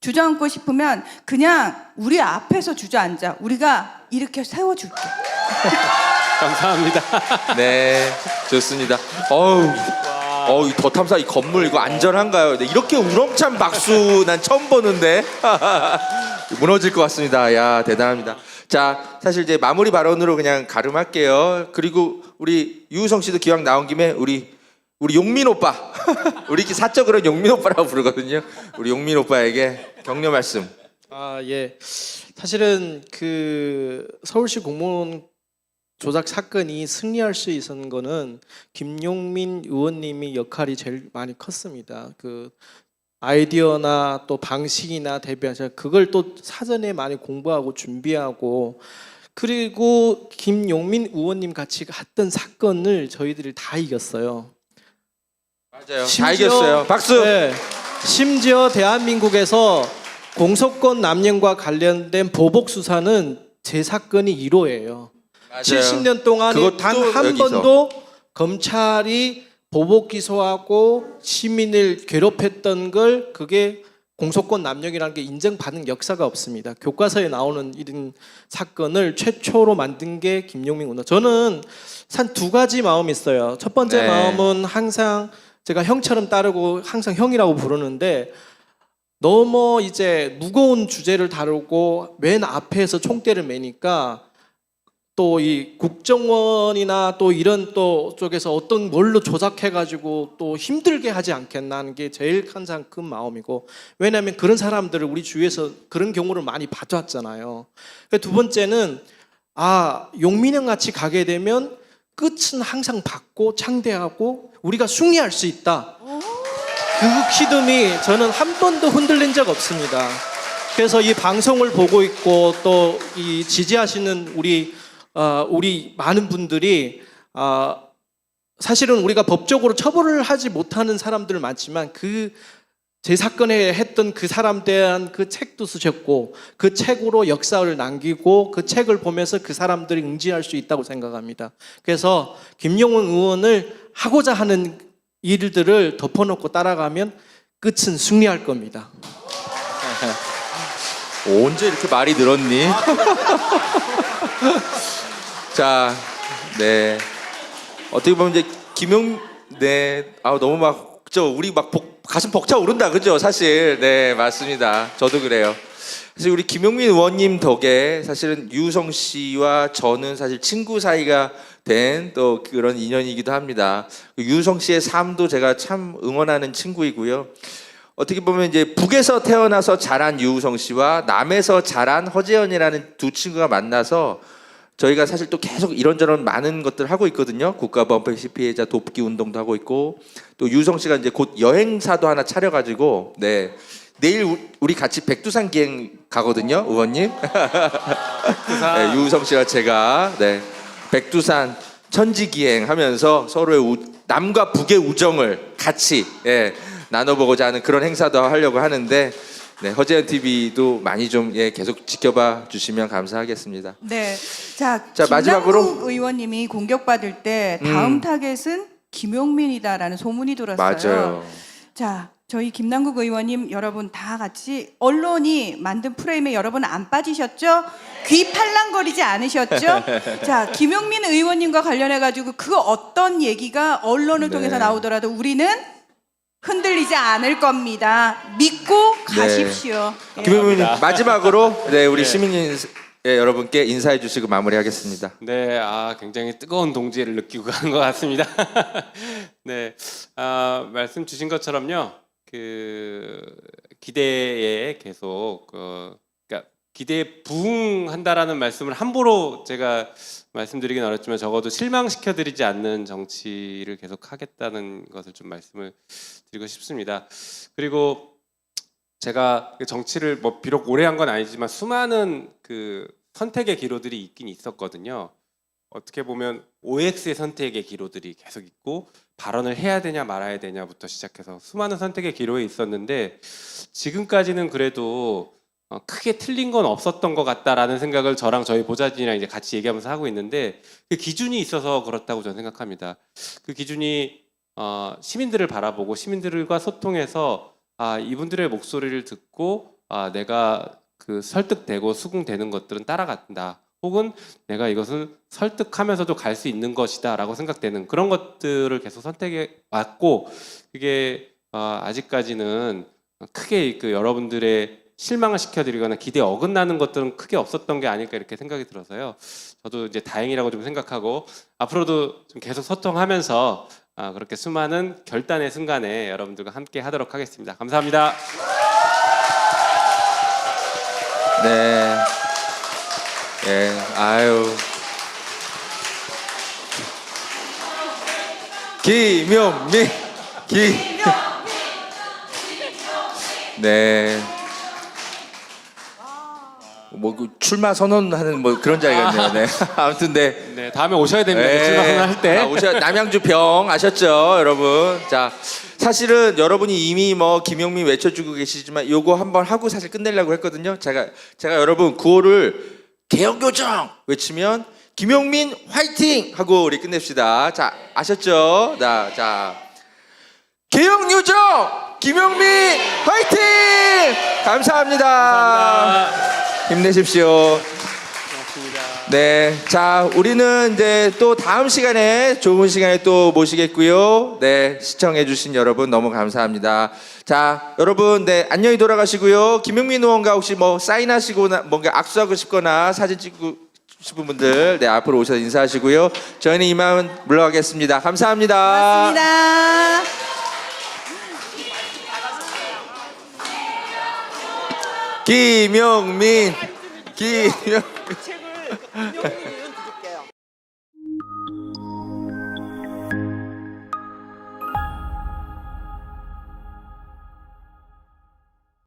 주저앉고 싶으면 그냥 우리 앞에서 주저앉아. 우리가 이렇게 세워줄게. 감사합니다. 네, 좋습니다. 이 더탐사 이 건물 이거 안전한가요? 네, 이렇게 우렁찬 박수 난 처음 보는데 무너질 것 같습니다. 야, 대단합니다. 자, 사실 이제 마무리 발언으로 그냥 가름할게요. 그리고 우리 유우성 씨도 기왕 나온 김에 우리 용민 오빠, 우리 사적으로 용민 오빠라고 부르거든요. 우리 용민 오빠에게 격려 말씀. 예. 사실은 그 서울시 공무원 조작 사건이 승리할 수 있었는 거는 김용민 의원님이 역할이 제일 많이 컸습니다. 그 아이디어나 또 방식이나 대비하셔 그걸 또 사전에 많이 공부하고 준비하고 그리고 김용민 의원님 같이 했던 사건을 저희들이 다 이겼어요. 맞아요. 다 이겼어요. 박수. 네, 심지어 대한민국에서 공소권 남용과 관련된 보복 수사는 제 사건이 1호예요. 맞아요. 70년 동안 그것도 단 한 여기서. 번도 검찰이 보복 기소하고 시민을 괴롭혔던 걸 그게 공소권 남용이라는 게 인정받은 역사가 없습니다. 교과서에 나오는 이런 사건을 최초로 만든 게 김용민 의원. 저는 한 두 가지 마음이 있어요. 첫 번째 네. 마음은 항상 제가 형처럼 따르고 항상 형이라고 부르는데 너무 이제 무거운 주제를 다루고 맨 앞에서 총대를 매니까 또 이 국정원이나 또 이런 또 쪽에서 어떤 뭘로 조작해가지고 또 힘들게 하지 않겠나 하는 게 제일 항상 큰 마음이고 왜냐하면 그런 사람들을 우리 주위에서 그런 경우를 많이 봐왔잖아요. 두 번째는 용민형 같이 가게 되면 끝은 항상 받고 창대하고 우리가 승리할 수 있다. 그 기둥이 저는 한 번도 흔들린 적 없습니다. 그래서 이 방송을 보고 있고 또 이 지지하시는 우리 많은 분들이 사실은 우리가 법적으로 처벌을 하지 못하는 사람들 많지만 제 사건에 했던 그 사람 대한 그 책도 쓰셨고 그 책으로 역사를 남기고 그 책을 보면서 그 사람들이 응징할 수 있다고 생각합니다. 그래서 김용은 의원을 하고자 하는 일들을 덮어놓고 따라가면 끝은 승리할 겁니다. 언제 이렇게 말이 늘었니? 자, 네. 어떻게 보면 이제 너무 우리 가슴 벅차 오른다, 그죠? 사실, 네, 맞습니다. 저도 그래요. 사실 우리 김용민 의원님 덕에 사실은 유우성 씨와 저는 사실 친구 사이가 된 또 그런 인연이기도 합니다. 유우성 씨의 삶도 제가 참 응원하는 친구이고요. 어떻게 보면 이제 북에서 태어나서 자란 유우성 씨와 남에서 자란 허재현이라는 두 친구가 만나서 저희가 사실 또 계속 이런저런 많은 것들 하고 있거든요. 국가범죄 피해자 돕기 운동도 하고 있고 또 유우성 씨가 이제 곧 여행사도 하나 차려가지고 내일 우리 같이 백두산 기행 가거든요, 의원님. 네, 유우성 씨와 제가 백두산 천지 기행하면서 서로의 남과 북의 우정을 같이 나눠보고자 하는 그런 행사도 하려고 하는데. 네, 허재현 TV도 많이 좀 계속 지켜봐 주시면 감사하겠습니다. 네, 자 마지막으로 김남국 의원님이 공격받을 때 다음 타겟은 김용민이다라는 소문이 돌았어요. 맞아요. 자, 저희 김남국 의원님 여러분 다 같이 언론이 만든 프레임에 여러분 안 빠지셨죠? 귀 팔랑거리지 않으셨죠? 자, 김용민 의원님과 관련해 가지고 그 어떤 얘기가 언론을 통해서 나오더라도 우리는 흔들리지 않을 겁니다. 믿고 가십시오. 김용민 마지막으로 우리 시민 여러분께 인사해 주시고 마무리하겠습니다. 네, 굉장히 뜨거운 동지를 느끼고 가는 것 같습니다. 네, 말씀 주신 것처럼요, 그 기대에 계속 그러니까 기대에 부응한다라는 말씀을 함부로 제가 말씀드리긴 어렵지만 적어도 실망시켜드리지 않는 정치를 계속 하겠다는 것을 좀 말씀을 드리고 싶습니다. 그리고 제가 정치를 비록 오래 한 건 아니지만 수많은 그 선택의 기로들이 있긴 있었거든요. 어떻게 보면 OX의 선택의 기로들이 계속 있고 발언을 해야 되냐 말아야 되냐부터 시작해서 수많은 선택의 기로에 있었는데 지금까지는 그래도 크게 틀린 건 없었던 것 같다라는 생각을 저랑 저희 보좌진이랑 이제 같이 얘기하면서 하고 있는데 그 기준이 있어서 그렇다고 저는 생각합니다. 그 기준이 시민들을 바라보고 시민들과 소통해서 이분들의 목소리를 듣고 내가 그 설득되고 수긍되는 것들은 따라간다. 혹은 내가 이것은 설득하면서도 갈 수 있는 것이다라고 생각되는 그런 것들을 계속 선택해 왔고 그게 아직까지는 크게 그 여러분들의 실망을 시켜드리거나 기대에 어긋나는 것들은 크게 없었던 게 아닐까 이렇게 생각이 들어서요. 저도 이제 다행이라고 좀 생각하고 앞으로도 좀 계속 소통하면서 그렇게 수많은 결단의 순간에 여러분들과 함께 하도록 하겠습니다. 감사합니다. 네. 예, 아유. 김용민. 네. 뭐 그 출마 선언하는 뭐 그런 자리겠네요. 네. 아무튼 네. 네, 다음에 오셔야 됩니다. 네. 출마 선언할 때. 남양주 병 아셨죠, 여러분? 자, 사실은 여러분이 이미 뭐 김용민 외쳐주고 계시지만 요거 한번 하고 사실 끝내려고 했거든요. 제가 여러분 구호를 개혁요정 외치면 김용민 화이팅 하고 우리 끝냅시다. 자, 아셨죠? 자, 개혁요정 김용민 화이팅! 감사합니다. 힘내십시오. 고맙습니다. 네, 자, 우리는 이제 또 다음 시간에 좋은 시간에 또 모시겠고요. 네, 시청해주신 여러분 너무 감사합니다. 자, 여러분, 네, 안녕히 돌아가시고요. 김용민 의원과 혹시 뭐 사인하시거나 뭔가 악수하고 싶거나 사진 찍고 싶은 분들, 네, 앞으로 오셔서 인사하시고요. 저희는 이만 물러가겠습니다. 감사합니다. 고맙습니다. 김용민. 책을 김용민